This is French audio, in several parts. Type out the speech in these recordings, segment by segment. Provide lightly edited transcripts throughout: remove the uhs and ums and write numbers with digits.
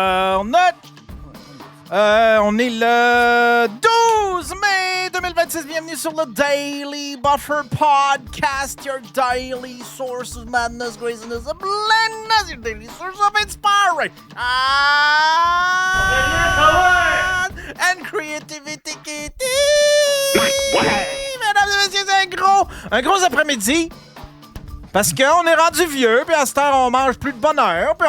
On est le 12 mai 2026. Bienvenue sur le Daily Buffer Podcast, your daily source of madness, craziness, and blendness, your daily source of inspiration and creativity. Mesdames et messieurs, c'est un gros après-midi. Parce qu'on est rendu vieux, puis à cette heure, on mange plus de bonne heure, puis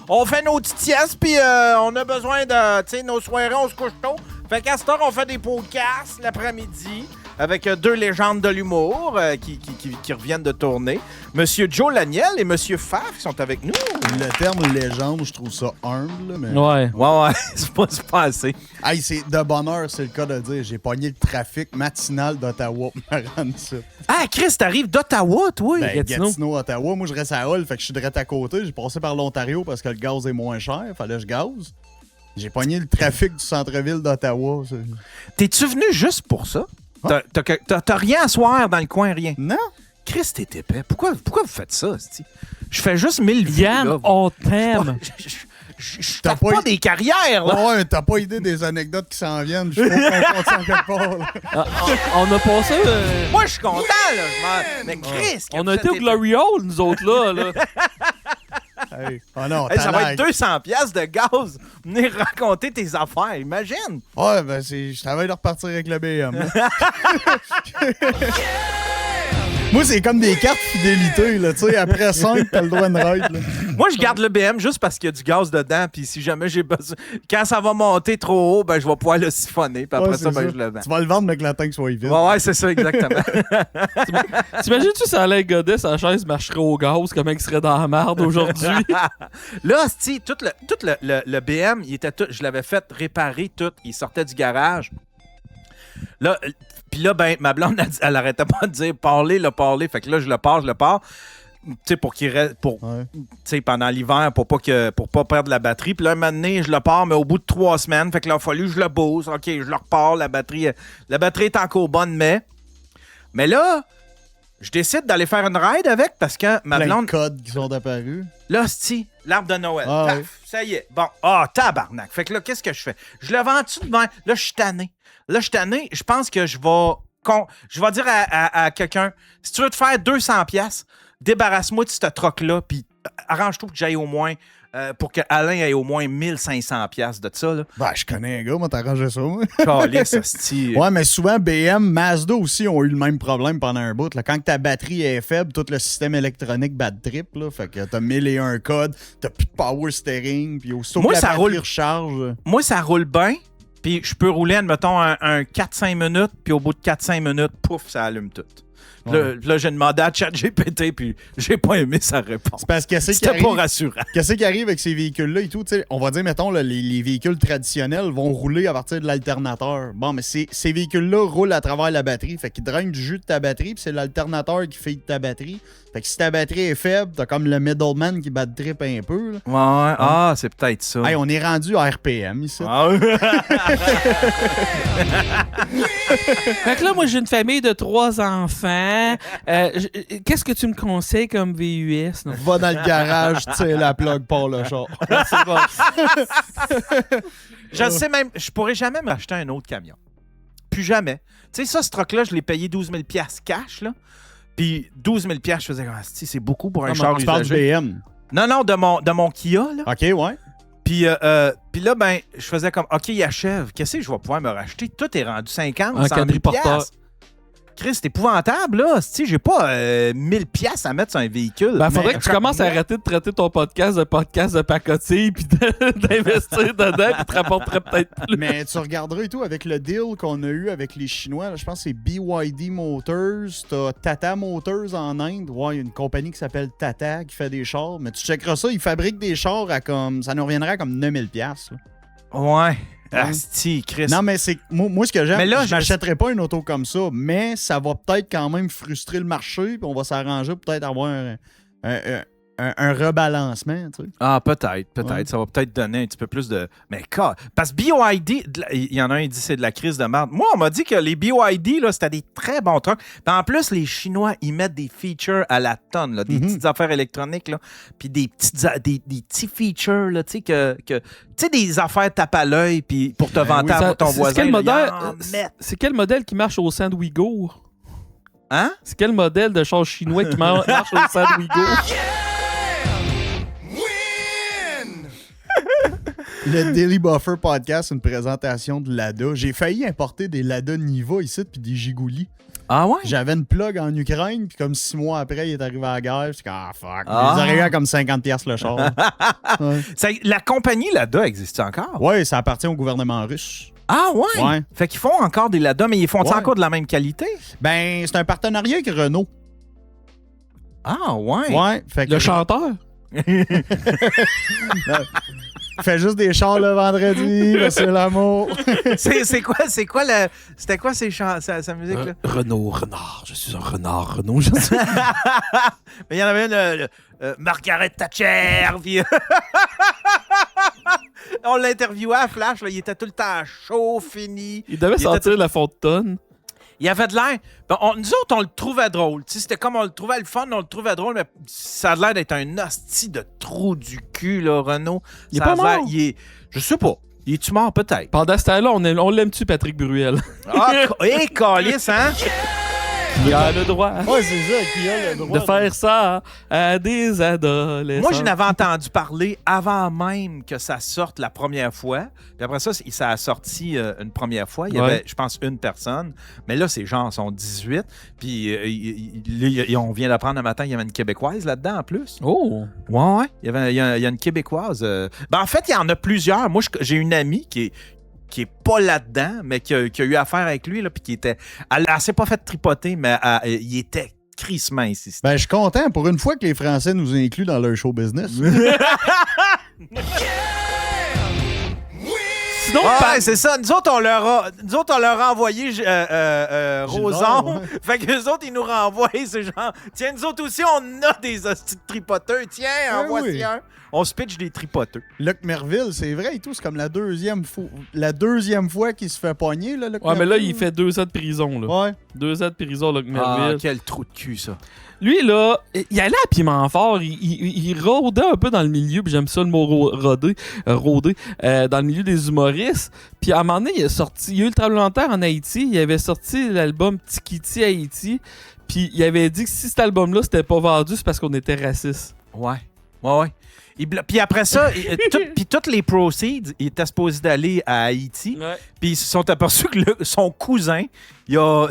on fait nos petites siestes, puis on a besoin de, tu sais, nos soirées, on se couche tôt. Fait qu'à cette heure, on fait des podcasts l'après-midi avec deux légendes de l'humour qui reviennent de tourner. Monsieur Joe Laniel et Monsieur Faf qui sont avec nous. Le terme légende, je trouve ça humble, mais... Ouais, c'est pas assez. Hey, c'est de bonheur, c'est le cas de dire. J'ai pogné le trafic matinal d'Ottawa pour me rendre ça. Ah, Chris, t'arrives d'Ottawa, toi? Ben, Gatineau, Ottawa. Moi, je reste à Hull, fait que je suis direct à côté. J'ai passé par l'Ontario parce que le gaz est moins cher. Fallait que je gaze. J'ai pogné le trafic du centre-ville d'Ottawa. T'es-tu venu juste pour ça? Ah. T'as rien à soir dans le coin, rien? Non. Chris, t'es épais. Pourquoi vous faites ça, c'ti? Je fais juste 1000 vues. Yann, là. on t'aime. Je tape pas des carrières, là. Ouais, t'as pas idée des anecdotes qui s'en viennent. Je trouve qu'on compte ça en quelque part. On a passé... Moi, je suis content, là. Mais Chris... On a été au Glory Hole, nous autres, là. Hey. Oh non, ça va être 200$ de gaz. Venir raconter tes affaires, imagine. Ouais, ben je travaille de repartir avec le BM. Moi, c'est comme des cartes fidélité, là. Tu sais, après 5, t'as le droit de ride, là. Moi, je garde le BM juste parce qu'il y a du gaz dedans. Puis si jamais j'ai besoin. Quand ça va monter trop haut, ben je vais pouvoir le siphonner. Puis après ça, ben je le vends. Tu vas le vendre, mais que la tank soit vide. Ouais, c'est ça, exactement. T'imagines-tu si Alain Godet, sa chaise marcherait au gaz, comment il serait dans la merde aujourd'hui? Là, c'ti, tout le BM, il était tout, je l'avais fait réparer tout. Il sortait du garage. Là, puis là, ben, ma blonde, elle arrêtait pas de dire parler. Fait que là, je le pars. Tu sais, pour qu'il reste. Tu sais, pendant l'hiver, pour pas perdre la batterie. Puis là, un moment donné, je le pars, mais au bout de 3 semaines. Fait que là, il a fallu que je le bosse. OK, je le repars. La batterie est encore bonne, mais là, je décide d'aller faire une ride avec parce que ma blonde. Plein de codes qui sont apparus. Là, c'est l'arbre de Noël. Ah, Paf, oui. ça y est. Bon, tabarnak. Fait que là, qu'est-ce que je fais? Je le vends-tu devant? Là, je suis tanné. Je pense que je vais dire à quelqu'un, si tu veux te faire 200$, débarrasse-moi de ce troc-là, puis arrange-toi que j'aille au moins, pour que Alain ait au moins 1500$ de ça, là. Ben, je connais un gars, moi, t'arranges ça, moi. Calisse, hostie. Ouais, mais souvent, BM, Mazda aussi ont eu le même problème pendant un bout. Là. Quand ta batterie est faible, tout le système électronique bad trip, là. Fait que t'as 1001 codes, t'as plus de power steering, puis aussitôt que la batterie recharge. Moi, ça roule bien. Puis je peux rouler, admettons, un 4-5 minutes, puis au bout de 4-5 minutes, pouf, ça allume tout. Ouais. Là, j'ai demandé à ChatGPT, puis j'ai pas aimé sa réponse. C'est parce que c'était pas rassurant. Qu'est-ce qui arrive avec ces véhicules-là et tout? On va dire, mettons, là, les véhicules traditionnels vont rouler à partir de l'alternateur. Bon, mais ces véhicules-là roulent à travers la batterie. Fait qu'ils drainent du jus de ta batterie, puis c'est l'alternateur qui feed ta batterie. Fait que si ta batterie est faible, t'as comme le middleman qui bad trip un peu. Là. Ouais, c'est peut-être ça. Hey, on est rendu à RPM ici. Fait que là, moi, j'ai une famille de 3 enfants. Qu'est-ce que tu me conseilles comme VUS? Non? Va dans le garage, tire la plug, part le char. C'est bon. Je sais même, je pourrais jamais me racheter un autre camion. Plus jamais. Tu sais, ça, ce truck-là, je l'ai payé 12 000$ cash, là. Puis 12 000$, je faisais, c'est beaucoup pour un char usagé. Tu parles du BM? Non, de mon Kia, là. OK, ouais. Puis là, ben, je faisais comme, OK, il achève. Qu'est-ce que je vais pouvoir me racheter? Tout est rendu 50, 100 000$. Chris, c'est épouvantable, là. J'ai pas 1000$ à mettre sur un véhicule. Ben, faudrait que tu commences à arrêter de traiter ton podcast de pacotille puis d'investir dedans puis te rapporterait peut-être plus. Mais tu regarderas et tout avec le deal qu'on a eu avec les Chinois. Là, je pense que c'est BYD Motors. T'as Tata Motors en Inde. Ouais, il y a une compagnie qui s'appelle Tata qui fait des chars. Mais tu checkeras ça, ils fabriquent des chars à comme... Ça nous reviendrait à comme 9000$. Là. Ouais. Asti, Chris. Non, mais c'est moi ce que j'aime, là, je n'achèterais pas une auto comme ça, mais ça va peut-être quand même frustrer le marché, puis on va s'arranger pour peut-être avoir un rebalancement, tu sais. Ah, peut-être. Ouais. Ça va peut-être donner un petit peu plus de... Mais parce que BYD, il y en a un qui dit c'est de la crise de merde. Moi, on m'a dit que les BYD, là, c'était des très bons trucs. Puis en plus, les Chinois, ils mettent des features à la tonne, là, des petites affaires électroniques, là, puis des petits features, là, tu sais, tu sais, des affaires tape à l'œil puis pour te vanter Ça- pour ton c'est voisin. quel là, modèle, ils en mettent. c'est quel modèle qui marche au Sandwigo? Hein? C'est quel modèle de char chinois qui marche au Sandwigo? Le Daily Buffer Podcast, une présentation de Lada. J'ai failli importer des Lada Niva ici, puis des Gigouli. Ah ouais? J'avais une plug en Ukraine, puis comme 6 mois après, il est arrivé à la guerre. Je suis comme, fuck. Ah. Ils arrivaient à comme 50$ le char. Ouais. La compagnie Lada existe encore? Ouais, ça appartient au gouvernement russe. Ah ouais? Ouais. Fait qu'ils font encore des Lada, mais ils font Ouais. encore de la même qualité? Ben, c'est un partenariat avec Renault. Ah ouais? Ouais. Fait que Le chanteur? fait juste des chars le vendredi, monsieur l'amour. C'était quoi sa musique là? Renault, renard. Je suis un renard, Renault. Je suis... Mais il y en avait une Margaret Thatcher, puis on l'interviewait à Flash, là, il était tout le temps chaud, fini. Il devait sentir la fontaine. Il avait de l'air. Ben, nous autres, on le trouvait drôle. Tu sais, c'était comme on le trouvait le fun, on le trouvait drôle, mais ça a l'air d'être un hostie de trou du cul, là, Renaud. Il est Ça a pas l'air- mort. Je sais pas. Il est-tu mort, peut-être? Pendant ce temps-là, on l'aime-tu, Patrick Bruel? Ah, hé, calice, hein? Il a le droit Ouais, c'est ça, qui a le droit de faire ça à des adolescents. Moi, je n'avais entendu parler avant même que ça sorte la première fois. Puis après ça, ça a sorti une première fois. Il y avait, je pense, une personne. Mais là, ces gens sont 18. Puis on vient d'apprendre un matin, il y avait une Québécoise là-dedans en plus. Oh! Ouais. Il y a une Québécoise. Ben, en fait, il y en a plusieurs. Moi, j'ai une amie qui est pas là-dedans, mais qui a eu affaire avec lui, là, puis qui était... Elle s'est pas fait tripoter, mais il était crissement insistant. Ben, je suis content pour une fois que les Français nous incluent dans leur show business. Sinon, Ouais, c'est ça. Nous autres, on leur a envoyé Roson. ouais. Fait que les autres, ils nous renvoient. C'est genre, tiens, nous autres aussi, on a des hosties de tripoteurs. Tiens, en Ouais, voici oui. un. On se pitch des tripoteurs. Luc Merville, c'est vrai et tout, c'est comme la deuxième fois qu'il se fait pogner, là, Luc ouais, mais là, Merville. il fait 2 ans de prison, là. Ouais. 2 ans de prison, Luc Ah, Merville. quel trou de cul, ça. Lui, là, il allait à Piment Fort. Il rôdait un peu dans le milieu, puis j'aime ça le mot rôder, dans le milieu des humoristes. Puis à un moment donné, il y a eu le tremblement de terre en Haïti. Il avait sorti l'album Tikiti Haïti. Puis il avait dit que si cet album-là, c'était pas vendu, c'est parce qu'on était raciste. Ouais. Puis après ça, puis tous les proceeds, il était supposé d'aller à Haïti. Ouais. Puis ils se sont aperçus que son cousin, il a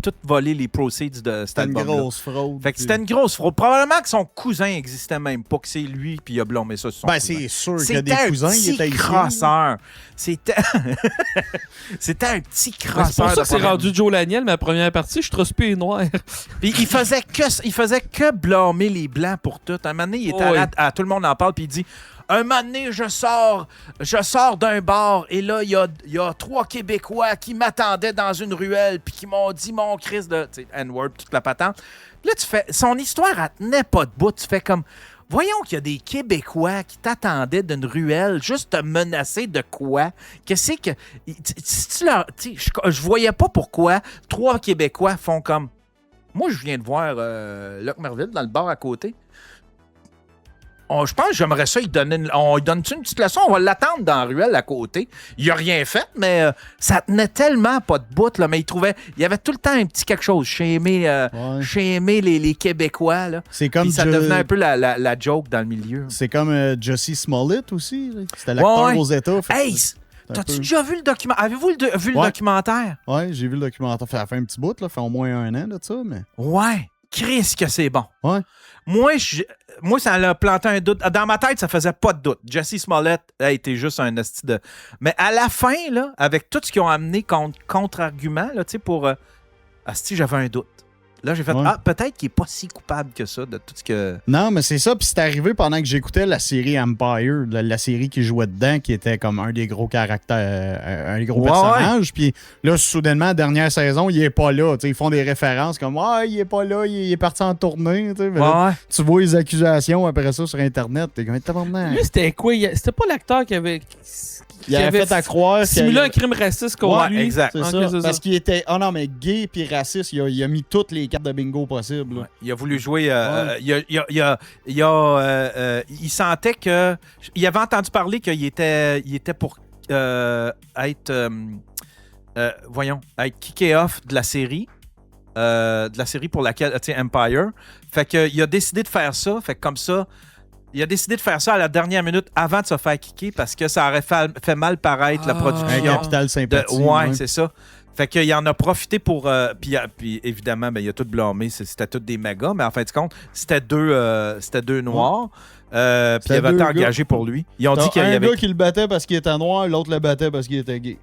tout volé les proceeds de cet C'était une album-là. grosse fraude. Fait que c'était une grosse fraude. Probablement que son cousin existait même pas, que c'est lui, puis il a blâmé ça sur son Ben, cousin. c'est sûr qu'il y a C'était des cousins, il un était petit ici. crosseur. C'était un petit Ben, crosseur. c'est pour ça de que c'est problème. rendu Joe Laniel, ma première partie. Je trosse plus les noirs. Puis il faisait que blâmer les Blancs pour tout. Un moment donné, il était Oh, oui. à tout le monde en parle, puis il dit un moment donné, je sors d'un bar, et là, il y a 3 Québécois qui m'attendaient dans une ruelle, puis qui m'ont dit mon Christ de. Tu sais, N-word, toute la patente. Puis là, tu fais. Son histoire, elle tenait pas debout. Tu fais comme. Voyons qu'il y a des Québécois qui t'attendaient d'une ruelle, juste te menacer de quoi? Qu'est-ce que. Si tu leur. Tu sais, je voyais pas pourquoi 3 Québécois font comme. Moi, je viens de voir Luc Merville dans le bar à côté. Je pense que j'aimerais ça, on lui donne-tu une petite leçon? On va l'attendre dans la ruelle à côté. Il a rien fait, mais ça tenait tellement pas de bout, là, mais il y avait tout le temps un petit quelque chose. J'ai aimé les Québécois, là. C'est comme Puis ça devenait un peu la joke dans le milieu. C'est comme Jussie Smollett aussi. Là. C'était l'acteur Ouais. aux États. Fait que Hey, c'est un t'as-tu peu- déjà vu le documentaire? Avez-vous vu le Ouais. documentaire? Ouais, j'ai vu le documentaire. Ça fait un petit bout, là. Ça fait au moins 1 an de ça, mais... Ouais. Chris, que c'est bon. Ouais. Moi, ça l'a planté un doute. Dans ma tête, ça faisait pas de doute. Jussie Smollett a été juste un esti de... Mais à la fin, là, avec tout ce qu'ils ont amené contre-argument, là, tu sais, pour... asti, j'avais un doute. Là, j'ai fait, Ouais. peut-être qu'il est pas si coupable que ça de tout ce que... Non, mais c'est ça. Puis c'est arrivé pendant que j'écoutais la série Empire, la série qui jouait dedans, qui était comme un des gros caractères, un des gros Ouais, personnages. Puis là, soudainement, dernière saison, il est pas là. T'sais, ils font des références comme il est pas là, il est parti en tournée. Mais là, Ouais. tu vois les accusations après ça sur Internet. T'es comme tabarnak. Lui, c'était quoi? C'était pas l'acteur qui avait... Il avait fait à croire simulé un crime raciste contre Ouais, lui. exact. C'est Ok, ça. c'est Parce ça. qu'il était, non, mais gay puis raciste, il a mis toutes les cartes de bingo possibles. là. Ouais. Il a voulu jouer. Il sentait que. Il avait entendu parler qu'il était pour être. Être kické off de la série. De la série pour laquelle. Tu sais, Empire. Fait qu'il a décidé de faire ça. Fait que comme ça. Il a décidé de faire ça à la dernière minute avant de se faire kicker parce que ça aurait fait mal paraître la Un production. capital sympathie. Ouais, c'est ça. Fait qu'il en a profité pour. Puis évidemment, il a tout blâmé. C'était tous des mégas, mais en fin de compte, c'était deux noirs. Puis il C'était avait été deux engagé gars. pour lui. Ils ont dit T'as qu'il y un avait. gars qui le battait parce qu'il était noir, l'autre le battait parce qu'il était gay.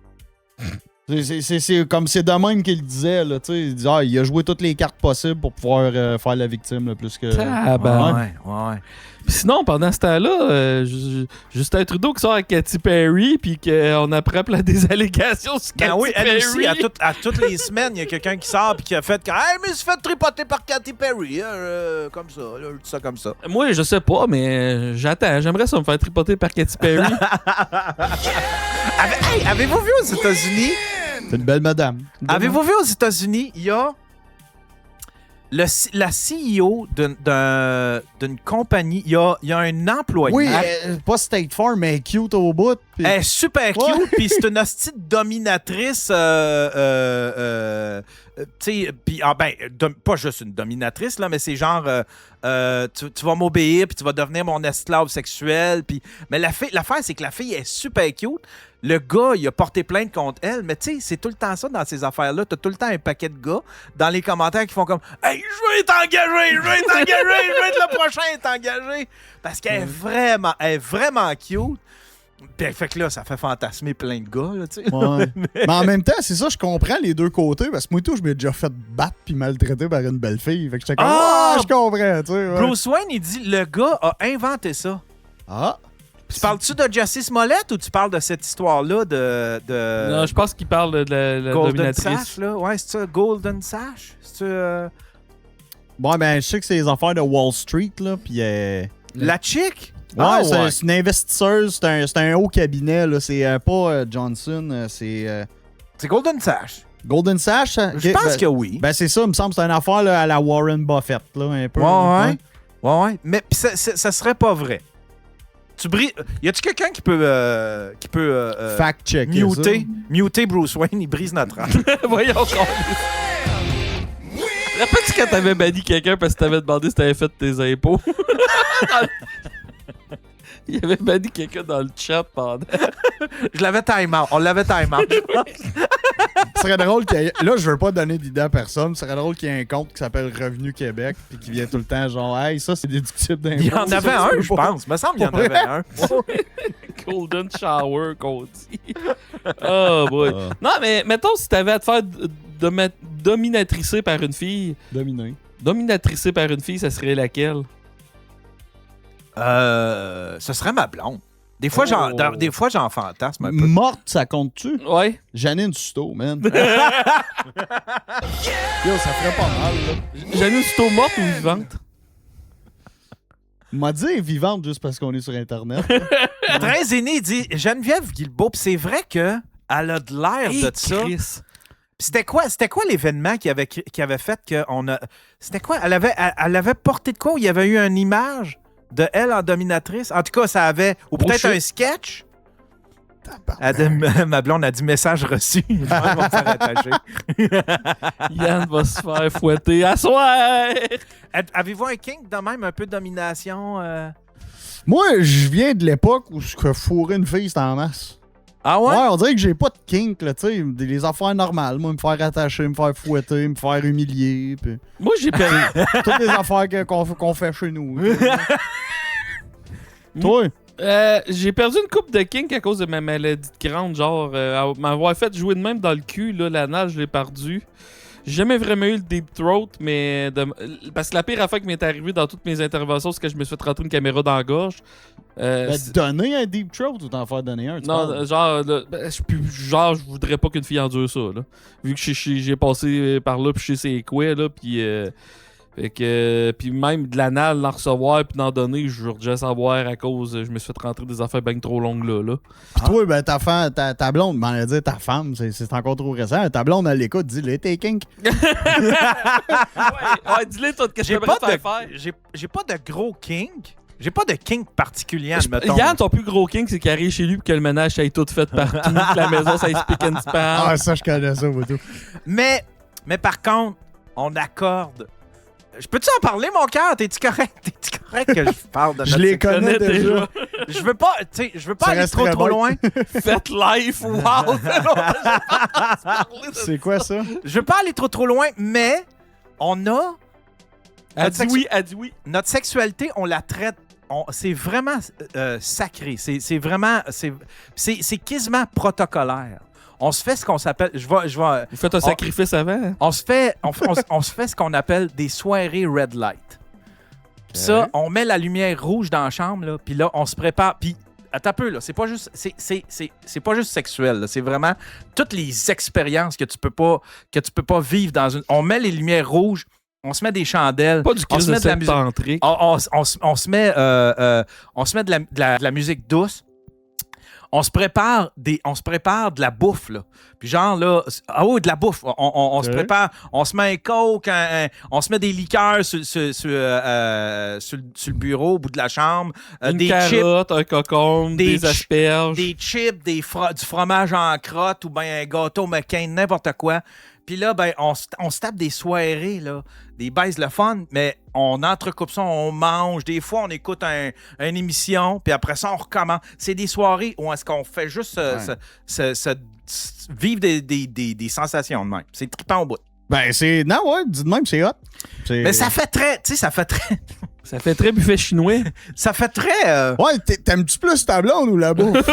C'est comme c'est de même qu'il le disait. Là, il disait il a joué toutes les cartes possibles pour pouvoir faire la victime là, plus que. Ouais. Puis sinon, pendant ce temps-là, Justin Trudeau qui sort avec Katy Perry, puis qu'on apprend plein des allégations sur Katy Ben oui, elle Perry. aussi, à toutes les semaines, il y a quelqu'un qui sort et qui a fait hey, mais il se fait tripoter par Katy Perry. Comme ça, là, je dis ça comme ça. Moi, je sais pas, mais j'attends. J'aimerais ça me faire tripoter par Katy Perry. Avez-vous vu aux États-Unis? C'est une belle madame. Avez-vous vu aux États-Unis, il y a la CEO d'une compagnie, il y a un employé. Oui, pas State Farm, mais cute au bout. Puis... Elle est super cute, Ouais. puis c'est une hostie de dominatrice. Tu sais, puis pas juste une dominatrice, là, mais c'est genre, tu vas m'obéir, puis tu vas devenir mon esclave sexuel. Mais l'affaire, c'est que la fille est super cute. Le gars, il a porté plainte contre elle, mais tu sais, c'est tout le temps ça dans ces affaires-là. T'as tout le temps un paquet de gars dans les commentaires qui font comme hey, je veux t'engager, je veux être le prochain à être engagé. Parce qu'elle est vraiment cute. Puis, fait que là, ça fait fantasmer plein de gars, là, tu sais. Ouais. Mais en même temps, c'est ça, je comprends les deux côtés, parce que moi, tout, je m'ai déjà fait battre puis maltraiter par une belle fille. Fait que j'étais comme, je comprends, tu sais. Ouais. Bruce Wayne, il dit, le gars a inventé ça. Ah! Tu parles-tu de Justice Smollett ou tu parles de cette histoire-là de Non, je pense qu'il parle de la Golden dominatrice. Sash, là? Ouais, c'est ça, Golden Sash? C'est Bon, ben, je sais que c'est les affaires de Wall Street, là, puis... la chick? Ouais, Ah, c'est une investisseuse, c'est un haut cabinet, là. C'est pas Johnson, c'est... C'est Golden Sash. Golden Sash? Je pense que oui. Ben, c'est ça, il me semble, c'est une affaire là, à la Warren Buffett, là, un peu. Ouais. Mais pis ça serait pas vrai. Y a-tu quelqu'un qui peut Fact-check. muter Bruce Wayne? Il brise notre âme. Voyons qu'on Rappelles-tu quand t'avais banni quelqu'un parce que t'avais demandé si t'avais fait tes impôts? Il avait banni quelqu'un dans le chat pendant. Je l'avais time out. On l'avait time out. Ce serait drôle qu'il y ait... Là, je veux pas donner d'idée à personne. Ce serait drôle qu'il y ait un compte qui s'appelle Revenu Québec puis qui vient tout le temps genre, hey, ça, c'est déductible d'impôts. Il y en avait un, je pense. Me semble qu'il y en avait un. Golden Shower qu'on dit. Oh boy. Non, mais mettons si t'avais à te faire dominatricer par une fille. Dominé. Dominatricer par une fille, ça serait laquelle? Ce serait ma blonde. Des fois, j'en fantasme un peu. Morte, ça compte-tu? Ouais. Janine Susto, man. Yo, ça ferait pas mal, là. Janine Suto morte ou vivante? M'a dit vivante juste parce qu'on est sur Internet. Très aîné, il dit Geneviève Guilbeault. Puis c'est vrai que elle a de l'air de ça. Puis c'était quoi l'événement qui avait fait qu'on a. C'était quoi? Elle avait porté de quoi? Il y avait eu une image de elle en dominatrice. En tout cas, ça avait. Ou peut-être un sketch. Ma blonde a dit message reçu. Je pense qu'on va me faire attacher. Yann va se faire fouetter à soir! Avez-vous un kink de même, un peu de domination? Moi, je viens de l'époque où je fourrais une fille, c'était en masse. Ah ouais? Ouais, on dirait que j'ai pas de kink, là, tu sais. Les affaires normales. Moi, me faire attacher, me faire fouetter, me faire humilier. Puis... Moi, j'ai perdu. Toutes les affaires qu'on fait chez nous. Toi? J'ai perdu une coupe de kink à cause de ma maladie de crâne. Genre, m'avoir fait jouer de même dans le cul, là, l'anal, je l'ai perdu. J'ai jamais vraiment eu le deep throat, mais parce que la pire affaire qui m'est arrivée dans toutes mes interventions, c'est que je me suis fait rentrer une caméra dans la gorge. Donner un deep throat ou t'en faire donner un? Non, genre, là, je voudrais pas qu'une fille endure ça, là. Vu que j'ai passé par là, puis je sais c'est quoi, là, puis puis même de l'anal, d'en recevoir, puis d'en donner, je veux déjà savoir à cause, je me suis fait rentrer des affaires bien trop longues, là. Puis toi, ben, ta blonde, m'en a dit ta femme, c'est encore trop récent. Ta blonde, elle l'écoute, dis-le, t'es kink. Ouais, dis-le, toi, qu'est-ce que J'ai j'aimerais pas, faire. j'ai pas de gros kink. J'ai pas de kink particulier, admettons. Yann, ton plus gros king, c'est qu'il arrive chez lui et que le ménage soit tout fait partout, que la maison, ça speak and span. Ah, ça, je connais ça, tout. Mais par contre, on accorde. Je peux-tu en parler, mon cœur? T'es-tu correct? T'es-tu correct que je parle de Je notre les sexualité? connais déjà. Je veux pas, tu sais, je veux pas Ça aller reste trop très bon. loin. Faites life, wow! C'est quoi ça? Je veux pas aller trop loin, mais on a Elle dit oui, elle dit oui. notre sexualité, on la traite. C'est vraiment sacré. C'est vraiment. C'est quasiment protocolaire. On se fait ce qu'on s'appelle. Vous faites un sacrifice avant? Hein? On se fait ce qu'on appelle des soirées red light. Puis ça, on met la lumière rouge dans la chambre, là, puis là, on se prépare. Puis, attends un peu, là, c'est pas juste, c'est pas juste sexuel, là, c'est vraiment toutes les expériences que tu peux pas vivre dans une. On met les lumières rouges, on se met des chandelles, Pas du on se met de la musique. tantrique. On se met de la musique douce. On se prépare de la bouffe, là. Puis genre, là, de la bouffe. On se prépare, on se met un coke, on se met des liqueurs sur le bureau, au bout de la chambre. Une des carotte, un cocombe, des chi- asperges. Des chips, du fromage en crotte ou bien un gâteau McCain, n'importe quoi. Puis là, ben, on se tape des soirées, là, des baises le fun, mais on entrecoupe ça, on mange. Des fois, on écoute une émission, puis après ça, on recommence. C'est des soirées où est-ce qu'on fait juste vivre des sensations de même. C'est trippant au bout. Ben, c'est. Non, ouais, dis de même, c'est hot. Mais ça fait très. Tu sais, ça fait très buffet chinois. Ça fait très. Ouais, t'aimes-tu plus ta blonde ou la bouffe? Parce que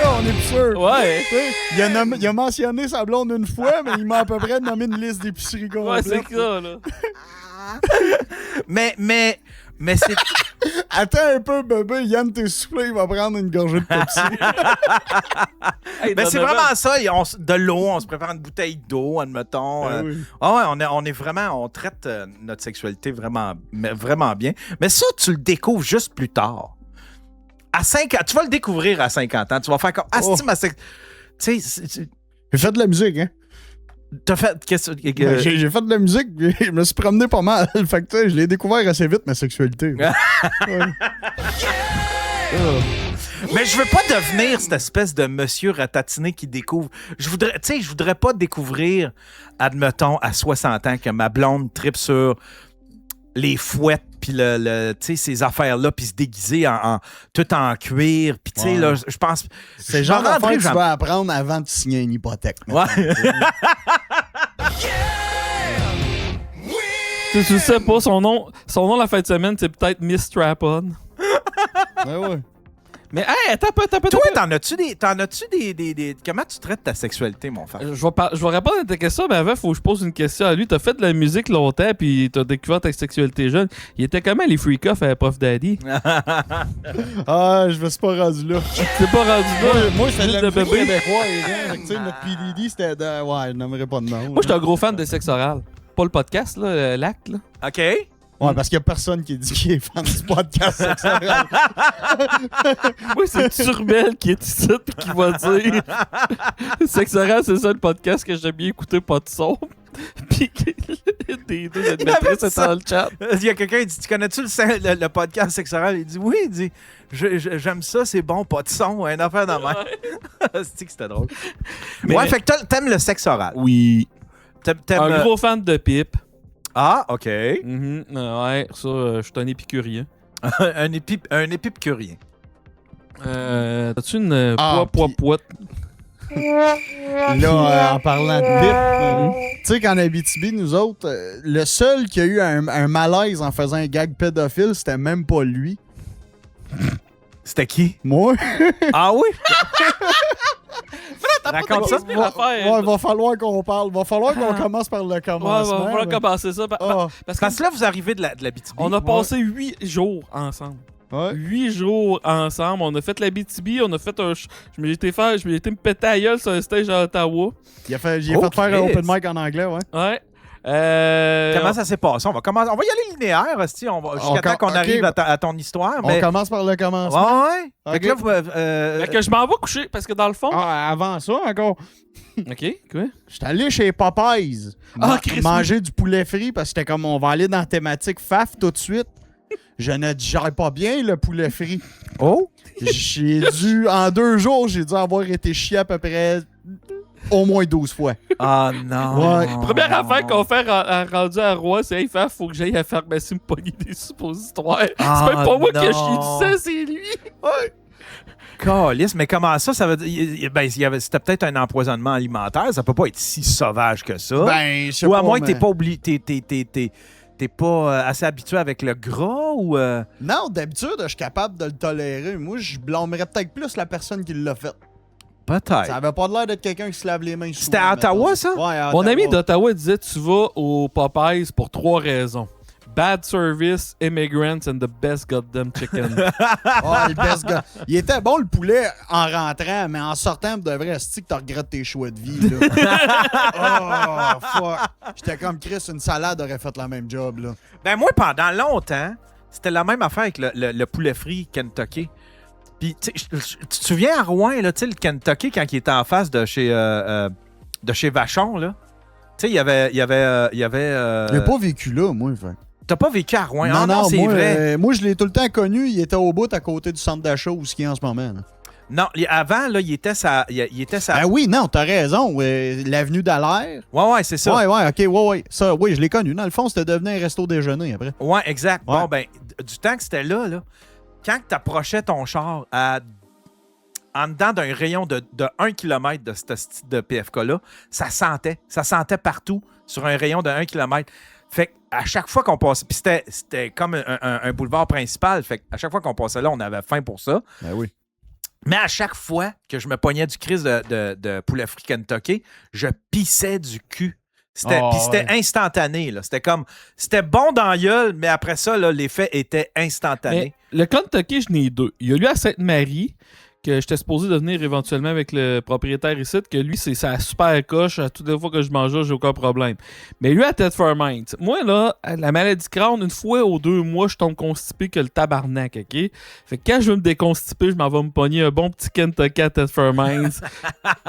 là, on est plus sûr. Ouais. Il a mentionné sa blonde une fois, mais il m'a à peu près nommé une liste d'épiceries Ouais, complète. c'est ça, là. Mais c'est. Attends un peu, bébé. Yann, t'es soufflé, il va prendre une gorgée de Pepsi. Hey, Mais c'est Donovan, vraiment ça. De l'eau, on se prépare une bouteille d'eau, admettons. Oui. On est vraiment. On traite notre sexualité vraiment bien. Mais ça, tu le découvres juste plus tard. À 5 ans, tu vas le découvrir à 50 ans. Tu vas faire comme. Ah, c'est ma sex. Tu sais, J'ai fait de la musique, hein. t'as fait. Qu'est-ce que. Ben, j'ai fait de la musique, je me suis promené pas mal. Fait que, tu sais, je l'ai découvert assez vite, ma sexualité. Ouais. Mais je veux pas devenir cette espèce de monsieur ratatiné qui découvre. Je voudrais pas découvrir, admettons, à 60 ans, que ma blonde tripe sur les fouettes, puis ces affaires-là, puis se déguiser tout en cuir, puis tu sais, là, je pense. C'est le genre d'affaire que tu vas apprendre avant de signer une hypothèque. Ouais. Tu sais pas, son nom la fin de semaine, c'est peut-être Miss Strap-On. Ouais. Mais hey, attends un peu. Toi, t'en as-tu des. Comment tu traites ta sexualité, mon frère? Je vais répondre à ta question, mais avant, faut que je pose une question à lui. T'as fait de la musique longtemps, puis t'as découvert ta sexualité jeune. Il était comment les freak-off à Puff Daddy? Ah, je me suis pas rendu là. T'es pas rendu là? Moi, c'était de la musique bébé. québécoise. Tu sais, notre PDD, c'était de... Ouais, je n'aimerais pas de nom. Moi, j'étais un gros fan de sexe oral. Pas le podcast, là, l'acte, là. OK. Ouais, parce qu'il y a personne qui dit qu'il est fan du podcast. Moi, c'est Turbel qui est ici et qui va dire sexe oral, c'est ça le podcast que j'aime bien écouter, pas de son. Puis des deux animatrices étaient dans le chat. Il y a quelqu'un qui dit: Tu connais-tu le podcast sexuel? Il dit: Oui, il dit: J'aime ça, c'est bon, pas de son, une affaire de même. C'est que c'était drôle. Mais... Ouais, fait que t'aimes le sexe oral. Oui. T'aimes, un gros fan de pipe. Ah, OK. Ouais, ça, je suis un épicurien. un épicurien. As-tu une poids? Là, en parlant de pipe, tu sais qu'en Abitibi, nous autres, le seul qui a eu un malaise en faisant un gag pédophile, c'était même pas lui. C'était qui? Moi? Ah oui? Raconte ça. Ouais, va falloir qu'on parle. Va falloir qu'on commence par le Ouais, commencement. va falloir mais- commencer ça. Ah, Parce Parce que là, vous arrivez de la BTB. qu'on a passé 8 jours ensemble. ouais. 8 jours ensemble. On a fait la BTB, on a fait un. Je m'ai été me péter la gueule sur un stage à Ottawa. J'ai fait Oh, faire un Chris. open mic en anglais, ouais. Ouais. Comment ça s'est passé? On va y aller linéaire, hostie. Jusqu'à temps qu'on ok. arrive à ton histoire. On Mais... commence par le Ouais, commencement. ouais. Fait que là, Fait que je m'en vais coucher parce que dans le fond. Ah, avant ça, encore. Ok, quoi? J'étais allé chez Popeyes. Ah, Chris, manger du poulet frit parce que c'était comme on va aller dans la thématique faf tout de suite. Je ne digère pas bien le poulet frit. Oh! En 2 jours, j'ai dû avoir été chié à peu près au moins 12 fois. Ah non! Ouais. Première affaire qu'on fait rendu à Rouen, c'est hey, faut que j'aille à la pharmacie me pogner des suppositoires. Ah, C'est même pas moi qui ai chié non. du sang, c'est lui. Calisse, mais comment ça? Ça veut dire. Ben, c'était peut-être un empoisonnement alimentaire. Ça peut pas être si sauvage que ça. Ben, je sais Ou pas. à moins que mais- t'es pas oublié. T'es pas assez habitué avec le gras ou. Non, d'habitude, je suis capable de le tolérer. Moi, je blâmerais peut-être plus la personne qui l'a fait. Peut-être. Ça avait pas l'air d'être quelqu'un qui se lave les mains souvent. C'était à Ottawa, mettons. ça? Ouais, à Mon Ottawa. ami d'Ottawa disait tu vas au Popeyes pour 3 raisons. Bad service, immigrants and the best goddamn chicken. Ah, le best gars. Il était bon le poulet en rentrant, mais en sortant, de vrai, c'est que t'as regretté tes choix de vie. Là. Oh, fuck. J'étais comme Chris, une salade aurait fait la même job. Là. Ben, moi, pendant longtemps, c'était la même affaire avec le poulet frit Kentucky. Puis, tu te souviens à Rouen, là, tu sais, le Kentucky, quand il était en face de chez Vachon, là? Tu sais, il y avait. Je l'ai pas vécu là, moi. Fait. T'as pas vécu à Rouen? Non, Ah, non, c'est moi, vrai. moi, je l'ai tout le temps connu. Il était au bout à côté du centre d'achat où il est en ce moment. Là. Non, avant, là, il était sa. Ah oui, non, t'as raison. L'avenue d'Alaire. Ouais, c'est ça. Ouais, ok, ouais. Ça, oui, je l'ai connu. Dans le fond, c'était devenu un resto-déjeuner après. Ouais, exact. Ouais. Bon, ben, du temps que c'était là, quand tu approchais ton char en dedans d'un rayon de 1 km de ce style de PFK-là, ça sentait. Ça sentait partout sur un rayon de 1 km. Fait qu'à chaque fois qu'on passait, puis c'était comme un boulevard principal, fait qu'à chaque fois qu'on passait là, on avait faim pour ça. Ben oui. Mais à chaque fois que je me pognais du crise de poulet frit Kentucky, je pissais du cul. Puis c'était instantané. Là. C'était bon dans la gueule, mais après ça, là, l'effet était instantané. Mais le Kentucky, je n'ai 2. Il y a lui à Sainte-Marie, que j'étais supposé devenir éventuellement avec le propriétaire ici, que lui, c'est sa super coche. À toutes les fois que je mange là, j'ai aucun problème. Mais lui, à Thetford Mines, moi, là, la maladie crâne, une fois ou 2 mois, je tombe constipé que le tabarnak, OK? Fait que quand je veux me déconstiper, je m'en vais me pogner un bon petit Kentucky à Thetford Mines.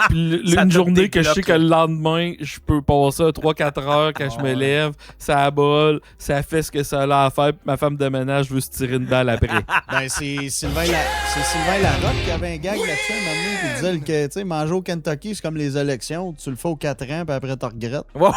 Puis Ça une te journée que je sais débloque, que le lendemain, je peux passer 3-4 heures quand je me lève, ça bol, ça fait ce que ça a à faire, puis ma femme de ménage veut se tirer une balle après. Ben, c'est Sylvain Larocque qui avait un gag là-dessus un moment donné, qui disait que, tu sais, manger au Kentucky, c'est comme les élections. Tu le fais aux 4 ans, puis après, tu regrettes. Ouais.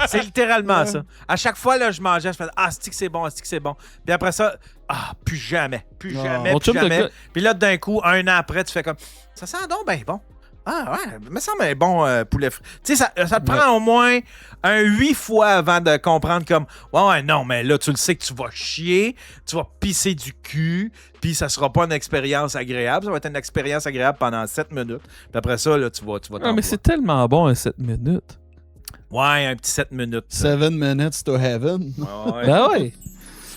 C'est littéralement ça. À chaque fois, là, je mangeais, je faisais « Ah, c'est que c'est bon, c'est que c'est bon. » Puis après ça, « Ah, plus jamais, plus Ah. jamais, Mon plus chum de jamais. gars- » Puis là, d'un coup, 1 an après, tu fais comme « Ça sent donc bien bon. » Ah ouais, me semble un bon poulet frit. Tu sais, ça te prend au moins 8 fois avant de comprendre comme ouais, non, mais là, tu le sais que tu vas chier, tu vas pisser du cul, puis ça sera pas une expérience agréable. Ça va être une expérience agréable pendant 7 minutes. Puis après ça, là, tu vas Ah, mais c'est tellement bon, un 7 minutes. Ouais, un petit 7 minutes. 7 minutes to heaven. Ouais. Ben ouais.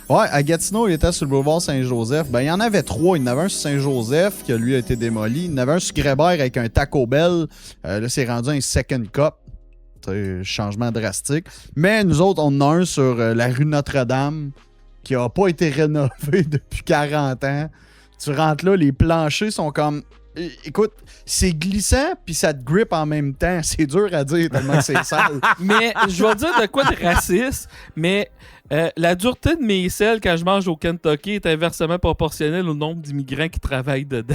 Ouais, à Gatineau, il était sur le boulevard Saint-Joseph. Ben, il y en avait 3. Il y en avait un sur Saint-Joseph, qui lui a été démoli. Il y en avait un sur Grébert avec un Taco Bell. Là, c'est rendu un second cup. C'est changement drastique. Mais nous autres, on en a un sur la rue Notre-Dame, qui a pas été rénové depuis 40 ans. Tu rentres là, les planchers sont comme... Écoute, c'est glissant, puis ça te grippe en même temps. C'est dur à dire tellement que c'est sale. Mais je vais dire de quoi de raciste, mais la dureté de mes selles quand je mange au Kentucky est inversement proportionnelle au nombre d'immigrants qui travaillent dedans.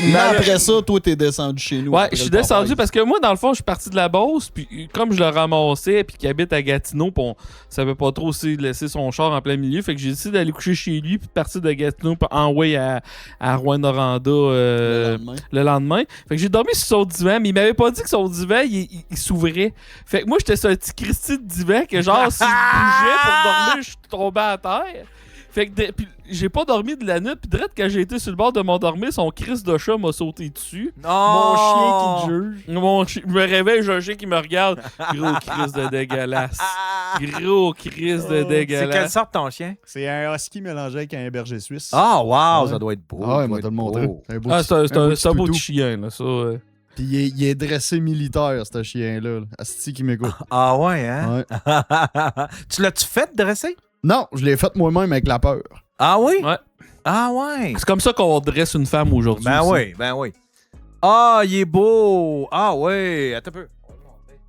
Mais après ça, toi, t'es descendu chez nous. Ouais, après je suis le descendu Popeyes. parce que moi, dans le fond, je suis parti de la Beauce, puis comme je le ramassais, puis qu'il habite à Gatineau, puis on savait pas trop aussi laisser son char en plein milieu, fait que j'ai décidé d'aller coucher chez lui, puis de partir de Gatineau, puis en way à Rouyn-Noranda le lendemain. Fait que j'ai dormi sur son divan, mais il m'avait pas dit que son divan, il s'ouvrait. Fait que moi, j'étais sur un petit Christy de divan, que genre, si je bougeais pour dormir, je tombais à terre. Fait que puis j'ai pas dormi de la nuit, puis direct quand j'ai été sur le bord de mon dormir, son crise de chat m'a sauté dessus. Non! Mon chien qui te juge. Je me réveille, j'ai un chien qui me regarde. Gros crise de dégueulasse. Gros crise de C'est dégueulasse. quelle sorte ton chien? C'est un husky mélangé avec un berger suisse. Ah, wow, Ouais. ça doit être beau. Ah ouais, ça moi, doit te le être montrer. beau. C'est un beau Ah, petit- c'est un un beau toutou. chien, là, ça. Puis il est dressé militaire, ce chien-là. Là. Asti qui m'écoute. Ah ouais, hein? Ouais. Tu l'as-tu fait dresser? Non, je l'ai fait moi-même avec la peur. Ah oui? Ouais. Ah ouais. C'est comme ça qu'on dresse une femme aujourd'hui. Ben aussi. oui, ben oui. Ah, il est beau. Ah ouais, attends un peu.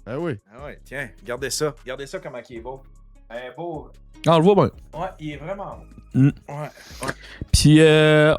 Ben oui. Ah ouais, tiens, regardez ça. Regardez ça comment il est beau. Beau. Ah, on le voit bien. Ouais, il est vraiment beau. Mm. Ouais. Puis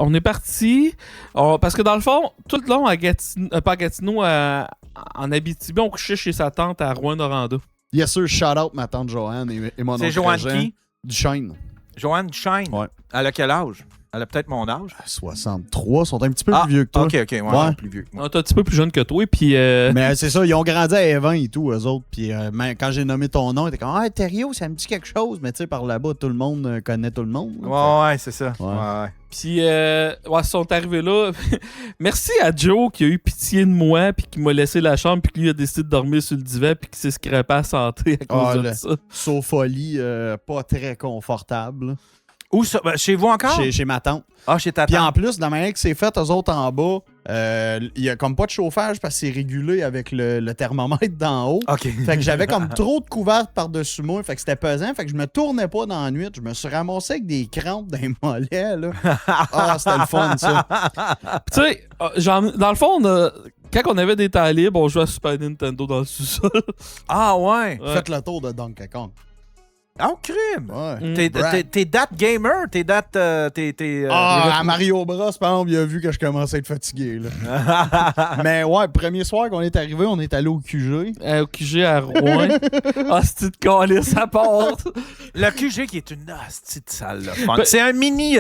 on est parti. Parce que dans le fond, tout le long à Gatineau, pas à Gatineau, en Abitibi, on couchait chez sa tante à Rouyn-Noranda. Yes, sir, shout out ma tante Joanne et mon oncle C'est Joanne Régent qui? Duchesne. Joanne Shine. Ouais. Elle a quel âge? Elle a peut-être mon âge. 63, sont un petit peu plus vieux que toi. Ok, ouais, Ouais. plus vieux. On est un petit peu plus jeune que toi. Puis Mais c'est ça, ils ont grandi à Evan et tout, eux autres. Puis quand j'ai nommé ton nom, ils étaient comme Ah, Thériault, ça me dit quelque chose. Mais tu sais, par là-bas, tout le monde connaît tout le monde. Ouais, c'est ça. Ouais. Ouais. Puis, ils sont arrivés là. Merci à Joe qui a eu pitié de moi, puis qui m'a laissé la chambre, puis qui lui a décidé de dormir sur le divan, puis qui s'est scrapé à santé à cause de ça. Sofolie, pas très confortable. Où ça? Ben, chez vous encore? Chez ma tante. Ah, chez ta Puis en tante. plus, de la manière que c'est fait, eux autres en bas, il y a comme pas de chauffage parce que c'est régulé avec le thermomètre d'en haut. OK. Fait que j'avais comme trop de couvertes par-dessus moi. Fait que c'était pesant. Fait que je me tournais pas dans la nuit. Je me suis ramassé avec des crampes dans les mollets. Là. Ah, c'était le fun, ça. Puis, tu sais, dans le fond, quand on avait des temps libres, on jouait à Super Nintendo dans le sous-sol. Ah, ouais. Ouais. Faites le tour de Donkey Kong. Ah, oh, crime. Ouais. Mm. T'es date gamer? T'es date... À Mario Bros, par exemple, il a vu que je commençais à être fatigué. Là. Mais ouais, premier soir qu'on est arrivé, on est allé au QG. Au QG à Rouen. Ah, c'est de coller sa porte. Le QG qui est une hostie de salle, là, fun. Ben- C'est un mini...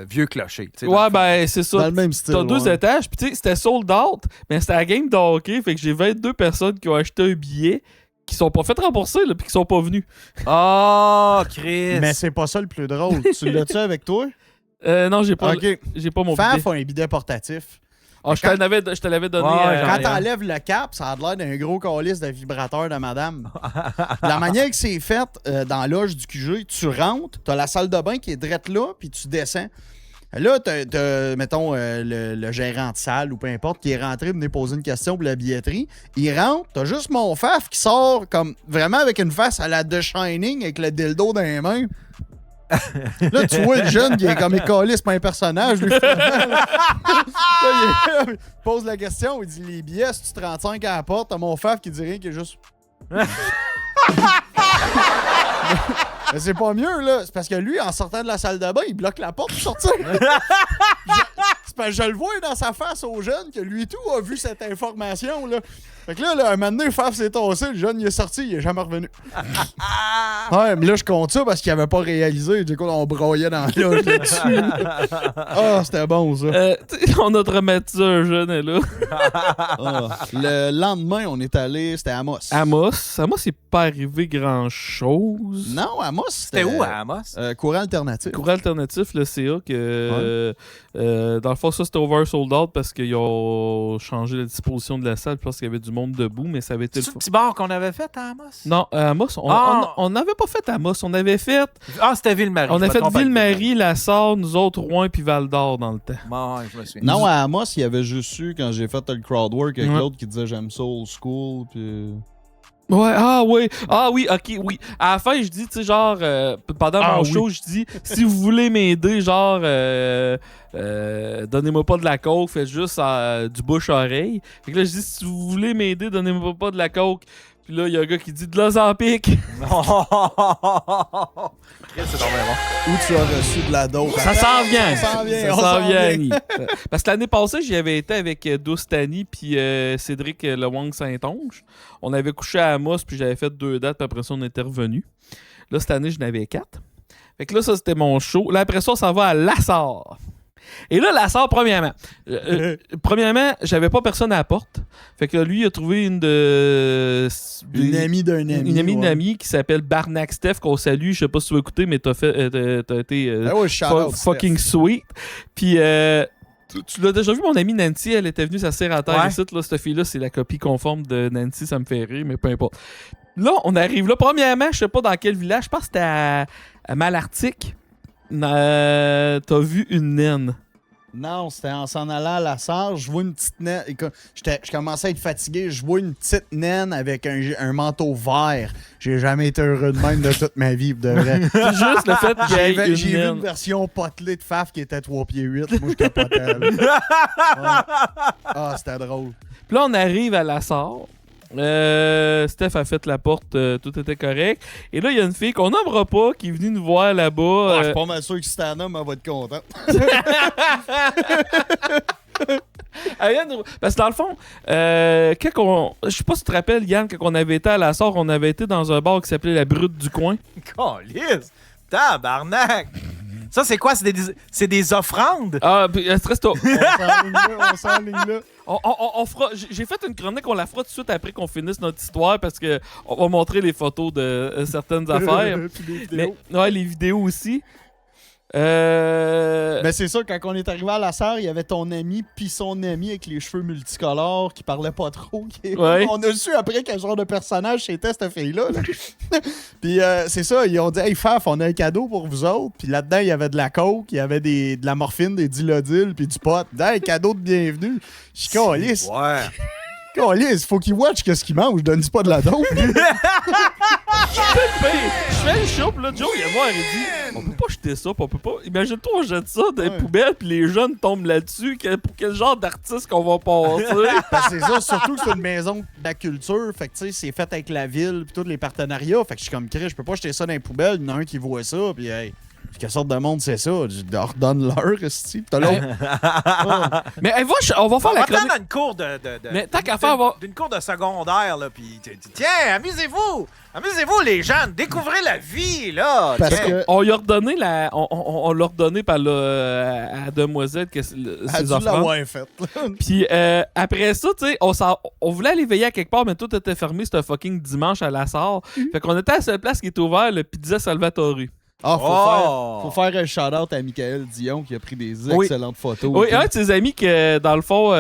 vieux clocher. tu sais, dans Ouais, le fond. ben, c'est ça. Dans le même style. T'as deux ouais. étages, puis tu sais, c'était sold out, mais c'était la game de hockey, fait que j'ai 22 personnes qui ont acheté un billet, qui sont pas fait rembourser, là, puis qui sont pas venus. Oh, Chris. Mais c'est pas ça le plus drôle. Tu l'as-tu avec toi? Non, j'ai pas, OK. j'ai pas mon Faf billet. a un bidet portatif. Ah, je te l'avais donné. Ouais, j'en Quand ai t'enlèves le cap, ça a l'air d'un gros calice de vibrateur de madame. La manière que c'est fait dans la loge du QG, tu rentres, t'as la salle de bain qui est drette là, puis tu descends. Là, t'as mettons, le gérant de salle ou peu importe qui est rentré venir poser une question pour la billetterie. Il rentre, t'as juste mon Faf qui sort comme vraiment avec une face à la The Shining avec le dildo dans les mains. Là, tu vois le jeune qui est comme écolé, c'est pas un personnage. Lui, là, il pose la question, il dit les billets, si tu 35 à la porte, t'as mon Faf qui dit rien, qui est juste. Mais c'est pas mieux, là. C'est parce que lui, en sortant de la salle de bain, il bloque la porte pour sortir. C'est parce que je le vois dans sa face au jeune que lui tout a vu cette information, là. Fait que là, un moment donné, Faf s'est tassé, le jeune il est sorti, il est jamais revenu. Ouais, mais là, je compte ça parce qu'il avait pas réalisé. Du coup, on broyait dans la loge là-dessus. Ah, c'était bon, ça. On a traumatisé un jeune, et là. Ah. Le lendemain, on est allé, c'était à Amos. Amos, c'est pas arrivé grand-chose. Non, Amos, C'était où, à Amos? Courant alternatif. Courant alternatif, le CA, que dans le fond, ça c'était over sold out parce qu'ils ont changé la disposition de la salle. Je pense qu'il y avait du monde debout, mais ça avait été C'est le petit bar qu'on avait fait à Amos? Non, à Amos, on n'avait pas fait Amos. On avait fait. Ah, c'était Ville-Marie. On je a me fait trompe avec Ville-Marie, La Sarre, nous autres, Rouen puis Val-d'Or dans le temps. Bon, ouais, je me souviens. Non, à Amos, il y avait juste eu, quand j'ai fait le crowdwork avec Ouais. l'autre qui disait j'aime ça old school, puis... Ouais, oui, ok, oui. À la fin, je dis, tu sais, genre, pendant mon show, je dis, si vous voulez m'aider, genre, donnez-moi pas de la coke, faites juste du bouche-oreille. Fait que là, je dis, si vous voulez m'aider, donnez-moi pas de la coke. Puis là, il y a un gars qui dit de l'Ozempic. Chris, c'est tombé bon. Où tu as reçu de la dope. Ça s'en vient. Ça s'en vient, Ça on s'en s'en vient, vient. Annie. Parce que l'année passée, j'y avais été avec Doustani puis Cédric Lewang Saint-Onge. On avait couché à Amos, puis j'avais fait 2 dates, puis après ça, on était revenus. Là, cette année, j'en avais 4. Fait que là, ça, c'était mon show. Là, après ça, on s'en va à Lassar. Et là, la sœur, premièrement, j'avais pas personne à la porte. Fait que lui, il a trouvé une amie d'un ami. Une amie ouais. d'un ami qui s'appelle Barnack Steph, qu'on salue. Je sais pas si tu vas écouter, mais t'as été Ben ouais, shout out, fucking sweet. Puis, tu l'as déjà vu, mon amie Nancy, elle était venue s'asseoir à terre Ouais. ici. Là, cette fille-là, c'est la copie conforme de Nancy, ça me fait rire, mais peu importe. Là, on arrive là. Premièrement, je sais pas dans quel village, je pense que c'était à Malartic. T'as vu une naine. Non, c'était en s'en allant à la sarre, je vois une petite naine. Écoute, je commençais à être fatigué, je vois une petite naine avec un manteau vert. J'ai jamais été heureux de même de toute ma vie, pour de vrai. C'est juste le fait qu'il y ait une J'ai vu naine. une version potelée de Faf qui était 3 pieds 8. Moi, je capotais. Là. Ouais. Ah, c'était drôle. Puis là, on arrive à la Sarre. Steph a fait la porte, tout était correct. Et là, il y a une fille qu'on nommera pas qui est venue nous voir là-bas. Je suis pas mal sûr que si c'est un homme, elle va être contente. Elle vient nous- Parce que dans le fond, je sais pas si tu te rappelles, Yann, quand on avait été à la Sarre, on avait été dans un bar qui s'appelait La Brute du Coin. Calisse! Tabarnak! Ça, c'est quoi? C'est des offrandes? Ah, puis reste On s'enligne là. on fera. J'ai fait une chronique, on la fera tout de suite après qu'on finisse notre histoire parce que on va montrer les photos de certaines affaires. Puis les Mais vidéos. ouais, les vidéos aussi. Ben c'est ça, quand on est arrivé à la serre, il y avait ton ami puis son ami avec les cheveux multicolores qui parlait pas trop. Ouais. On a su après quel genre de personnage c'était cette fille-là. là. Puis c'est ça, ils ont dit « Hey Faf, on a un cadeau pour vous autres. » Puis là-dedans, il y avait de la coke, il y avait de la morphine, des dilodil puis du pot. « Hey, cadeau de bienvenue. » Je suis calisse. Ouais. Calisse, faut qu'il watch qu'est-ce qu'il mange. Donne-lui pas de la dope. Je fais le show, pis là, Joe, il est voir, il dit on peut pas jeter ça, pis on peut pas. Imagine-toi, on jette ça dans les Ouais. poubelles, pis les jeunes tombent là-dessus. Pour quel genre d'artiste qu'on va passer? Parce que c'est ça, surtout que c'est une maison de la culture. Fait que tu sais, c'est fait avec la ville puis tous les partenariats. Fait que je suis comme Chris, je peux pas jeter ça dans les poubelles. Il y en a un qui voit ça, puis hey, quelle sorte de monde c'est ça? Je redonne-leur, esti. T'as l'autre. Mais hey, on va faire On la va chronique. dans une cour Mais tant qu'à faire, d'une cour de secondaire, là, puis tiens, amusez-vous! Amusez-vous, les jeunes! Découvrez la vie, là! Parce Tiens. que. On lui a redonné on l'a redonné par à Demoiselle que Elle a ses dû enfants. l'avoir faite. Puis après ça, tu sais, on voulait aller veiller à quelque part, mais tout était fermé ce fucking dimanche à la Sarre. Fait qu'on était à la seule place qui était ouverte, le Pizza Salvatore. Ah, Oh! faut faire un shout-out à Michael Dion qui a pris des Oui. excellentes photos. Oui, un de ses amis que, dans le fond...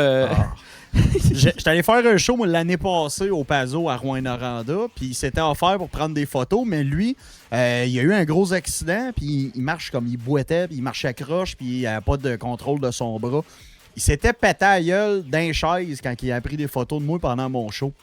J'étais allé faire un show moi, l'année passée au Pazo à Rouyn-Noranda, puis il s'était offert pour prendre des photos, mais lui, il a eu un gros accident, puis il marche comme il boitait, puis il marchait croche, puis il n'avait pas de contrôle de son bras. Il s'était pété à la gueule d'un chaise quand il a pris des photos de moi pendant mon show.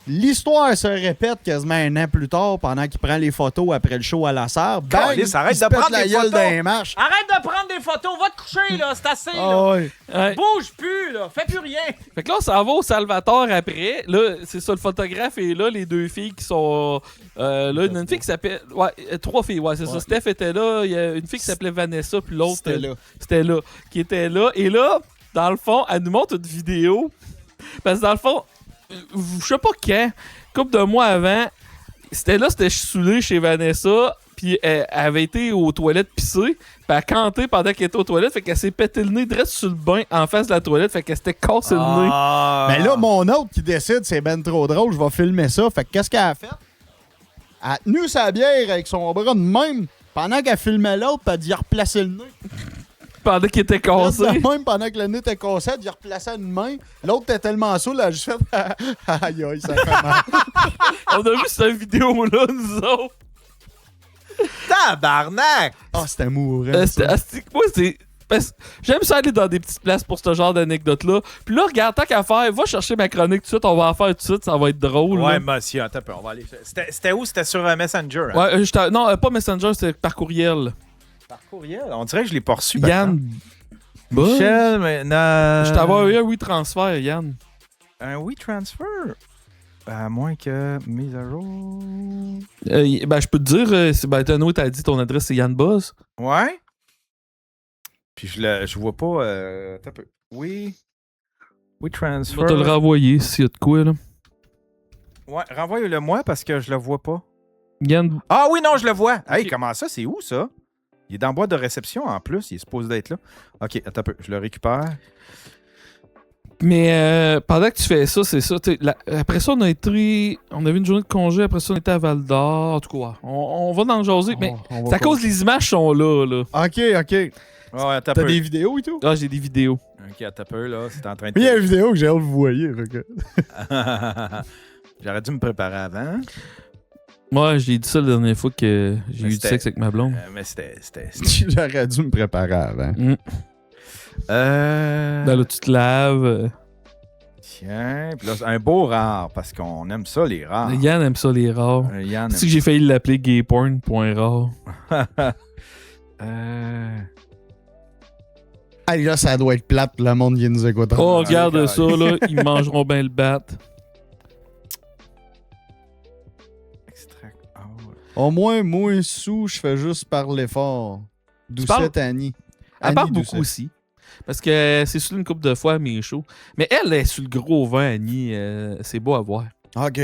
L'histoire se répète quasiment un an plus tard, pendant qu'il prend les photos après le show à la serre. Bang! Calisse, arrête il se de pète prendre la des gueule photos. dans les marches. Arrête de prendre des photos! Va te coucher, là! C'est assez, là! Ah ouais. ouais. Bouge plus, là! Fais plus rien! Fait que là, on s'en va au Salvatore après. Là, c'est ça, le photographe est là, les deux filles qui sont... là, il y a une fille qui s'appelle... Ouais, 3 filles, ouais, c'est ça. Ouais. Steph était là, il y a une fille qui s'appelait Vanessa, puis l'autre... C'était là. C'était là, qui était là. Et là, dans le fond, elle nous montre une vidéo. Parce que dans le fond, je sais pas quand, couple de mois avant, c'était saoulé chez Vanessa, puis elle avait été aux toilettes pisser, puis elle a canté pendant qu'elle était aux toilettes, fait qu'elle s'est pété le nez direct sur le bain en face de la toilette, fait qu'elle s'était cassé le nez. Mais là, mon autre qui décide, c'est ben trop drôle, je vais filmer ça. Fait que qu'est-ce qu'elle a fait? Elle a tenu sa bière avec son bras de même pendant qu'elle filmait l'autre, puis elle dit replacer le nez. Pendant qu'elle était Reste de cassée. même pendant que le nez était cassé, elle dit replacer une main. L'autre était tellement saoul, elle a juste fait aïe aïe, ça fait mal. On a vu cette vidéo-là, nous autres. Tabarnak! Ah, c'était mourant. ça. Moi, c'est... J'aime ça aller dans des petites places pour ce genre d'anecdotes-là. Puis là, regarde, tant qu'à faire, va chercher ma chronique tout de suite, on va en faire tout de suite, ça va être drôle. Ouais, là. monsieur, attends un peu, on va aller... C'était où? C'était sur Messenger, hein? Ouais, non, pas Messenger, c'est par courriel. Par courriel? On dirait que je l'ai pas reçu. par Yann. contre. Michel, mais... non. Je t'avais eu un WeTransfer, Yann. Un WeTransfer? À moins que... Mise à jour... Ben, je peux te dire, Tano t'a dit ton adresse, c'est Yann Buzz. Ouais? Puis je vois pas... attends un peu. Oui... Je WeTransfer... vais te le renvoyer s'il y a de quoi, là. Ouais, renvoie-le moi parce que je le vois pas. Yann. Ah oui, non, je le vois. Hey, Ok. comment ça? C'est où, ça? Il est dans la boîte de réception en plus. Il est supposé d'être là. OK, attends un peu. Je le récupère. Mais pendant que tu fais ça, c'est ça. Après ça, on avait une journée de congé. Après ça, on était à Val d'Or. En tout cas, on va dans le jaser. Mais c'est à cause que les images sont là. OK. Ouais, attends un T'as peu. des vidéos et tout? Ah, j'ai des vidéos. OK, attends un peu, là. C'est en train de... Il y a une vidéo que j'ai hâte de vous voyez. J'aurais dû me préparer avant. Moi, j'ai dit ça la dernière fois que j'ai eu du c'était- sexe avec ma blonde. Mais c'était... J'aurais dû me préparer avant. Ben là, tu te laves. Tiens, puis là, c'est un beau rare, parce qu'on aime ça, les rares. Yann aime ça, les rares. Yann Tu sais que j'ai failli l'appeler gayporn.rare. Allez, là, ça doit être plate, le monde qui nous écoute. Oh, regarde ouais, ça, là. Ils mangeront bien le bat. Extract. Ah ouais. Au moins, moi, sous, je fais juste parler fort. Doucette Annie. Elle parle Annie beaucoup Doucet. aussi. Parce que c'est sous une couple de fois à mes shows. Mais elle est sur le gros vent, Annie. C'est beau à voir. OK.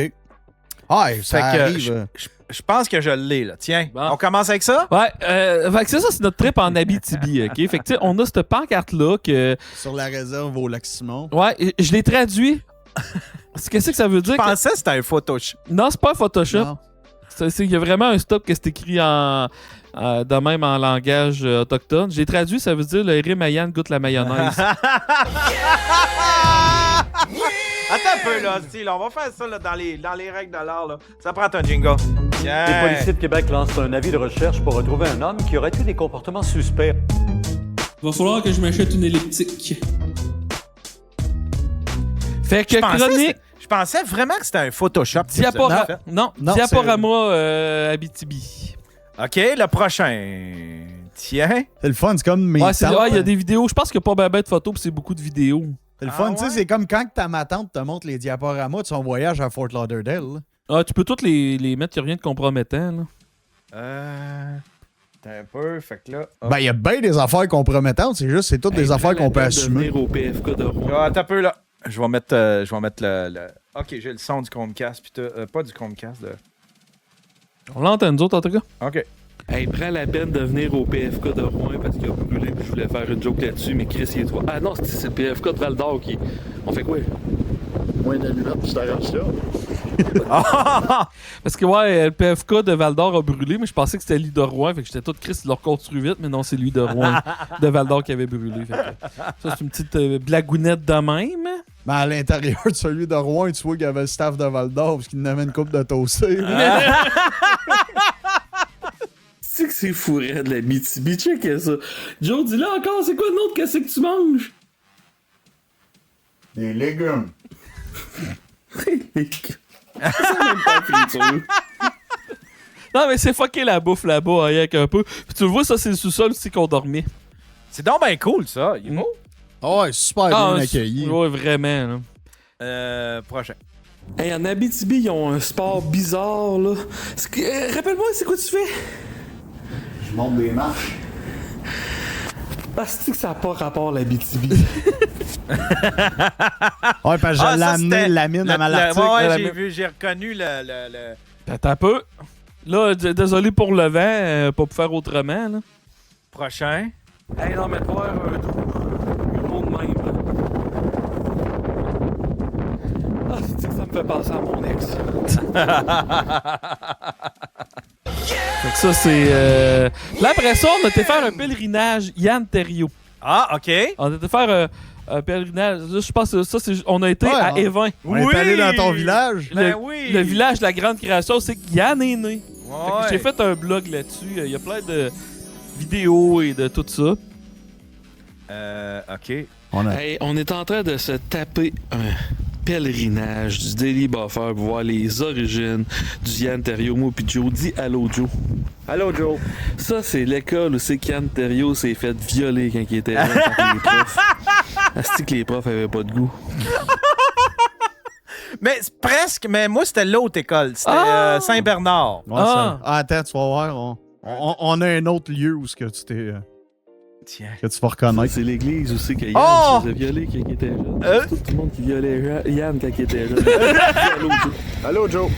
Ah, ça Fait que arrive. je pense que je l'ai, là. Tiens, Bon. on commence avec ça? Ouais, fait que c'est ça, c'est notre trip en Abitibi, OK? Fait que tu sais, on a cette pancarte-là que... Sur la réserve au lac Simon. Ouais, je l'ai traduit. Qu'est-ce que ça veut dire? Je pensais que c'était un Photoshop. Non, c'est pas un Photoshop. Non. Il y a vraiment un stop que c'est écrit de même en langage autochtone. J'ai traduit, ça veut dire le rime à Yann goûte la mayonnaise. Attends un peu, là, style. On va faire ça là, dans les règles de l'art. Là. Ça prend un jingle. Tiens. Les policiers de Québec lancent un avis de recherche pour retrouver un homme qui aurait eu des comportements suspects. Va falloir que je m'achète une elliptique. Fait que chronique Je pensais vraiment que c'était un Photoshop. que vous avez fait. Non, Non, Diaporama Abitibi. OK, le prochain. Tiens. C'est le fun, c'est comme mes Ouais, tantes. il y a des vidéos. Je pense qu'il n'y a pas bien de photos, puis c'est beaucoup de vidéos. C'est le Ah fun, tu sais, ouais? c'est comme quand ma tante te montre les diaporamas de son voyage à Fort Lauderdale. là. Ah, tu peux toutes les mettre, il n'y a rien de compromettant. Là. T'as un peu, fait que là. hop. Ben, il y a bien des affaires compromettantes, c'est toutes des affaires qu'on peut assumer. Au PFK de Rouen. Ah, attends un peu, là. Je vais mettre le... OK, j'ai le son du Chromecast, puis pas du Chromecast. On l'entend, nous autres, en tout cas. OK. Hey, prends la peine de venir au PFK de Rouen parce qu'il a brûlé puis je voulais faire une joke là-dessus, mais Chris, il est trop... Ah non, c'est le PFK de Val-d'Or qui... On fait quoi? Moins d'allumettes, puis je t'arrange ça. Parce que ouais, le PFK de Val-d'Or a brûlé, mais je pensais que c'était lui de Rouen, fait que j'étais tout Chris, il l'a reconstruit vite, mais non, c'est lui de Rouen, de Val-d'Or qui avait brûlé. Fait que ça, c'est une petite blagounette de même. Ben, à l'intérieur de celui de Rouen, tu vois qu'il y avait le staff de Val-d'Or parce qu'il n'avait une coupe de toasté. Tu sais que c'est fourré de la BTB, check ça. Joe, dis-là encore, c'est quoi le autre qu'est-ce que tu manges? Des légumes. C'est même pas friture. Non, mais c'est fucké la bouffe là-bas, avec un peu. Puis tu le vois, ça, c'est le sous-sol aussi qu'on dormait. C'est donc bien cool, ça. Il est beau. Oh, ouais, super bien accueilli. Ouais, vraiment. Là. Prochain. Hey, en Abitibi, ils ont un sport bizarre, là. Rappelle-moi, c'est quoi tu fais? Je monte des marches. Parce que ça n'a pas rapport à l'Abitibi. Ouais, parce que je l'ai ça, amené c'était la mine à Malartic. Ouais, j'ai reconnu le... Attends un peu. Là, désolé pour le vent, pas pour faire autrement. Là. Prochain. Hey, non, mais toi, un trou. Le monde même, là. Ah, c'est que ça me fait penser à mon ex. Fait que ça, c'est... Là, après ça, on a été faire un pèlerinage Yann Terriot. Ah, OK. On a été faire un pèlerinage. Là, je pense que ça, c'est... On a été Ouais, à Évin. On est allé dans ton village. Ben oui. Le village de la grande création, c'est que Yann est né. Fait que Ouais. j'ai fait un blog là-dessus. Il y a plein de vidéos et de tout ça. OK. Hey, on est en train de se taper un pèlerinage du Daily Buffer pour voir les origines du Yann Terriot. Moi pis Joe, dis allô Joe. Allô, Joe. Ça, c'est l'école où c'est qu'Yann Terriot s'est fait violer quand il était là par les profs. Asti que les profs avaient pas de goût. Mais c'est presque, mais moi, c'était l'autre école. C'était Saint-Bernard. Ouais, Ah. Attends, tu vas voir. On a un autre lieu où ce que tu t'es... Tiens. que tu vas reconnaître. C'est l'église aussi que Yann Oh! se faisait violer quand il était jeune. C'est tout le monde qui violait Yann quand il était jeune. Allô Joe. Allô, Joe.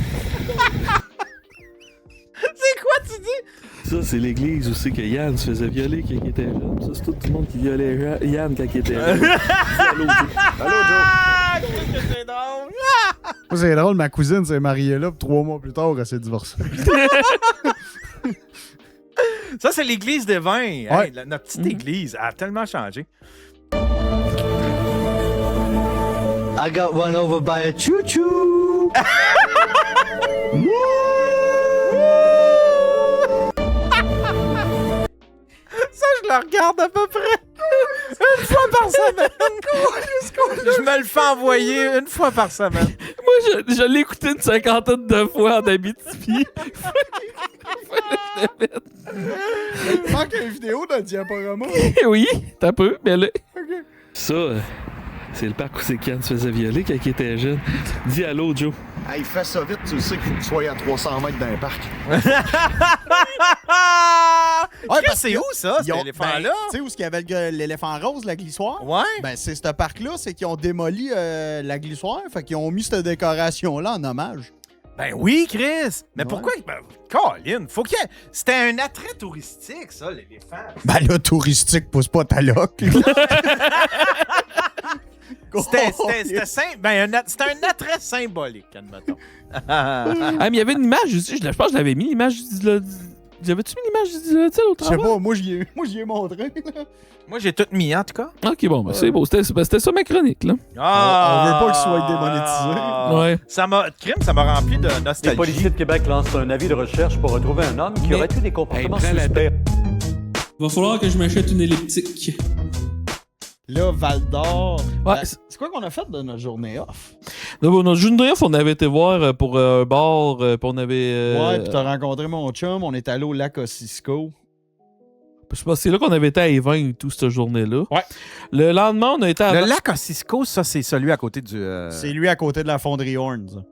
C'est quoi, tu dis? Ça, c'est l'église où c'est que Yann se faisait violer quand il était jeune. Ça, c'est tout le monde qui violait Yann quand il était jeune. Allô, Joe. C'est drôle! Moi, c'est drôle, ma cousine s'est mariée là, puis 3 mois plus tard, elle s'est divorcée. Ça, c'est l'église des vins. Hey, Ouais. notre petite église a tellement changé. I got run over by a choo-choo. Ça, je le regarde à peu près une fois par semaine. Je me le fais envoyer une fois par semaine. Moi, je l'ai écouté une 50aine de fois en Abitibi. Il manque une vidéo d'un diaporama. Oui, t'as peu, mais là... Ça, c'est le parc où c'est Yann se faisait violer quand il était jeune. Dis allô, Joe. Hey, fais ça vite, tu sais qu'il faut que tu sois à 300 mètres d'un parc. Ouais, Chris, c'est où ça, cet éléphant-là? Tu sais où il y avait l'éléphant rose, la glissoire? Ouais. Ben, c'est ce parc-là, c'est qu'ils ont démoli la glissoire, fait qu'ils ont mis cette décoration-là en hommage. Ben oui, Chris. Mais Ouais. pourquoi? Ben, Colin, faut qu'il y ait... C'était un attrait touristique, ça, l'éléphant. Ben là, touristique, pousse pas ta loque. C'était un attrait symbolique, admettons. Ah, mais il y avait une image aussi. Je pense que je l'avais mis, l'image du... J'avais-tu mis l'image du Dilodil au Je sais travail? pas, moi, j'y ai montré. Moi, j'ai tout mis, en tout cas. Ok, bon, ben, c'est beau. C'était ça ma chronique, là. On veut pas qu'il soit démonétisé. Ouais. Ça m'a rempli de Les nostalgie. policiers de Québec lancent un avis de recherche pour retrouver un homme qui Mais- aurait eu des comportements Hey, prends la suspects. Va falloir que je m'achète une elliptique. Là, Val d'Or. Ouais, Ben, c'est quoi qu'on a fait de notre journée off? Notre journée off, on avait été voir pour un bar, puis on avait... Ouais, pis t'as rencontré mon chum, on est allé au lac Ossisco. Je sais pas, c'est là qu'on avait été à Évin et tout, cette journée-là. Ouais. Le lendemain, on a été à... Le lac Ossisco, ça, c'est celui à côté du... C'est lui à côté de la fonderie Horns.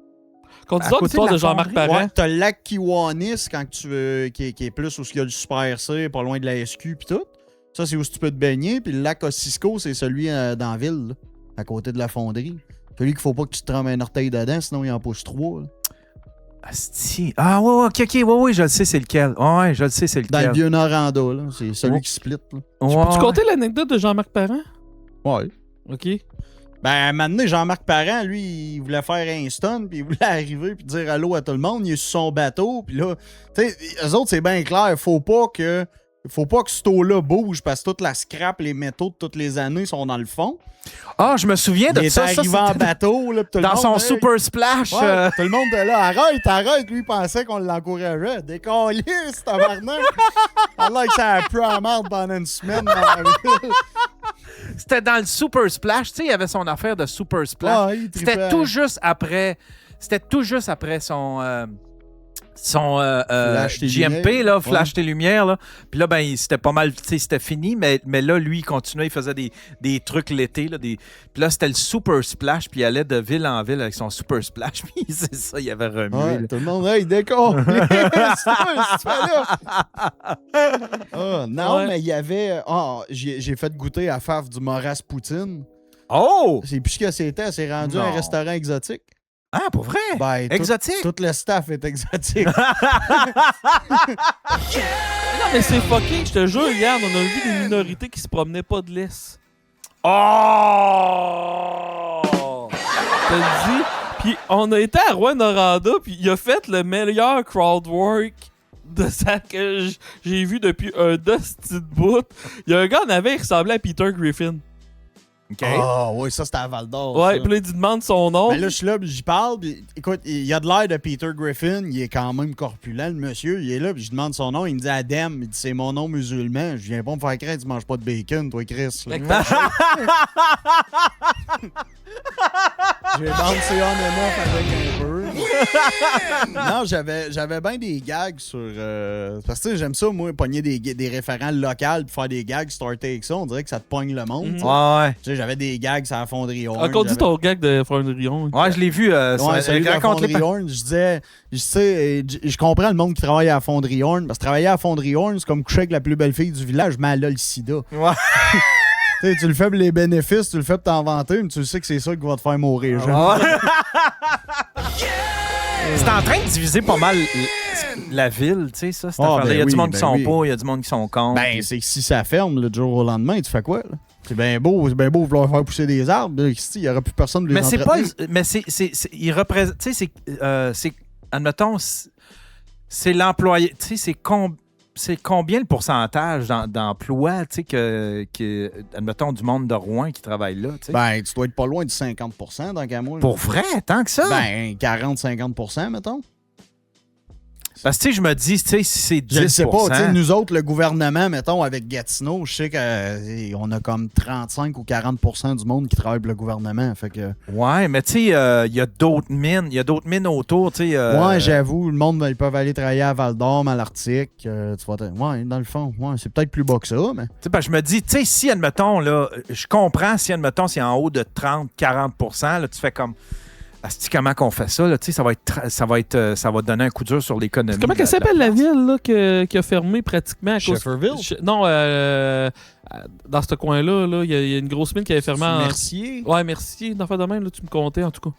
Qu'on à disait côté l'histoire de la de Jean-Marc fonderie. Parent. Ouais, t'as le lac Kiwanis quand tu qui est plus où il y a le Super C, pas loin de la SQ pis tout. Ça, c'est où tu peux te baigner. Puis le lac Ossisco, c'est celui dans la ville, là, à côté de la fonderie. Celui qu'il faut pas que tu te trempes un orteil dedans, sinon il en pousse 3. Asti. Ah, ouais, ok, je le sais, c'est lequel. Ouais, je le sais, c'est Dans lequel. le vieux Noranda, là. C'est celui Oh. qui split. Là. Peux-tu compter l'anecdote de Jean-Marc Parent? Ouais. OK. Ben, à un moment donné, Jean-Marc Parent, lui, il voulait faire un stun, puis il voulait arriver puis dire allô à tout le monde. Il est sur son bateau, puis là, tu sais, eux autres, c'est bien clair. Faut pas que ce taux-là bouge parce que toute la scrap, les métaux de toutes les années sont dans le fond. Ah, je me souviens de Il est ça. arrivé Ça, en c'était bateau, là, pis tout le dans monde, son hey, Super Splash. ouais, tout le monde était là. Arrête. Lui, il pensait qu'on l'encourageait. Décalisse, tabarnak. Allah, que ça a pu à marde pendant une semaine dans la ville. C'était dans le Super Splash. Tu sais, il y avait son affaire de Super Splash. Ouais, il trippait. C'était tout juste après son Flash tes GMP, lumières. là, Flash Ouais. tes lumières. Là. Puis là, ben, c'était pas mal, tu sais, c'était fini, mais là, lui, il continuait, il faisait des trucs l'été. Là, puis là, c'était le Super Splash, puis il allait de ville en ville avec son Super Splash. Puis c'est ça, il avait remué. Ouais, là. tout le monde, hey, décolle. C'est pas là. Ah, non, Ouais. mais il y avait. J'ai fait goûter à Faf du Moras Poutine. Oh! C'est plus ce que c'était. C'est rendu Non. un restaurant exotique. Ah, pour vrai? Ben, Exotique? Tout le staff est exotique. Non, mais c'est fucké, je te jure, regarde, on a vu des minorités qui se promenaient pas de laisse. Oh! Je te le dis. Puis on a été à Rouen-Noranda, puis il a fait le meilleur crowdwork de ça que j'ai vu depuis un dusty de bout. Il y a un gars en avait, il ressemblait à Peter Griffin. OK. Ah, oui, ça, c'était à Val d'Or. Ouais, ça. puis là, il demande son nom. Ben là, je suis là, puis j'y parle. Puis, écoute, il a de l'air de Peter Griffin. Il est quand même corpulent, le monsieur. Il est là, puis je demande son nom. Il me dit Adem. Il dit c'est mon nom musulman. Je viens pas me faire craindre, tu manges pas de bacon, toi, Chris. Là. J'ai balancé on and off avec un peu. Non, j'avais bien des gags sur. Parce que tu sais, j'aime ça, moi, pogner des référents locaux puis faire des gags, starter avec ça. On dirait que ça te pogne le monde. tu sais. Ouais. Tu sais, j'avais des gags sur la fonderie Horn. Encore dit j'avais- ton gag de Fondrion. Ouais, je l'ai vu. Ouais, celui de la raconte-les fonderie Horn, je disais, je sais, je comprends le monde qui travaille à la fonderie Horn, parce que travailler à la fonderie Horn, c'est comme coucher avec la plus belle fille du village, mais elle a le sida. Ouais. sais, tu le fais pour les bénéfices, tu le fais pour t'en vanter, mais tu sais que c'est ça qui va te faire mourir. C'est en train de diviser pas mal la ville, tu sais, ça. Cette affaire-là. Il y a du monde qui sont pas, il y a du monde qui sont contre. Ben, c'est que si ça ferme le jour au lendemain, tu fais quoi, là? C'est bien beau vouloir faire pousser des arbres. Il n'y aurait plus personne de les mais c'est pas. entretenir. Mais il représente. Tu sais, c'est. Admettons, c'est l'employé. Tu sais, c'est combien le pourcentage d'emplois, tu sais, admettons, du monde de Rouen qui travaille là, tu sais? Ben, tu dois être pas loin du 50% dans Camois. Pour vrai, tant que ça? Ben, 40-50%, mettons. Parce que, tu sais, je me dis, tu sais, si c'est 10%... Je ne sais pas, tu sais, nous autres, le gouvernement, mettons, avec Gatineau, je sais qu'on a comme 35 ou 40% du monde qui travaille pour le gouvernement, fait que... Ouais, mais tu sais, il y a d'autres mines autour, tu sais... Ouais, j'avoue, le monde, ils peuvent aller travailler à Val-d'Orme, à l'Arctique, ouais, dans le fond, ouais, c'est peut-être plus bas que ça, mais... Tu sais, parce que je me dis, tu sais, si, admettons, là, je comprends si, admettons, c'est en haut de 30-40%, là, tu fais comme... Asti, comment qu'on fait ça? Là? Ça va donner un coup dur sur l'économie. Comment qu'elle s'appelle la ville là, qui a fermé pratiquement à cause... Shefferville? Non, dans ce coin-là, il y a une grosse mine qui avait fermé en... Mercier? Ouais, Mercier. D'en faire de même, là, tu me comptais, en tout cas.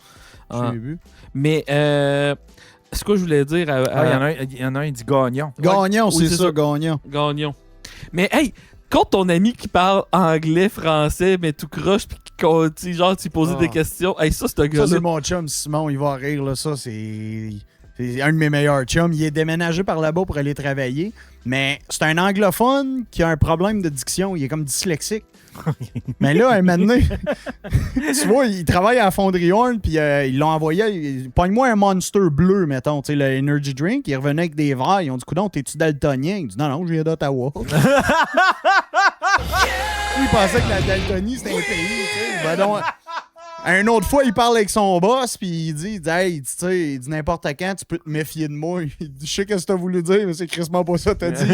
J'ai vu. Mais, ce que je voulais dire... Il y en a un qui dit Gagnon. Gagnon, Ouais, c'est oui, c'est ça, ça. Gagnon. Gagnon. Mais, hey, quand ton ami qui parle anglais, français, mais tout croche, puis genre, tu posais des questions, hey, ça, c'est un Ça, gars-là. c'est mon chum Simon, il va rire, là. Ça, c'est un de mes meilleurs chums. Il est déménagé par là-bas pour aller travailler, mais c'est un anglophone qui a un problème de diction. Il est comme dyslexique. Mais là, un moment donné, tu vois, il travaille à la fonderie Horn, puis ils l'ont envoyé. Pogne-moi un Monster bleu, mettons, tu sais, le Energy Drink. Il revenait avec des verres. Ils ont dit, coudonc, t'es-tu daltonien? Il dit, non, je viens d'Ottawa. Il pensait que la Daltonie, c'était un pays, tu sais. Ben donc, une autre fois, il parle avec son boss, puis il dit hey, tu sais, il dit n'importe quand, tu peux te méfier de moi. Il dit, je sais ce que t'as voulu dire, mais c'est crissement pas ça que t'as dit.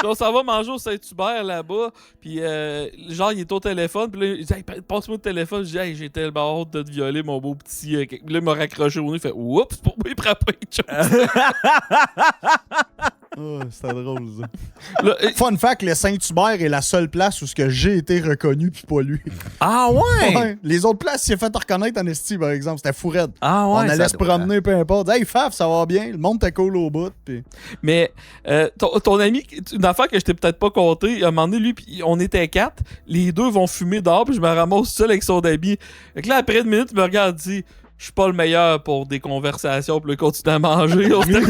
On s'en va manger au Saint-Hubert là-bas, puis genre, il est au téléphone, puis là, il dit, hey, passe-moi le téléphone. Je dis, hey, j'ai tellement hâte de te violer, mon beau petit. Là, il m'a raccroché au nez, il fait, oups, pour moi, il prend pas une chose. Oh, c'était drôle, ça. Là, fun fact, le Saint-Hubert est la seule place où j'ai été reconnu, puis pas lui. Ah ouais? Les autres places, il s'est fait reconnaître en esti, par exemple. C'était fou raide. Ah ouais? On allait se promener, peu importe. Hey, Faf, ça va bien. Le monde t'a cool au bout. Puis... Mais ton ami, une affaire que je t'ai peut-être pas compté, à un moment donné, lui, pis on était 4, les deux vont fumer dehors, puis je me ramasse seul avec son ami. Fait que là, après une minute, il me regarde et dit, je suis pas le meilleur pour des conversations, puis le continuer à manger. On s'était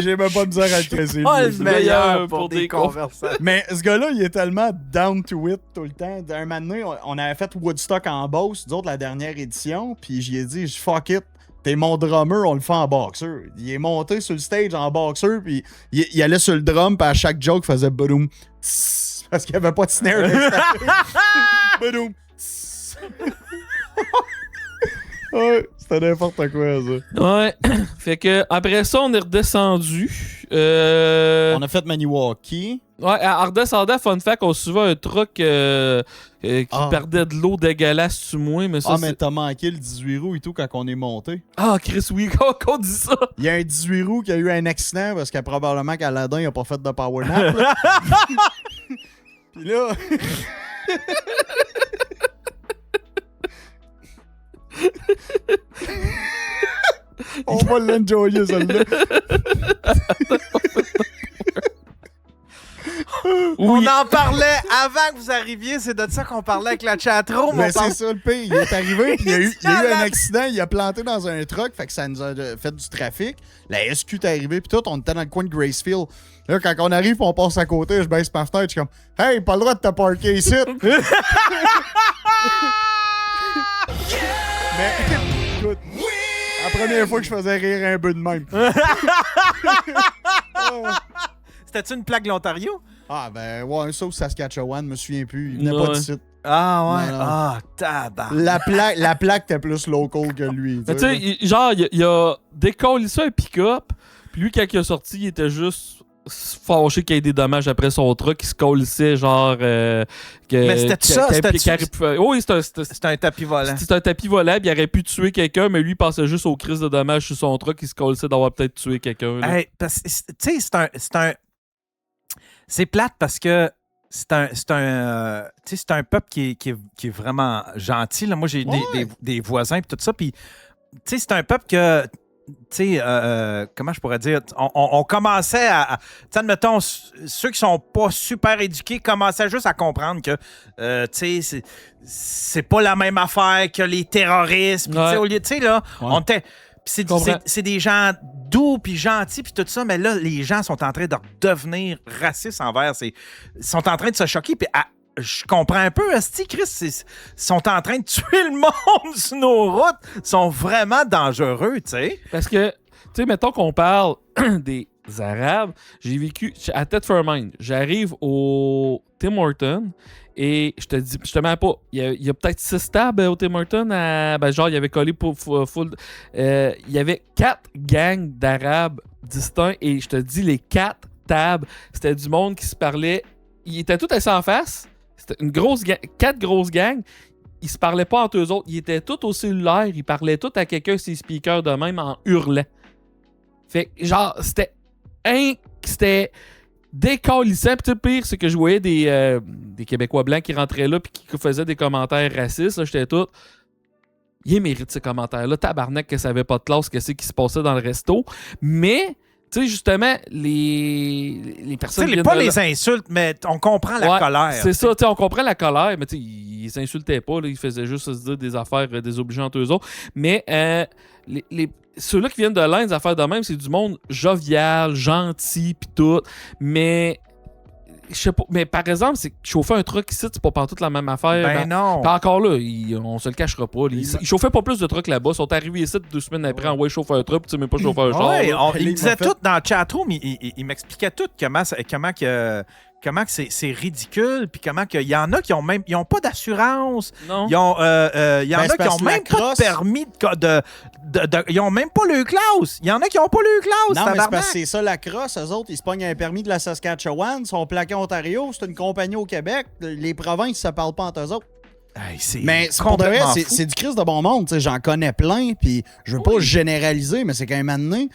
J'ai même pas misère à le cresser. Pas le meilleur pour des conversations. Mais ce gars-là, il est tellement down to it tout le temps. Un moment donné, on avait fait Woodstock en Beauce, nous autres, la dernière édition, puis j'y ai dit, fuck it, t'es mon drummer, on le fait en boxeur. Il est monté sur le stage en boxeur, puis il allait sur le drum, puis à chaque joke, il faisait boum, parce qu'il n'y avait pas de snare. Boum, ouais, c'était n'importe quoi, ça. Ouais. Fait que, après ça, on est redescendu. On a fait Maniwaki. Ouais, en redescendant, fun fact, on suivait un truck qui perdait de l'eau dégueulasse sur moi. Mais ça, mais t'as manqué le 18 roues et tout quand on est monté. Ah, Chris, oui, qu'on dit ça. Il y a un 18 roues qui a eu un accident parce que probablement qu'Aladin n'a pas fait de power nap. Puis là... On va l'enjoyer, celle-là. On en parlait avant que vous arriviez, c'est de ça qu'on parlait avec la chatroom. Mais c'est ça le pire, il est arrivé, puis il y a eu un accident, il a planté dans un truck, fait que ça nous a fait du trafic. La SQ est arrivée, puis tout, on était dans le coin de Gracefield. Là, quand on arrive, on passe à côté, je baisse ma fenêtre, je suis comme « Hey, pas le droit de te parker ici! » Mais, écoute, la première fois que je faisais rire un peu de même. C'était-tu une plaque de l'Ontario? Ah, ben, ouais, ça au Saskatchewan, je me souviens plus. Il venait pas d'ici. Ah, ouais. Non. Ah, tabac. La plaque était plus local que lui. Mais tu sais, genre, il a décollé ça un pick-up, puis lui, quand il est sorti, il était juste fâché qu'il y ait des dommages après son truck, qui se colissait, genre. Mais c'était ça, oui, c'était un tapis volant. C'était un tapis volant, puis il aurait pu tuer quelqu'un, mais lui, il pensait juste aux crises de dommages sur son truck, il se colissait d'avoir peut-être tué quelqu'un. Hey, parce que, tu sais, c'est plate parce que c'est un peuple qui est vraiment gentil. Là. Moi, j'ai des voisins et tout ça. Puis, tu sais, c'est un peuple que, tu sais, comment je pourrais dire, on commençait à tu sais, admettons, ceux qui sont pas super éduqués commençaient juste à comprendre que, tu sais, c'est pas la même affaire que les terroristes. Puis, tu sais, au lieu, tu sais, là, on était... C'est des gens doux puis gentils puis tout ça, mais là, les gens sont en train de devenir racistes envers. Ils sont en train de se choquer. Puis je comprends un peu, esti, Chris, ils sont en train de tuer le monde sur nos routes. Ils sont vraiment dangereux, tu sais. Parce que, tu sais, mettons qu'on parle des Arabes. J'ai vécu à Thetford. J'arrive au Tim Hortons. Et je te mens pas, il y a peut-être 6 tables au Tim Hortons. Genre, il y avait collé pour full. Il y avait 4 gangs d'Arabes distincts. Et je te dis, les 4 tables, c'était du monde qui se parlait. Ils étaient tous assis en face. C'était 4 grosses gangs. Ils se parlaient pas entre eux autres. Ils étaient tous au cellulaire. Ils parlaient tous à quelqu'un, ses speakers de même, en hurlant. Fait que, genre, c'était décalissant. Puis le pire, c'est que je voyais des Québécois blancs qui rentraient là puis qui faisaient des commentaires racistes. Là, j'étais tout... Il mérite ces commentaires-là. Tabarnak que ça avait pas de classe, qu'est-ce qui se passait dans le resto. Mais, tu sais, justement, les personnes... Tu sais, pas les insultes, mais on comprend la colère. C'est ça, tu sais, on comprend la colère, mais tu sais, ils s'insultaient pas. Là, ils faisaient juste se dire des affaires désobligeantes eux autres. Mais ceux-là qui viennent de l'Inde, des affaires de même, c'est du monde jovial, gentil, pis tout. Mais, je sais pas, mais par exemple, c'est chauffer un truck ici, c'est pas partout la même affaire. Ben non. Pis encore là, on se le cachera pas. Ils chauffaient pas plus de trucks là-bas. Ils sont arrivés ici 2 semaines après, en chauffer un truck, tu sais même pas chauffer un char. Ils disaient tout dans le chatroom, ils m'expliquaient tout comment que c'est ridicule, puis comment qu'il y en a qui ont même ils ont pas d'assurance. Non. Il y en a qui ont même pas de permis ils ont même pas le classe. Il y en a qui ont pas le classe. Non, mais c'est parce que c'est ça la crosse. Eux autres, ils se pognent un permis de la Saskatchewan, ils sont plaqués Ontario, c'est une compagnie au Québec. Les provinces, ça parle pas entre eux autres. Hey, mais pour de vrai, c'est du Christ de bon monde. J'en connais plein, puis je veux pas généraliser, mais c'est quand même amené.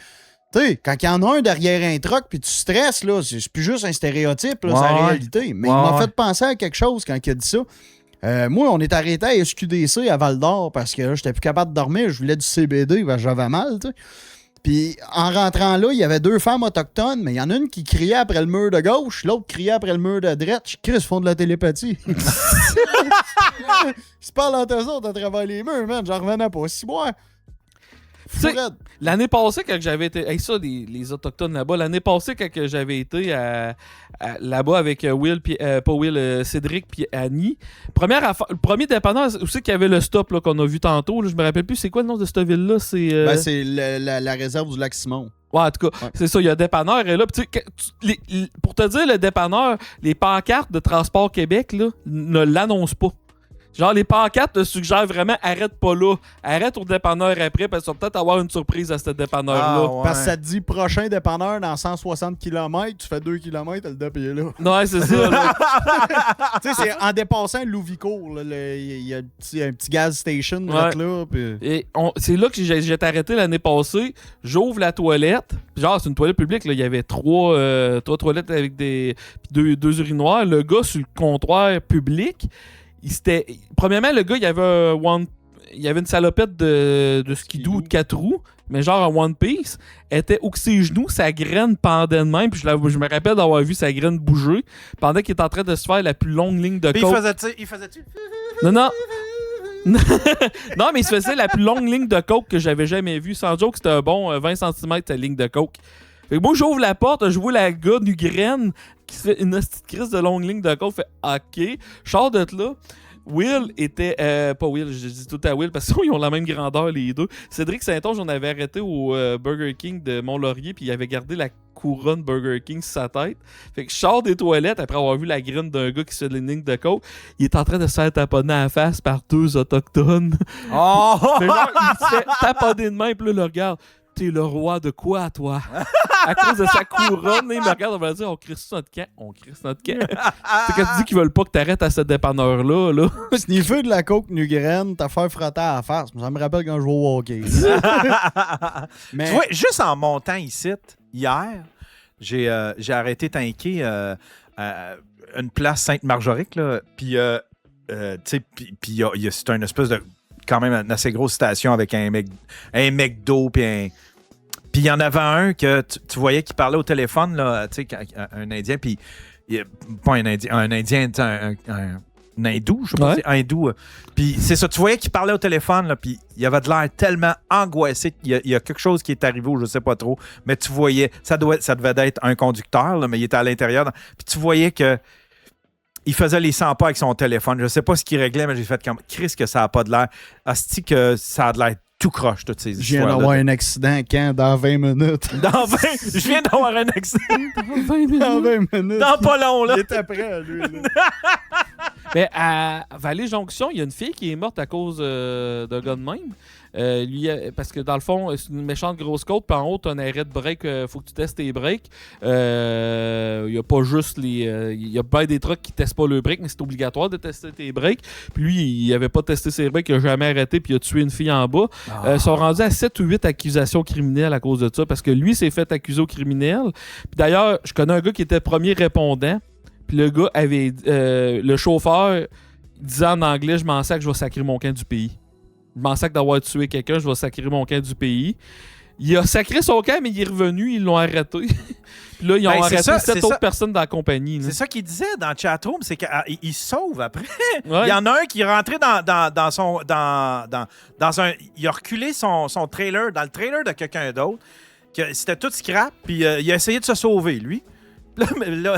Tu sais, quand il y en a un derrière un truck puis tu stresses, là, c'est plus juste un stéréotype, là, c'est la réalité. Mais il m'a fait penser à quelque chose quand il a dit ça. Moi, on est arrêté à SQDC à Val-d'Or parce que j'étais plus capable de dormir, je voulais du CBD, j'avais mal, tu sais. Puis en rentrant là, il y avait 2 femmes autochtones, mais il y en a une qui criait après le mur de gauche, l'autre criait après le mur de droite. Je crie, ils font de la télépathie. Ils se parlent entre eux autres à travers les murs, man. J'en revenais pas. Si moi. L'année passée, quand j'avais été... Hey, ça, les Autochtones là-bas. L'année passée, quand j'avais été là-bas avec Cédric puis Annie, le premier dépanneur, aussi qu'il y avait le stop là, qu'on a vu tantôt. Là, je me rappelle plus, c'est quoi le nom de cette ville-là? C'est la réserve du lac Simon. Ouais, en tout cas, c'est ça, il y a un dépanneur. Et là, pour te dire, le dépanneur, les pancartes de Transport Québec là, ne l'annoncent pas. Genre, les pancartes te suggèrent vraiment arrête pas là. Arrête au dépanneur après, parce que tu vas peut-être avoir une surprise à ce dépanneur-là. Ouais. Parce que ça te dit prochain dépanneur dans 160 km, tu fais 2 km, le DEP est là. Non, c'est ça. Tu sais, c'est en dépassant Louvicourt, il y a un petit gas station là. Pis... Et c'est là que j'ai arrêté l'année passée. J'ouvre la toilette. Genre, c'est une toilette publique. Là. Il y avait 3 toilettes avec deux urinoirs. Le gars sur le comptoir public. Premièrement, le gars, il y avait une salopette de skidoo de 4 roues, mais genre en One Piece, était au ses genoux, sa graine pendait de même, puis je me rappelle d'avoir vu sa graine bouger pendant qu'il était en train de se faire la plus longue ligne de coke. Il faisait-tu? Non. Non, mais il se faisait la plus longue ligne de coke que j'avais jamais vue. Sans joke, c'était un bon 20 cm sa ligne de coke. Fait que moi, j'ouvre la porte, je vois la gars du graine qui se fait une petite crise de longue ligne de coke. Fait OK. Je sors de là. Will était. Pas Will, je dis tout à Will parce qu'ils ont la même grandeur, les deux. Cédric Saint-Onge, on avait arrêté au Burger King de Mont-Laurier, puis il avait gardé la couronne Burger King sur sa tête. Fait que je sors des toilettes après avoir vu la graine d'un gars qui se fait des lignes de coke. Il est en train de se faire taponner à la face par 2 autochtones. Oh! Mais genre, il se fait taponner de main, puis là, le regarde. t'es le roi de quoi, toi? À cause de sa couronne, il me regarde, on va dire, on crisse notre camp. On crisse notre camp. C'est quand tu dis qu'ils veulent pas que t'arrêtes à ce dépanneur-là, là. Sniffer de la coke nu-graine, t'as fait frotter à la face. Ça me rappelle quand je jouais au hockey. Mais... Tu vois, juste en montant ici, hier, j'ai arrêté tanker une place Sainte-Marguerite, là, puis tu sais, puis c'est une espèce de, quand même, une assez grosse station avec un McDo, puis il y en avait un que tu voyais qui parlait au téléphone, là, tu sais, un Indien, puis pas un Indien, un hindou, je sais pas, Ouais. c'est hindou. Puis c'est ça, tu voyais qu'il parlait au téléphone, là, puis il avait de l'air tellement angoissé qu'il y a quelque chose qui est arrivé ou je sais pas trop, mais tu voyais, ça devait être un conducteur, là, mais il était à l'intérieur, puis tu voyais que il faisait les 100 pas avec son téléphone. Je sais pas ce qu'il réglait, mais j'ai fait comme Chris que ça a pas de l'air. Asti que ça a de l'air tout croche, toutes ces je histoires. viens d'avoir un accident quand? Dans 20 minutes. Je viens d'avoir un accident. Dans 20 minutes. Dans pas long, là. Il est après, lui. Là. Mais à Vallée-Jonction, il y a une fille qui est morte à cause d'un gars de même. Parce que dans le fond, c'est une méchante grosse côte, puis en haut, t'as un arrêt de break, faut que tu testes tes breaks. Il n'y a pas juste les. Il y a bien des trucks qui testent pas le break, mais c'est obligatoire de tester tes breaks. Puis lui, il avait pas testé ses breaks, il a jamais arrêté, puis il a tué une fille en bas. Ils sont rendus à 7 ou 8 accusations criminelles à cause de ça, parce que lui s'est fait accuser au criminel. Puis d'ailleurs, je connais un gars qui était premier répondant. Puis le gars avait... le chauffeur disait en anglais « Je m'en sac, je vais sacrer mon camp du pays. Je m'en sac d'avoir tué quelqu'un, je vais sacrer mon camp du pays. » Il a sacré son camp, mais il est revenu, ils l'ont arrêté. Puis là, ils ont arrêté 7 autres personnes dans la compagnie. Là. C'est ça qu'il disait dans le chatroom, c'est qu'il se sauve après. Ouais. Il y en a un qui est rentré dans son... dans un... Il a reculé son trailer, dans le trailer de quelqu'un d'autre. C'était tout scrap, puis il a essayé de se sauver, lui. Là,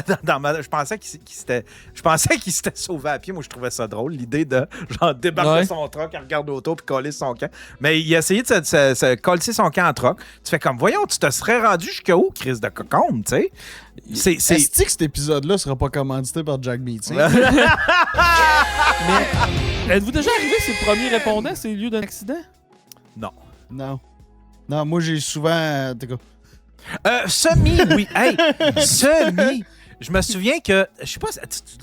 je pensais qu'il s'était sauvé à pied. Moi, je trouvais ça drôle, l'idée de genre débarquer son truck, regarder autour puis coller son camp. Mais il a essayé de se coller son camp en truck. Tu fais comme, voyons, tu te serais rendu jusqu'à où, Chris de Cocombe, tu sais? Est-ce que cet épisode-là sera pas commandité par Jack Meeting? Mais êtes-vous déjà arrivé sur le premier répondant, c'est lieu d'un accident? Non. Non, moi, j'ai souvent... en tout cas, Semi, oui. Hey, semi. Je me souviens que, je sais pas,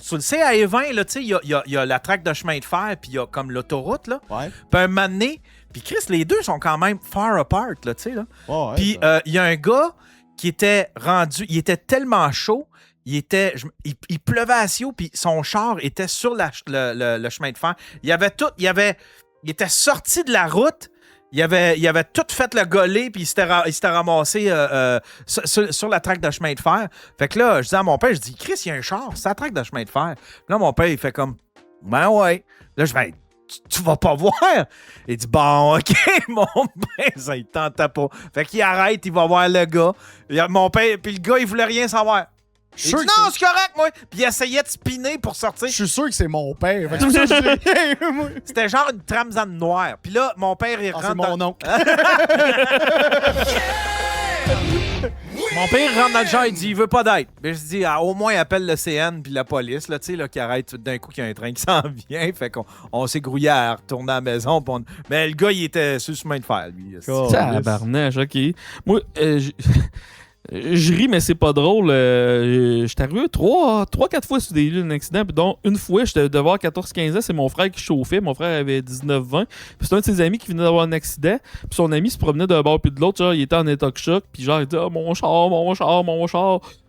sur le CAE20, là, tu sais, il y a la traque de chemin de fer, puis il y a comme l'autoroute, là. ouais. Puis un moment donné, puis Chris, les deux sont quand même far apart, là, tu sais, là. Ouais, Puis il y a un gars qui était rendu, il était tellement chaud, il pleuvait à Sio, puis son char était sur le chemin de fer. Il était sorti de la route. Il avait tout fait le golé, puis il s'était ramassé sur la traque de chemin de fer. Fait que là, je dis à mon père, je dis, Chris, il y a un char, c'est la traque de chemin de fer. Puis là, mon père, il fait comme, ben ouais. Là, je fais, tu vas pas voir. Il dit, bon, OK, mon père, ça, il tentait pas. Fait qu'il arrête, il va voir le gars. Mon père, puis le gars, il voulait rien savoir. Il dit, non, c'est correct, moi. Puis il essayait de spinner pour sortir. Je suis sûr que c'est mon père. Fait que c'est pour ça que je dis, C'était genre une tramzane noire. Puis là, mon père, il rentre c'est mon oncle. Mon père rentre dans le genre, il dit, il veut pas d'aide. Mais je dis, au moins, appelle le CN puis la police, là, tu sais, là, qui arrête d'un coup qu'il y a un train qui s'en vient. Fait qu'on s'est grouillé à retourner à la maison. Mais le gars, il était sur le chemin de fer, lui. Tabarnage, OK. Moi, je ris, mais c'est pas drôle. J'étais arrivé 3-4 fois sur des lieux d'un accident, puis dont une fois, j'étais devant 14-15 ans, c'est mon frère qui chauffait. Mon frère avait 19-20. Puis c'est un de ses amis qui venait d'avoir un accident. Puis son ami se promenait d'un bord puis de l'autre. Genre, il était en état de choc. Puis genre, il dit « mon char. »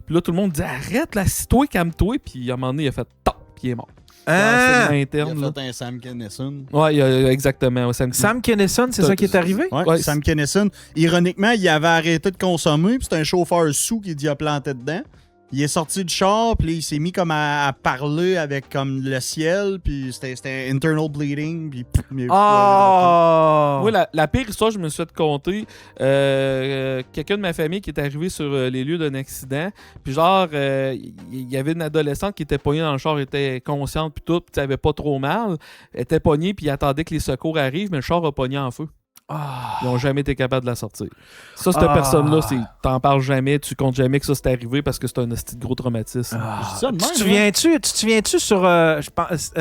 Puis là, tout le monde dit « Arrête, là, assis-toi, calme-toi. » Puis à un moment donné, il a fait « Top. » Puis il est mort. C'est Il interne. a fait un Sam Kinison. Ouais, exactement. Ouais, Sam Kinison, c'est ça qui est arrivé? Ouais, Sam Kinison. Ironiquement, il avait arrêté de consommer, puis c'est un chauffeur sous qui dit a planté dedans. Il est sorti du char, puis il s'est mis comme à parler avec comme le ciel, puis c'était internal bleeding, puis... Oh! Moi, la pire histoire, je me suis fait conter, quelqu'un de ma famille qui est arrivé sur les lieux d'un accident, puis genre, il y avait une adolescente qui était pognée dans le char, était consciente, puis tout, puis elle avait pas trop mal, elle était pognée, puis il attendait que les secours arrivent, mais le char a pogné en feu. Ils n'ont jamais été capables de la sortir. Ça, cette personne-là, t'en parles jamais, tu comptes jamais que ça s'est arrivé parce que c'est un esti de gros traumatisme. Je dis ça de même, Tu te souviens-tu sur, je pense,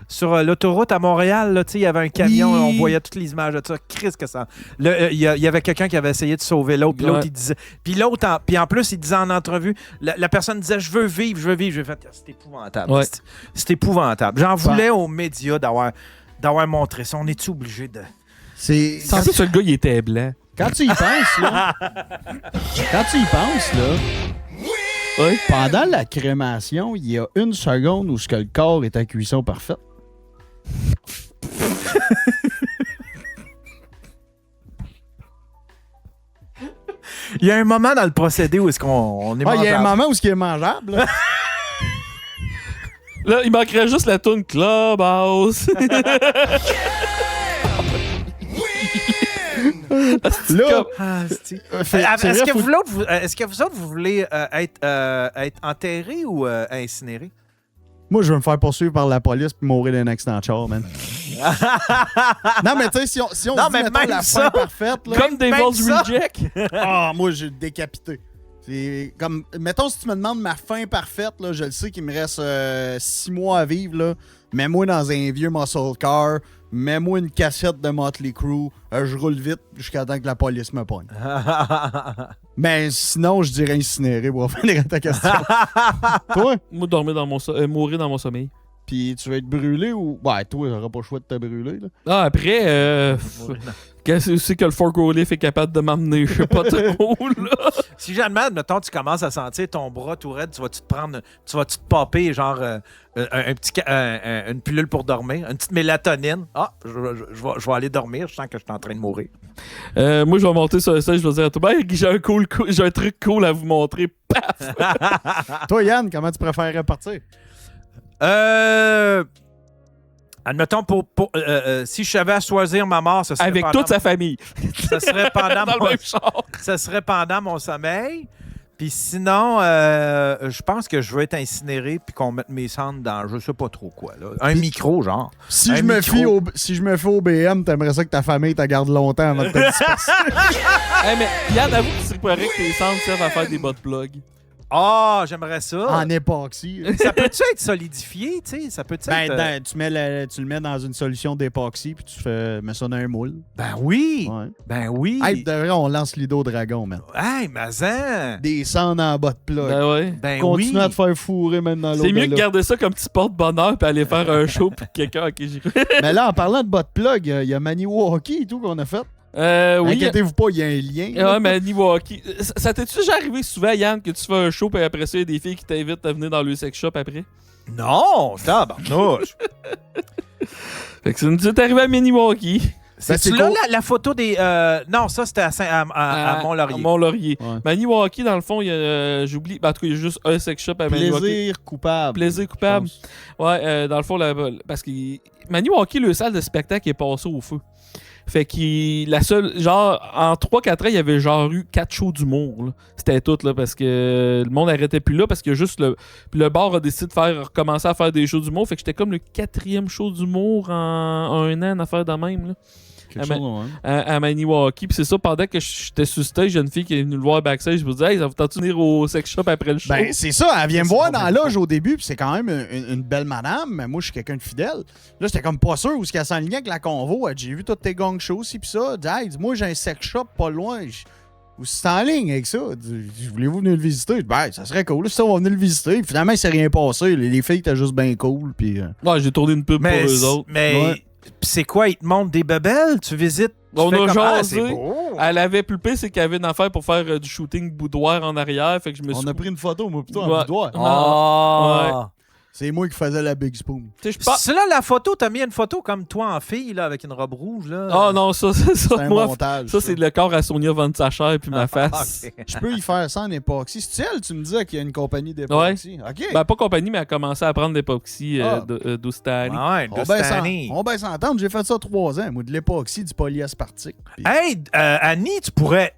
sur l'autoroute à Montréal, là, il y avait un camion, Oui. on voyait toutes les images de ça. Christ que ça. Il y avait quelqu'un qui avait essayé de sauver l'autre, puis l'autre, il disait. Puis l'autre, puis en plus, il disait en entrevue, la personne disait je veux vivre. J'ai fait, c'est épouvantable. Ouais. C'est épouvantable. J'en voulais aux médias d'avoir montré ça. On est-tu obligé de. En plus, le gars, il était blanc. Quand tu y penses, là. Ouais. Pendant la crémation, il y a une seconde où le corps est à cuisson parfaite. Il y a un moment dans le procédé où est-ce qu'on est Il y a un mangeable. moment où ce qui est mangeable. Là. Là, il manquerait juste la toune Clubhouse. Là, Ah, c'est- c'est Est-ce vrai, que faut- vous autres, vous voulez être enterré ou incinéré? Moi, je vais me faire poursuivre par la police puis mourir d'un accident de char, man. Non, mais tu sais, si on Non, se dit, mais mettons, même la ça, fin parfaite, là, Comme Devil's ça. Reject. moi, j'ai décapité. C'est comme, mettons, si tu me demandes ma fin parfaite, là, je le sais qu'il me reste 6 mois à vivre, là. Mets-moi dans un vieux muscle car, mets-moi une cassette de Motley Crue, je roule vite jusqu'à temps que la police me pogne. Mais sinon, je dirais incinéré pour finir ta question. Toi? Moi, mourir dans mon sommeil. Puis tu vas être brûlé ou... Ouais, toi, t'auras pas le choix de te brûler, là. Ah, après, qu'est-ce que c'est que le forklift est capable de m'emmener? Je sais pas trop, là. Si jamais, mettons, tu commences à sentir ton bras tout raide, tu vas-tu te popper, genre, une pilule pour dormir, une petite mélatonine. Ah, je vais aller dormir, je sens que je suis en train de mourir. Moi, je vais monter sur le stage, je vais dire à tout le monde, j'ai un truc cool à vous montrer. Paf! Toi, Yann, comment tu préférerais partir? Admettons, si je savais à choisir ma mort, ce serait Avec pendant toute sa famille. ça serait pendant Dans le même char. ça serait pendant mon sommeil. Puis sinon, je pense que je veux être incinéré puis qu'on mette mes cendres dans je sais pas trop quoi. Là. Un micro, genre. Si Un je, me micro. si je me fie au BM, t'aimerais ça que ta famille te garde longtemps avant de te disperser. Hey, mais Yann, avoue que tu pourrais que tes cendres servent à faire des bot plugs. Ah, j'aimerais ça. En époxy. Ça peut-tu être solidifié, tu sais? Ça peut-tu être... Tu le mets dans une solution d'époxy puis tu mets ça dans un moule. Ben oui! Ouais. Ben oui! Hey, de vrai, on lance l'Ido Dragon, man. Hey, Mazan! Des cendres en bas de plug. Ben ouais. Ben Continue oui! à te faire fourrer maintenant C'est mieux que garder ça comme petit porte-bonheur puis aller faire un show pour quelqu'un à qui j'ai... Mais là, en parlant de bas de plug, il y a Maniwaki et tout qu'on a fait. Oui. Inquiétez-vous pas, il y a un lien. là. Ouais, mais Niwaki. Ça t'es-tu déjà arrivé souvent, Yann, que tu fais un show et après ça, il y a des filles qui t'invitent à venir dans le sex shop après? Non! Tabarnouche! Fait que ça nous est arrivé à Maniwaki. C'est là la photo des... Non, ça, c'était à Mont-Laurier. À Mont-Laurier. Ouais. Maniwaki, dans le fond, il y a... J'oublie... Ben, en tout cas, il y a juste un sex shop à Maniwaki. Plaisir coupable. Plaisir coupable. je pense. Ouais, dans le fond, parce que Maniwaki, le salle de spectacle est passé au feu. Fait que la seule, genre, en 3-4 ans, il y avait genre eu 4 shows d'humour. Là. C'était tout, là, parce que le monde n'arrêtait plus là, parce que juste le bar a décidé de recommencer à faire des shows d'humour. Fait que j'étais comme le 4e show d'humour en un an, à faire de même, là. Quelque chose, ouais. À Maniwaki. Puis c'est ça, pendant que j'étais sur stage, j'ai une fille qui est venue le voir backstage. Je me disais, hey, ça vous tente venir au sex shop après le show? Ben, c'est ça, elle vient me voir dans la loge au début, puis c'est quand même une belle madame, mais moi, je suis quelqu'un de fidèle. Là, j'étais comme pas sûr où est-ce qu'elle s'enlignait avec la convo. Elle dit, j'ai vu toutes tes gang shows, ci, pis ça. Elle dit, hey, moi, j'ai un sex shop pas loin. Où c'est en ligne avec ça? Voulez-vous venir le visiter? Ben, ça serait cool. Ça, on va venir le visiter. Puis finalement, il s'est rien passé. Les filles étaient juste bien cool. Puis. Ouais, j'ai tourné une pub pour eux autres. Mais Ouais. c'est quoi? Ils te montrent des bebelles? Tu visites? On tu fais a comme, ah, jasé. c'est beau. Elle avait plus pire, c'est qu'elle avait une affaire pour faire du shooting boudoir en arrière. Fait que je me suis. On a pris une photo, moi, plutôt Ouais. en boudoir. Ah! C'est moi qui faisais la Big Spoon. Tu sais, je pense. C'est là la photo, t'as mis une photo comme toi en fille, là, avec une robe rouge, là. Ah non, ça, C'est un moi, montage. ça, c'est le corps à Sonia Von Sacher puis ma face. Ok. Je peux y faire ça en époxy. C'est elle, tu me disais qu'il y a une compagnie d'époxy. OK. Ben, pas compagnie, mais elle a commencé à prendre l'époxy Ah. d'Oustani. Ouais, On va s'entendre. J'ai fait ça 3 ans. Moi, de l'époxy, du polyaspartique. Puis- Hey, Annie, tu pourrais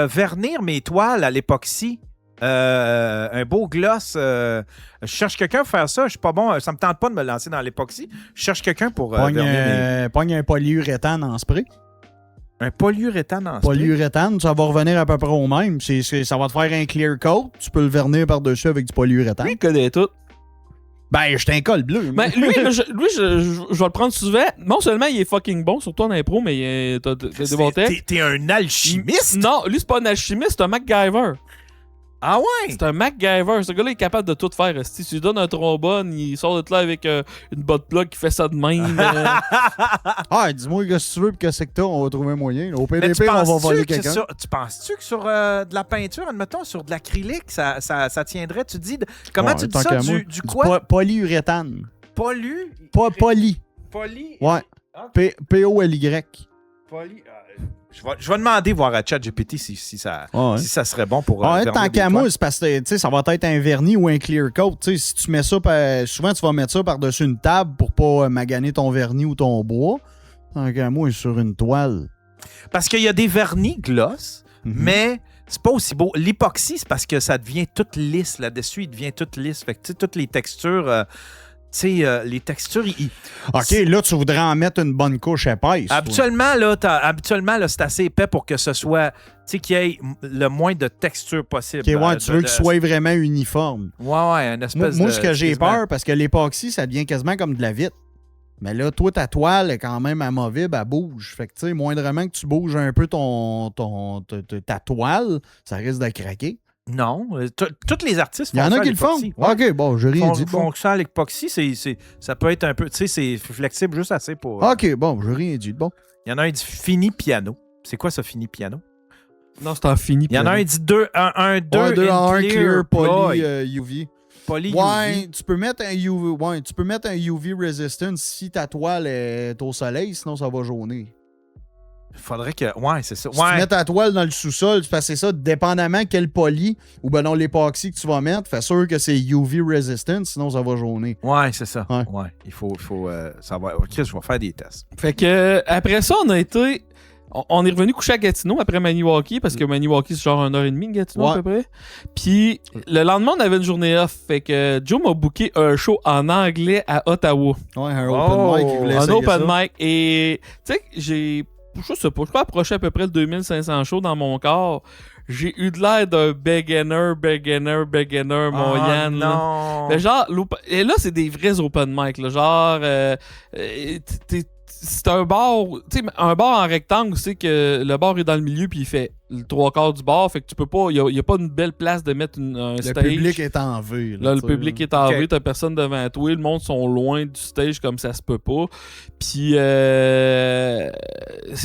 vernir mes toiles à l'époxy un beau gloss. Je cherche quelqu'un pour faire ça. Je suis pas bon. Ça me tente pas de me lancer dans l'époxy. Je cherche quelqu'un pour Pogne un polyuréthane en spray. un polyuréthane en spray. Polyuréthane, ça va revenir à peu près au même. Ça va te faire un clear coat. Tu peux le vernir par-dessus avec du polyuréthane. Lui, il connaît tout. Ben, je t'incolle bleu. Ben, lui, là, je vais le prendre souvent. Non seulement il est fucking bon, surtout en impro, mais t'as des bons textes. T'es un alchimiste? Non, lui, c'est pas un alchimiste, c'est un MacGyver. Ah ouais? C'est un MacGyver. Ce gars-là est capable de tout faire. Si tu lui donnes un trombone, il sort de là avec une botte plug qui fait ça de même. Ah, dis-moi que si tu veux et que c'est que t'as, on va trouver un moyen. Au Mais PDP, on va voler quelqu'un. Tu penses-tu que sur de la peinture, admettons, sur de l'acrylique, ça tiendrait? Tu dis... Comment Ouais, tu dis tant ça? qu'à moi, Du quoi? Polyuréthane. Poly? Pas poly. Poly? Ouais. Ok. P-O-L-Y. Poly... Je vais demander voir à ChatGPT si ça serait bon pour... Ouais, vernir tant des qu'à toiles. moi, c'est parce que tu sais, ça va être un vernis ou un clear coat. Tu sais, si tu mets ça, souvent tu vas mettre ça par-dessus une table pour pas maganer ton vernis ou ton bois. Tant qu'à moi, sur une toile. Parce qu'il y a des vernis gloss, mais c'est pas aussi beau. L'époxy, c'est parce que ça devient toute lisse là-dessus. Il devient toute lisse. Fait que, tu sais, toutes les textures... les textures... OK, là, tu voudrais en mettre une bonne couche épaisse. Habituellement, là, c'est assez épais pour que ce soit... Tu sais, qu'il y ait le moins de texture possible. OK, ouais, tu veux qu'il soit vraiment uniforme. Ouais, une espèce Moi, ce que j'ai peur, parce que l'époxy, ça devient quasiment comme de la vitre. Mais là, toi, ta toile est quand même amovible, elle bouge. Fait que, tu sais, moindrement que tu bouges un peu ta toile, ça risque de craquer. Non. Tous les artistes Il y font en ça a à qui le font. l'époxy. Ouais. OK, bon, j'ai rien dit. Font ça à l'époxy, ça peut être un peu... Tu sais, c'est flexible juste assez pour... OK, bon, j'ai rien dit. Bon. Il y en a un dit fini piano. C'est quoi ça, fini piano? Non, c'est en fini. Il y en a un dit 2, 1, 2, 1 clear poly UV. UV. Poly Ouais, UV. tu peux mettre un UV. Ouais, tu peux mettre un UV resistant si ta toile est au soleil, sinon ça va jaunir. Faudrait que... Ouais, c'est ça. Si tu Ouais. mets ta toile dans le sous-sol, tu fais ça dépendamment quel poly ou ben non l'époxy que tu vas mettre, fais sûr que c'est UV resistant, sinon ça va jaunir. Ouais, c'est ça. Ouais. Ouais. Il faut ça va... OK, je vais faire des tests. Fait que après ça, on a été. On est revenu coucher à Gatineau après Maniwaki, parce que Maniwaki, c'est genre 1h30 de Gatineau à peu près. Puis le lendemain, on avait une journée off. Fait que Joe m'a booké un show en anglais à Ottawa. Ouais, un open mic, il voulait Un essayer open ça. mic. Et tu sais, je sais pas, je peux approcher à peu près le 2500 shows dans mon corps. J'ai eu de l'air d'un beginner, mon Yann. là. Non. Mais genre, et là, c'est des vrais open mic. Là. Genre, c'est un bar, tu sais, un bar en rectangle, c'est que le bar est dans le milieu puis il fait le 3/4 du bar, fait que tu peux pas, il y a pas une belle place de mettre un stage. Le public est en V. Là, le public est en Ok. V, t'as personne devant toi, le monde sont loin du stage comme ça se peut pas. Puis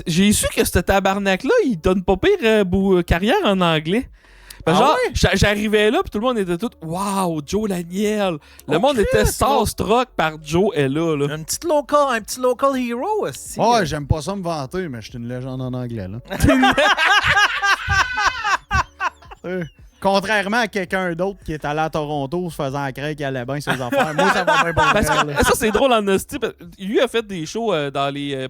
j'ai su que ce tabarnak-là, il donne pas pire carrière en anglais. Parce que genre, j'arrivais là, puis tout le monde était tout « Wow, Joe Laniel! » Le monde était starstruck par Joe est là. Un petit local hero aussi. Ouais, j'aime pas ça me vanter, mais je suis une légende en anglais, là. Contrairement à quelqu'un d'autre qui est allé à Toronto se faisant craindre qu'il allait bien ses affaires. Moi, ça va bien pas Parce bien, que là. ça, c'est drôle en hostie. Lui a fait des shows dans les...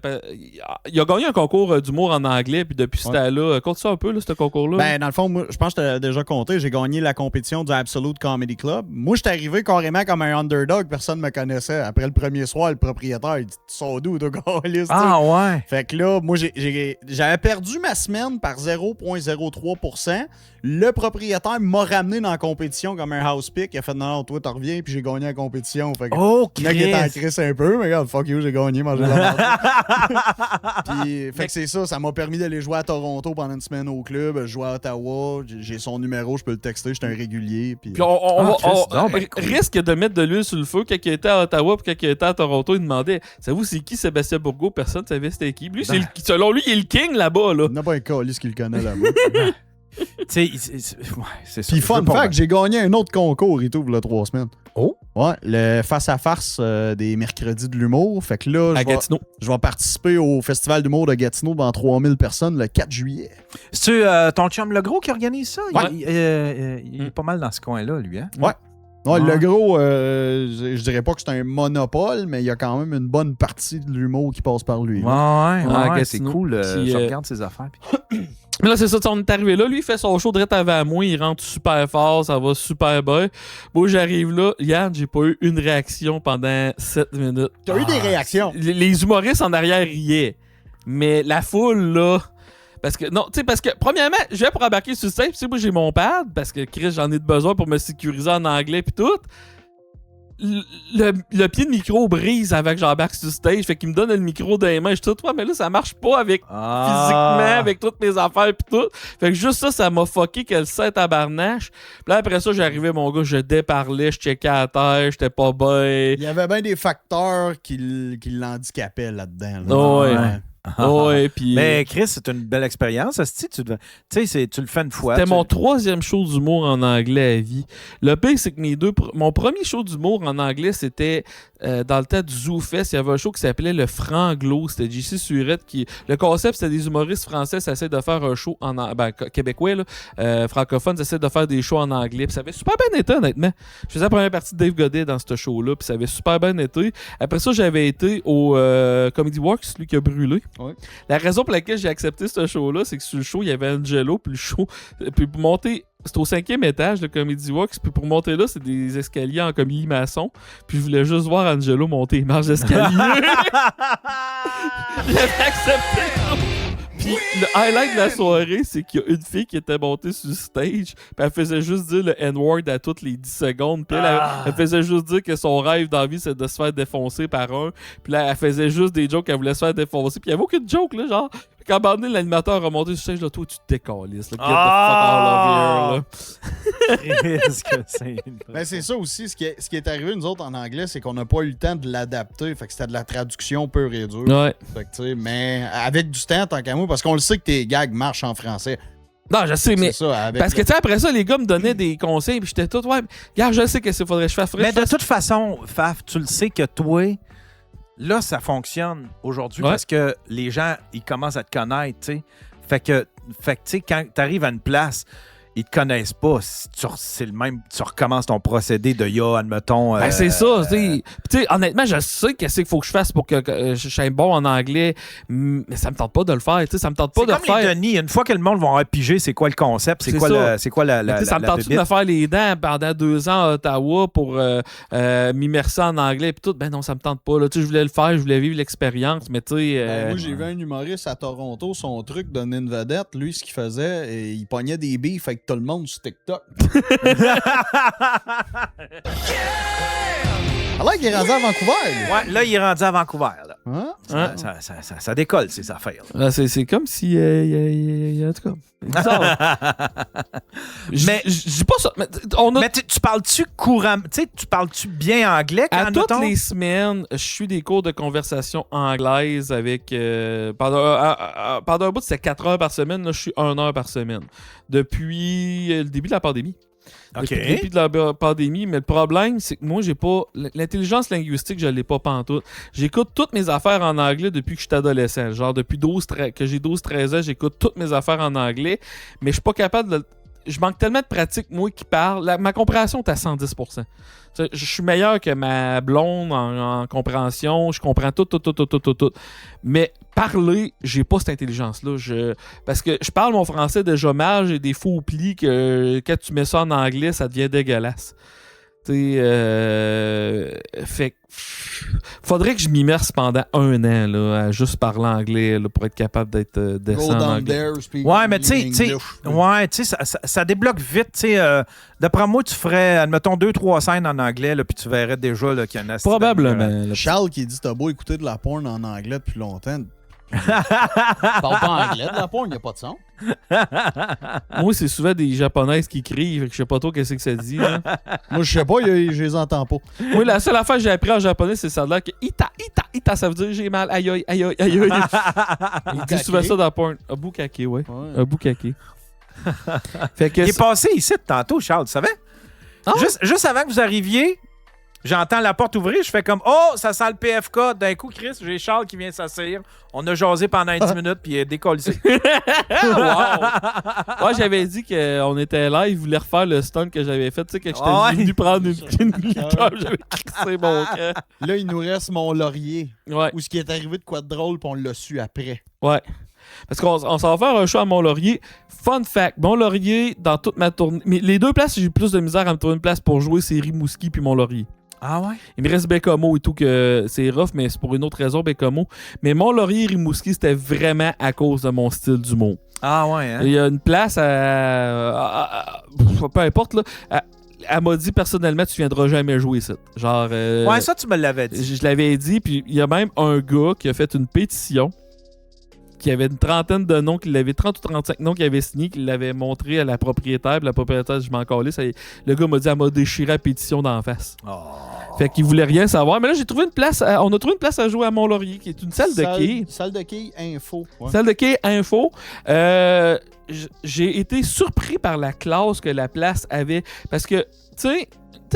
il a gagné un concours d'humour en anglais, puis depuis ce temps-là... Compte ça un peu, là, ce concours-là. Ben, dans le fond, moi, je pense que je t'ai déjà compté. J'ai gagné la compétition du Absolute Comedy Club. Moi, j'étais arrivé carrément comme un underdog. Personne ne me connaissait. Après le premier soir, le propriétaire, il dit « Tu sors d'où, toi, câlisse, Ah ouais. Fait que là, moi, j'avais perdu ma semaine par 0,03%. Le propriétaire m'a ramené dans la compétition comme un house pick. Il a fait non, toi, t'en reviens, puis j'ai gagné la compétition. Fait que Oh, le mec était en Chris. crise un peu, mais regarde, fuck you, j'ai gagné, mangé la merde. Puis, fait que c'est ça m'a permis d'aller jouer à Toronto pendant une semaine au club. Je jouais à Ottawa, j'ai son numéro, je peux le texter, j'étais un régulier. Puis, Puis on Chris, cool. risque de mettre de l'huile sur le feu quand il était à Ottawa puis quand il était à Toronto. Il demandait « Savez-vous c'est qui Sébastien Bourgault? » Personne ne savait c'était qui. Lui, selon lui, il est le king là-bas. Là. il n'y a pas un calice qui le connaît là-bas. Tu sais, c'est ça. Puis Je fun veux pas fact, j'ai gagné un autre concours et tout, il y a 3 semaines. Oh? Ouais, le face-à-face des mercredis de l'humour. Fait que là, À Gatineau. je vais participer au Festival d'humour de Gatineau devant 3000 personnes le 4 juillet. C'est-tu ton chum Le Gros qui organise ça? Ouais. Il est pas mal dans ce coin-là, lui, hein? Ouais. Ouais, Ouais. le gros, je dirais pas que c'est un monopole, mais il y a quand même une bonne partie de l'humour qui passe par lui. Ouais, Ouais, c'est Gatineau. cool. Puis, je regarde ses affaires. puis- Mais là, c'est ça, on est arrivé là. Lui, il fait son show direct avant moi. Il rentre super fort, ça va super bien. Moi, j'arrive là. Yann, j'ai pas eu une réaction pendant 7 minutes. T'as eu des réactions. Les humoristes en arrière riaient. Mais la foule, là... Parce que, non, tu sais, parce que, premièrement, je vais pour embarquer sur le stage. Tu sais, moi, j'ai mon pad, parce que, Chris, j'en ai besoin pour me sécuriser en anglais pis tout. Le pied de micro brise avant que j'embarque sur le stage. Fait qu'il me donne le micro dans les mains. Je dis, toi, mais là, ça marche pas avec physiquement, avec toutes mes affaires pis tout. Fait que juste ça m'a fucké que le set tabarnache. Puis là, après ça, j'arrivais, mon gars, je déparlais, je checkais à terre, j'étais pas bien. Il y avait bien des facteurs qui l'handicapaient là-dedans. Là. Oh, ouais. Ouais, puis Mais Chris, c'est une belle expérience. Tu le fais une fois. c'était mon 3e show d'humour en anglais à vie. Le pire, c'est que mon premier show d'humour en anglais, c'était dans le temps du Zoo Fest. Il y avait un show qui s'appelait le Franglo. C'était JC Surette qui... Le concept, c'était des humoristes français qui essaient de faire un show québécois, là, francophones, qui essaient de faire des shows en anglais. Puis ça avait super bien été, honnêtement. Je faisais la première partie de Dave Godet dans ce show-là, puis ça avait super bien été. Après ça, j'avais été au Comedy Works, lui qui a brûlé. Ouais. La raison pour laquelle j'ai accepté ce show-là, c'est que sur le show, il y avait Angelo, puis le show... Puis pour monter... C'était au 5e étage de Comedy Works, puis pour monter là, c'est des escaliers en comédie maçon. Puis je voulais juste voir Angelo monter les marches d'escalier. J'avais accepté. Puis le highlight de la soirée, c'est qu'il y a une fille qui était montée sur le stage, puis elle faisait juste dire le N-word à toutes les 10 secondes. Puis elle faisait juste dire que son rêve dans la vie, c'est de se faire défoncer par un. Puis là, elle faisait juste des jokes qu'elle voulait se faire défoncer. Puis il n'y avait aucune joke, là, genre... Quand à un moment donné, l'animateur a remonté sur le stage, là, toi, tu te décalisses. Get the fuck out of here, là. Ben, c'est ça aussi. Ce qui est arrivé, nous autres, en anglais, c'est qu'on n'a pas eu le temps de l'adapter. Fait que c'était de la traduction pure et dure. Ouais. Fait que, tu sais, mais avec du temps, tant qu'à moi, parce qu'on le sait que tes gags marchent en français. Non, je sais, mais... C'est ça, avec Parce que, tu sais, après ça, les gars me donnaient des conseils, puis j'étais tout, ouais, regarde, je sais qu'est-ce qu'il faudrait que je fasse. Mais de toute façon, Faf, tu le sais que toi, là, ça fonctionne aujourd'hui parce que les gens, ils commencent à te connaître, tu sais. Fait que tu sais, quand tu arrives à une place, ils te connaissent pas. C'est le même, tu recommences ton procédé de admettons. Ben, c'est ça, tu sais, honnêtement, je sais qu'est-ce qu'il faut que je fasse pour que je sois bon en anglais, mais ça me tente pas de le faire, tu sais, ça me tente pas de comme faire. Les Denis, une fois que le monde va avoir pigé, c'est quoi le concept, c'est quoi la ça me tente de me faire les dents pendant 2 ans à Ottawa pour m'immerser en anglais puis tout. Ben non, ça me tente pas. Là. Tu sais, je voulais le faire, je voulais vivre l'expérience, mais tu sais. Moi, j'ai vu un humoriste à Toronto, son truc de une vedette, lui, ce qu'il faisait, il pognait des billes avec tout le monde sur TikTok. Alors qu'il est rendu à Vancouver. Ouais, là, il est rendu à Vancouver. Là. Hein? Ça décolle, ces affaires. C'est comme si. En tout cas. Mais je dis pas ça. Mais tu parles-tu couramment? Tu sais, tu parles-tu bien anglais quand à toutes les semaines, je suis des cours de conversation anglaise avec. Pendant un bout, c'était 4 heures par semaine. Là, je suis 1 heure par semaine. Depuis le début de la pandémie. OK. Depuis le début de la pandémie, mais le problème, c'est que moi, j'ai pas... L'intelligence linguistique, je l'ai pas pantoute. J'écoute toutes mes affaires en anglais depuis que je suis adolescent. Genre, depuis que j'ai 12-13 ans, j'écoute toutes mes affaires en anglais, mais je suis pas capable de... Je manque tellement de pratique, moi, qui parle. Ma compréhension est à 110%. Je suis meilleur que ma blonde en compréhension. Je comprends tout. Mais parler, j'ai pas cette intelligence-là. Parce que je parle mon français déjà mal, j'ai des faux plis que quand tu mets ça en anglais, ça devient dégueulasse. Fait que faudrait que je m'immerse pendant 1 an là, à juste parler anglais là, pour être capable d'être décent en anglais. Ouais, mais tu sais, ça débloque vite. D'après moi, tu ferais, admettons, 2-3 scènes en anglais, là, puis tu verrais déjà qu'il y en a. Probablement. Charles qui dit t'as beau écouter de la porn en anglais depuis longtemps. Parle pas anglais de la porn, il n'y a pas de son. Moi, c'est souvent des japonaises qui crient, fait que je sais pas trop qu'est-ce que ça dit. Là. Moi, je sais pas, je les entends pas. Moi, la seule affaire que j'ai appris en japonais, c'est ça là que ita, ça veut dire j'ai mal, aïe. Il dit souvent ça dans la porn. Abukake, ouais. Abukake. Fait que il est passé ici tantôt, Charles, tu savais? Ah? Juste avant que vous arriviez, j'entends la porte ouvrir, je fais comme « Oh, ça sent le PFK. » D'un coup, Chris, j'ai Charles qui vient s'asseoir. On a jasé pendant 10 minutes, puis il est décollé. Wow! Ouais, j'avais dit qu'on était là, il voulait refaire le stunt que j'avais fait. Tu sais, quand j'étais venu prendre une liqueur, j'avais crissé mon camp. Là, il nous reste mon laurier. Ouais. Où ce qui est arrivé de quoi de drôle, puis on l'a su après. Ouais. Parce qu'on s'en va faire un show à Mont-Laurier. Fun fact, Mont-Laurier, dans toute ma tournée... Mais les deux places, j'ai eu plus de misère à me trouver une place pour jouer, c'est Rimouski puis Mont-Laurier. Ah ouais? Il me reste Bécomo et tout, que c'est rough, mais c'est pour une autre raison, Bécomo. Mais Mont-Laurier et Rimouski, c'était vraiment à cause de mon style d'humour. Ah ouais, hein? Il y a une place peu importe, là. Elle m'a dit personnellement, tu viendras jamais jouer ça. Genre. Ouais, ça, tu me l'avais dit. Je l'avais dit, puis il y a même un gars qui a fait une pétition, qui avait une trentaine de noms, qui l'avait 30 ou 35 noms qu'il avait signé, qu'il l'avait montré à la propriétaire, puis la propriétaire, je m'en calais, le gars m'a dit, elle m'a déchiré la pétition d'en face. Oh. Fait qu'il voulait rien savoir. Mais là, j'ai trouvé une place. On a trouvé une place à jouer à Mont-Laurier, qui est une salle de quai. Salle de quai info. Ouais. Salle de quai info. J'ai été surpris par la classe que la place avait. Parce que, tu sais,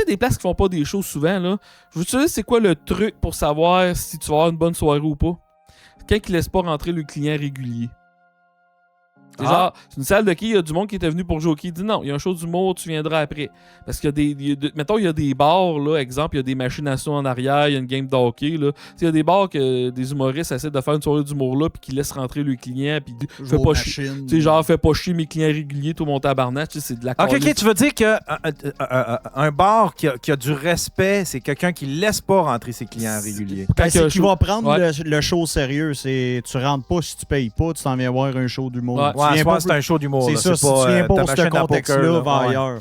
des places qui font pas des shows souvent, là. Je veux te dire, c'est quoi le truc pour savoir si tu vas avoir une bonne soirée ou pas? Quand ils laissent pas rentrer le client régulier. C'est genre, c'est une salle de quai, il y a du monde qui était venu pour jouer au quai. Il dit non, il y a un show d'humour, tu viendras après. Parce qu'il y a mettons, il y a des bars, là, exemple, il y a des machines à sous en arrière, il y a une game de hockey, là. Il y a des bars que des humoristes essaient de faire une soirée d'humour là, puis qui laissent rentrer le client, puis fais pas chier. Tu sais, genre, fais pas chier mes clients réguliers, tout mon tabarnak, tu sais, c'est de la Ok, tu veux dire que un bar qui a du respect, c'est quelqu'un qui laisse pas rentrer ses clients réguliers. C'est qui va prendre le show au sérieux. C'est tu rentres pas si tu payes pas, tu t'en viens voir un show d'humour. Ouais. Ouais, c'est un show d'humour. C'est ça, si tu viens pas pour ce contexte-là, va ailleurs.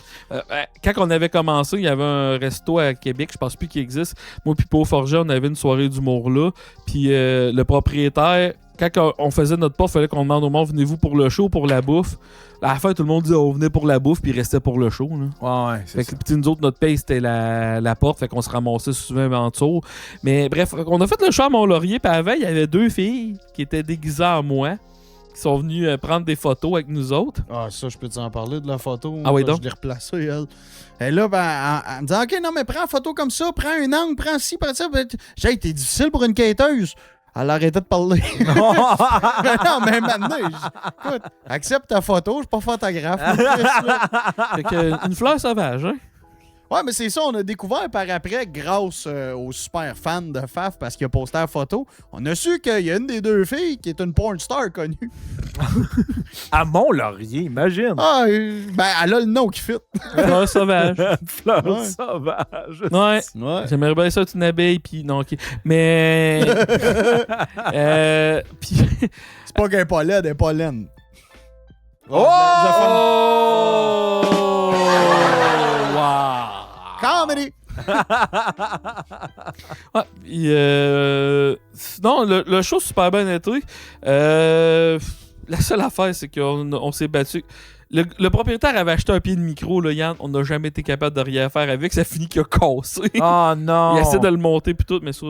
Quand on avait commencé, il y avait un resto à Québec, je pense plus qu'il existe. Moi puis Pau Forget, on avait une soirée d'humour là. Puis le propriétaire, quand on faisait notre part, il fallait qu'on demande au monde, venez-vous pour le show, pour la bouffe. À la fin, tout le monde disait, on venait pour la bouffe, puis il restait pour le show. Là. Ouais, c'est fait que nous autres, notre paye, c'était la porte, fait qu'on se ramassait souvent en dessous. Mais bref, on a fait le show à Mont-Laurier, puis avant, il y avait 2 filles qui étaient déguisées en moi, qui sont venues prendre des photos avec nous autres. Ah, ça, je peux t'en parler de la photo. Ah oui, donc? Je l'ai replacée, elle. Et là, elle me dit, OK, non, mais prends une photo comme ça, prends un angle, prends ci, prends ça. J'ai été difficile pour une quêteuse. Elle arrêtait de parler. Non, mais maintenant, écoute, accepte ta photo, je suis pas photographe. Fait que, une fleur sauvage, hein? Ouais, mais c'est ça, on a découvert par après, grâce aux super fans de Faf, parce qu'il a posté la photo, on a su qu'il y a une des 2 filles qui est une porn star connue. À Mont-Laurier, imagine. Ah, ben, elle a le nom qui fit. Fleur sauvage. Fleur Ouais. sauvage. Ouais. J'aimerais bien ça être une abeille, puis non, ok. Mais. Puis. C'est pas qu'elle est pas laide, elle est pas laine. Oh! Wow! Comedy! Ouais, non, le show super bien été. La seule affaire, c'est qu'on s'est battu. Le propriétaire avait acheté un pied de micro, là, Yann. On n'a jamais été capable de rien faire avec. Ça finit qu'il a cassé. Oh non! Il essaie de le monter puis tout, mais ça...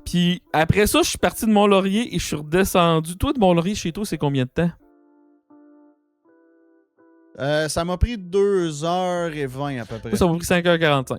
Puis après ça, je suis parti de Mont-Laurier et je suis redescendu. Toi, de Mont-Laurier, chez toi, c'est combien de temps? Ça m'a pris 2h20 à peu près. Moi, ça m'a pris 5h45.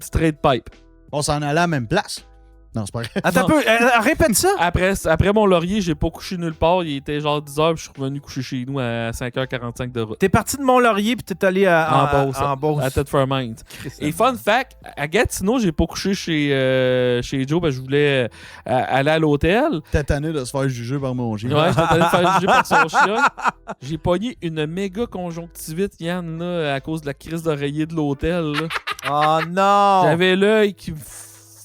Straight pipe. On s'en allait à la même place. Non, c'est pas vrai. Attends un peu, répète ça. Après Mont-Laurier, j'ai pas couché nulle part. Il était genre 10h, puis je suis revenu coucher chez nous à 5h45 de route. T'es parti de Mont-Laurier puis t'es allé En Beauce. À Thetford-Mines. Christ. Et fun fact, à Gatineau, j'ai pas couché chez Joe parce que je voulais aller à l'hôtel. T'es tanné de se faire juger par mon chien. Ouais, j'étais allé me faire juger par son chien. J'ai pogné une méga conjonctivite, Yann, là, à cause de la crise d'oreiller de l'hôtel. Là. Oh non! J'avais l'œil qui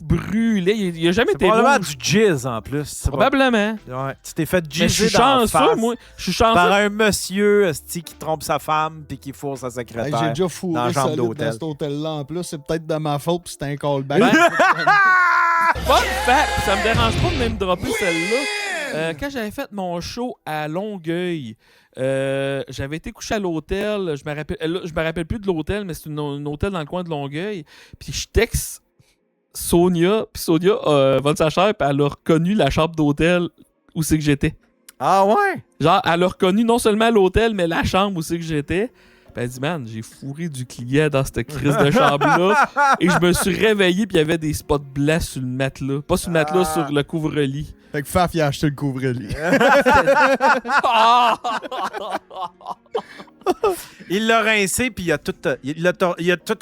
brûlait. Il a jamais C'est été probablement rouge. du jizz en plus. C'est Probablement. Ouais, tu t'es fait Mais je suis jizzer dans la chanceux, face moi. Je suis chanceux. par un monsieur qui trompe sa femme puis qui fourre sa secrétaire. Hey, j'ai déjà dans la fourré chambre solide d'hôtel. dans cet hôtel-là en plus. C'est peut-être de ma faute, puis c'est un callback. Fun fact, ça me dérange pas de même dropper celle-là. Quand j'avais fait mon show à Longueuil, j'avais été couché à l'hôtel. Je me rappelle plus de l'hôtel, mais c'est un hôtel dans le coin de Longueuil. Puis je texte Sonia, puis Sonia va de sa chair, puis elle a reconnu la chambre d'hôtel où c'est que j'étais. Ah ouais? Genre, elle a reconnu non seulement l'hôtel, mais la chambre où c'est que j'étais. Puis elle dit, man, j'ai fourré du client dans cette crise de chambre-là. Et je me suis réveillé, puis il y avait des spots blancs sur le matelas. Pas sur le matelas, sur le couvre-lit. Fait que Faf, il a acheté le couvre-lit. Il l'a rincé puis il a tout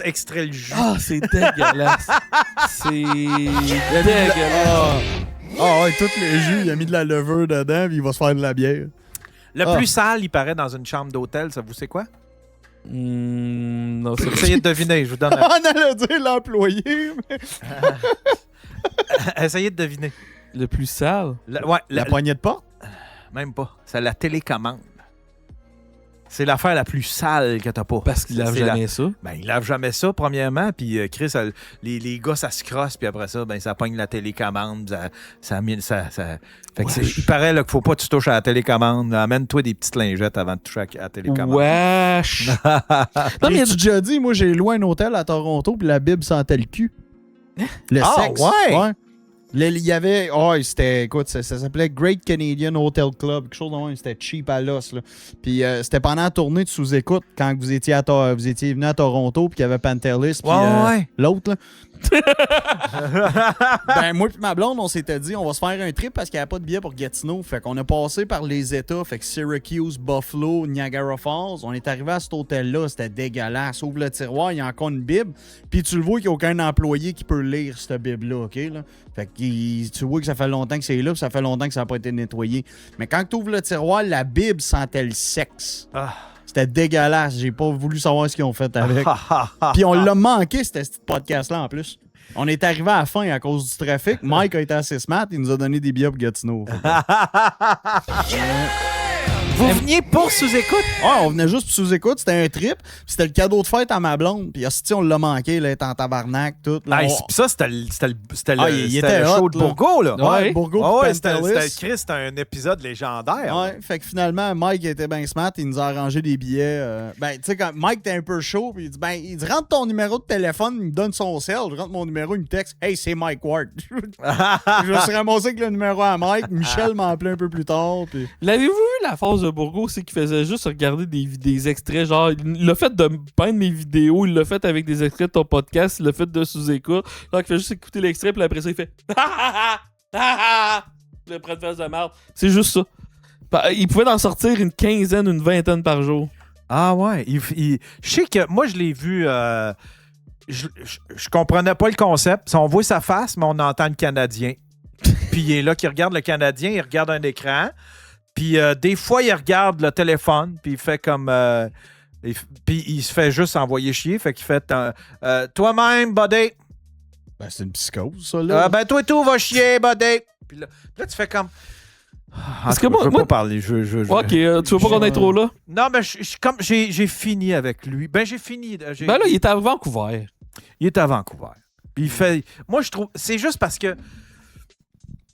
extrait le jus. Ah, c'est dégueulasse. C'est dégueulasse. Ah ouais, tout le jus, il a mis de la levure dedans, puis il va se faire de la bière. Le plus sale, il paraît, dans une chambre d'hôtel, ça vous sait quoi? Non, c'est Essayez de deviner, je vous donne un... On allait dire l'employé, mais... Essayez de deviner. le plus sale. Ouais, La poignée de porte? même pas. C'est la télécommande. C'est l'affaire la plus sale que t'as pas. Parce qu'il lave C'est jamais ça. Ben, il lave jamais ça, premièrement. Puis, Chris, les gars, ça se crosse. Puis après ça, ben, ça pogne la télécommande. Fait que il paraît là, qu'il faut pas que tu touches à la télécommande. Amène-toi des petites lingettes avant de toucher à la télécommande. Wesh! Non, mais tu déjà dit, moi, j'ai loué un hôtel à Toronto, puis la Bible sentait le cul. Le sexe. Ouais? Il y avait... Oh, c'était... Écoute, ça s'appelait Great Canadian Hotel Club. Quelque chose de même. C'était cheap à l'os, là. Puis c'était pendant la tournée de sous-écoute, quand vous étiez venu à Toronto, puis qu'il y avait Pantelis, puis l'autre, là. Ben, moi et ma blonde, on s'était dit, on va se faire un trip parce qu'il n'y avait pas de billet pour Gatineau. Fait qu'on a passé par les États, fait que Syracuse, Buffalo, Niagara Falls. On est arrivé à cet hôtel-là, c'était dégueulasse. Ouvre le tiroir, il y a encore une Bible. Puis tu le vois qu'il n'y a aucun employé qui peut lire cette Bible-là, OK? Là? Fait que tu vois que ça fait longtemps que c'est là, puis ça fait longtemps que ça n'a pas été nettoyé. Mais quand tu ouvres le tiroir, la Bible sentait le sexe. C'était dégueulasse. J'ai pas voulu savoir ce qu'ils ont fait avec. Puis on l'a manqué, ce podcast-là, en plus. On est arrivé à la fin à cause du trafic. Mike a été assez smart. Il nous a donné des billets pour Gatineau. Vous veniez pour sous-écoute? Ouais, on venait juste pour sous-écoute. C'était un trip. C'était le cadeau de fête à ma blonde. Puis hostie, on l'a manqué. Là, elle était en tabarnak. Tout, là, Puis ça, c'était le était show hot, de là. Bourgo, là. Ouais, Bourgo puis Pantelis. C'était un épisode légendaire. Ouais, fait que finalement, Mike était bien smart. Il nous a arrangé des billets. Ben, tu sais, quand Mike était un peu chaud, puis il dit rentre ton numéro de téléphone, il me donne son cell. Je rentre mon numéro, il me texte hey, c'est Mike Ward. Je me suis ramassé avec le numéro à Mike. Michel m'a appelé un peu plus tard. Puis... L'avez-vous vu la phase de Bourgo? C'est qu'il faisait juste regarder des extraits. Genre, il l'a fait de peindre mes vidéos, il l'a fait avec des extraits de ton podcast, il l'a fait de sous-écoute. Là, il fait juste écouter l'extrait, puis après ça, il fait le prêt de face de merde. C'est juste ça. Il pouvait en sortir une quinzaine, une vingtaine par jour. Ah ouais. Je sais que moi, je l'ai vu. Je comprenais pas le concept. On voit sa face, mais on entend le Canadien. Puis il est là qui regarde le Canadien, il regarde un écran. Puis des fois, il regarde le téléphone, puis il fait comme... puis il se fait juste envoyer chier. Fait qu'il fait toi-même, buddy. Ben, c'est une psychose, ça, là. Ben, toi et tout, va chier, buddy. Puis là, tu fais comme... Parce que moi, je veux pas parler. Ok, tu veux pas qu'on aille trop là? Non, mais j'ai fini avec lui. Ben, j'ai fini. Ben là, il est à Vancouver. Il est à Vancouver. Puis il fait... Moi, je trouve... C'est juste parce que...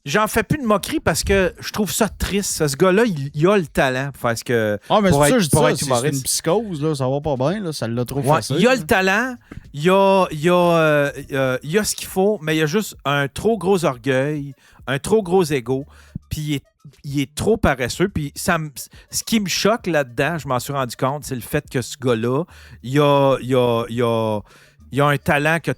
J'en fais plus de moquerie parce que je trouve ça triste. Ce gars-là, il a le talent pour faire ce que... Ah, mais pour c'est être, ça, je dis pour ça, être humoriste. c'est une psychose, là, ça va pas bien, là, ça l'a trop facile. Il a le talent, il a ce qu'il faut, mais il a juste un trop gros orgueil, un trop gros ego, puis il est trop paresseux. Puis ce qui me choque là-dedans, je m'en suis rendu compte, c'est le fait que ce gars-là, il a un talent que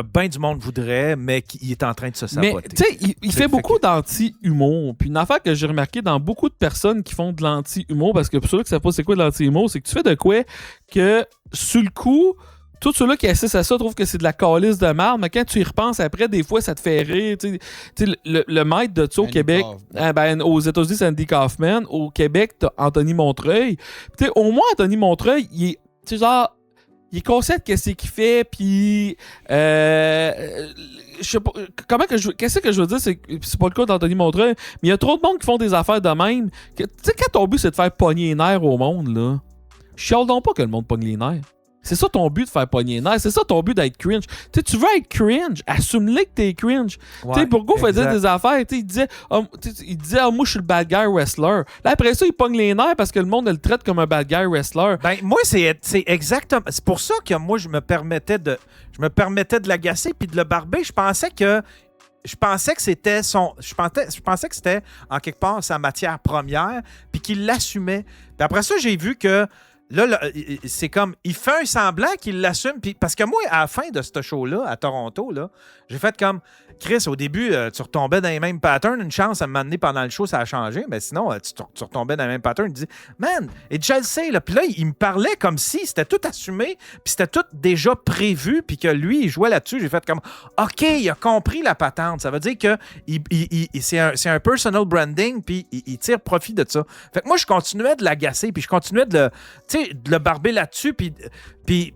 bien du monde voudrait, mais qu'il est en train de se saboter. Mais tu sais, il fait beaucoup d'anti-humour. Puis une affaire que j'ai remarqué dans beaucoup de personnes qui font de l'anti-humour, parce que pour ceux qui ne savent pas c'est quoi de l'anti-humour, c'est que tu fais de quoi que, sur le coup, tous ceux-là qui assistent à ça trouvent que c'est de la calice de marde, mais quand tu y repenses après, des fois, ça te fait rire. Tu sais, le maître de ça au Québec, aux États-Unis, c'est Andy Kaufman. Au Québec, t'as Anthony Montreuil. Tu sais, au moins, Anthony Montreuil, il est, tu sais, genre... Il est conscient de qu'est-ce qu'il fait, puis je sais pas, qu'est-ce que je veux dire, c'est pas le cas d'Anthony Montreuil, mais il y a trop de monde qui font des affaires de même. Tu sais, quand ton but, c'est de faire pogner les nerfs au monde, là, chiale donc pas que le monde pogne les nerfs. C'est ça ton but de faire pogner les nerfs. C'est ça ton but d'être cringe. T'sais, tu veux être cringe, assume-le que t'es cringe. Ouais, Bourgo faisait des affaires. Il disait moi, je suis le bad guy wrestler. Là, après ça, il pogne les nerfs parce que le monde le traite comme un bad guy wrestler. Ben, moi, c'est exactement... C'est pour ça que moi, je me permettais de l'agacer puis de le barber. Je pensais que c'était son... Je pensais que c'était, en quelque part, sa matière première puis qu'il l'assumait. Puis après ça, j'ai vu que là, c'est comme, il fait un semblant qu'il l'assume. Parce que moi, à la fin de ce show-là, à Toronto, là, j'ai fait comme, Chris, au début, tu retombais dans les mêmes patterns. Une chance à me m'amener pendant le show, ça a changé. Mais sinon, tu retombais dans les mêmes patterns. Il dit, man, et je le sais. Là. Puis là, il me parlait comme si c'était tout assumé, puis c'était tout déjà prévu, puis que lui, il jouait là-dessus. J'ai fait comme, OK, il a compris la patente. Ça veut dire que c'est un personal branding, puis il tire profit de ça. Fait que moi, je continuais de l'agacer, puis je continuais de le barber là-dessus, puis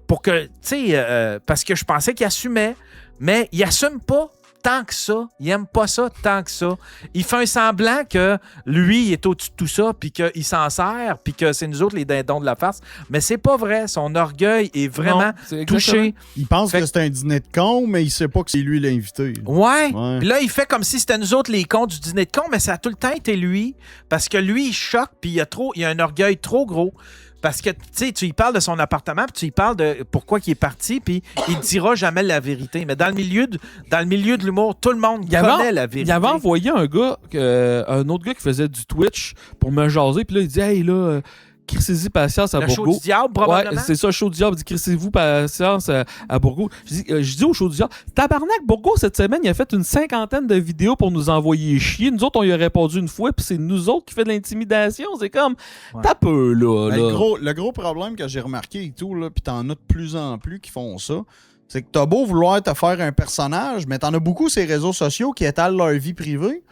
pour que, tu sais, parce que je pensais qu'il assumait, mais il assume pas tant que ça. Il aime pas ça tant que ça. Il fait un semblant que lui, il est au-dessus de tout ça, puis qu'il s'en sert, puis que c'est nous autres les dindons de la farce. Mais c'est pas vrai. Son orgueil est vraiment touché. Il pense que c'est un dîner de con, mais il sait pas que c'est lui l'invité. Ouais. Puis là, il fait comme si c'était nous autres les cons du dîner de con, mais ça a tout le temps été lui, parce que lui, il choque, puis il a un orgueil trop gros. Parce que, tu sais, tu lui parles de son appartement, puis tu lui parles de pourquoi il est parti, puis il ne dira jamais la vérité. Mais dans le milieu de l'humour, tout le monde connaît la vérité. Il avait envoyé un autre gars qui faisait du Twitch pour me jaser, puis là, il dit « Hey, là... crissez-y patience à Bourgault. » Le show du diable, probablement. Ouais, c'est ça, le show du diable. Il dit crissez-vous patience à Bourgault. Je dis au show du diable, tabarnak, Bourgault, cette semaine, il a fait une 50aine de vidéos pour nous envoyer chier. Nous autres, on lui a répondu une fois, puis c'est nous autres qui fait de l'intimidation. C'est comme, t'as peu, là. Le gros problème que j'ai remarqué et tout, là, puis t'en as de plus en plus qui font ça, c'est que t'as beau vouloir te faire un personnage, mais t'en as beaucoup ces réseaux sociaux qui étalent leur vie privée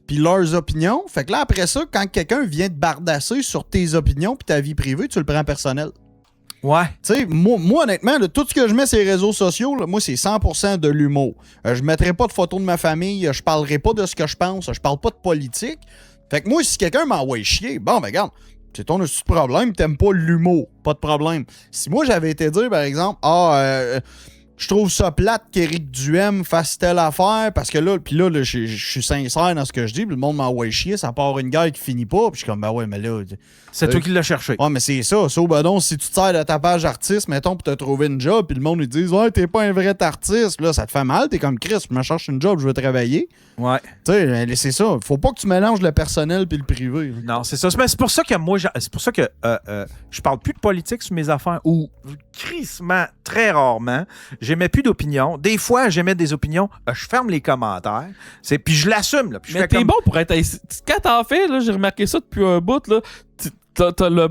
puis leurs opinions. Fait que là, après ça, quand quelqu'un vient te bardasser sur tes opinions puis ta vie privée, tu le prends personnel. Ouais. Tu sais, moi, honnêtement, là, tout ce que je mets sur les réseaux sociaux, là, moi, c'est 100% de l'humour. Je mettrai pas de photos de ma famille, je parlerai pas de ce que je pense, je parle pas de politique. Fait que moi, si quelqu'un m'envoie chier, bon, ben regarde, c'est ton problème, t'aimes pas l'humour, pas de problème. Si moi, j'avais été dire, par exemple, je trouve ça plate qu'Éric Duhem fasse telle affaire parce que là, puis là, je suis sincère dans ce que je dis, puis le monde m'envoie chier, ça part une guerre qui finit pas, puis je suis comme, ben ouais, mais là... C'est toi qui l'as cherché. Ouais, mais c'est ça. Ça, ben non, si tu te sers de ta page artiste, mettons, pour te trouver une job, puis le monde, ils disent, ouais, t'es pas un vrai artiste, là, ça te fait mal, t'es comme Chris, je me cherche une job, je veux travailler. Ouais. Tu sais, c'est ça. Faut pas que tu mélanges le personnel puis le privé. Non, c'est ça. Mais c'est pour ça que moi, je parle plus de politique sur mes affaires, ou crissement, très rarement. J'émets plus d'opinion. Des fois, j'émets des opinions, je ferme les commentaires. Puis je l'assume. Là, puis mais t'es bon pour être... Quand t'en fais, là, j'ai remarqué ça depuis un bout, là, t'as le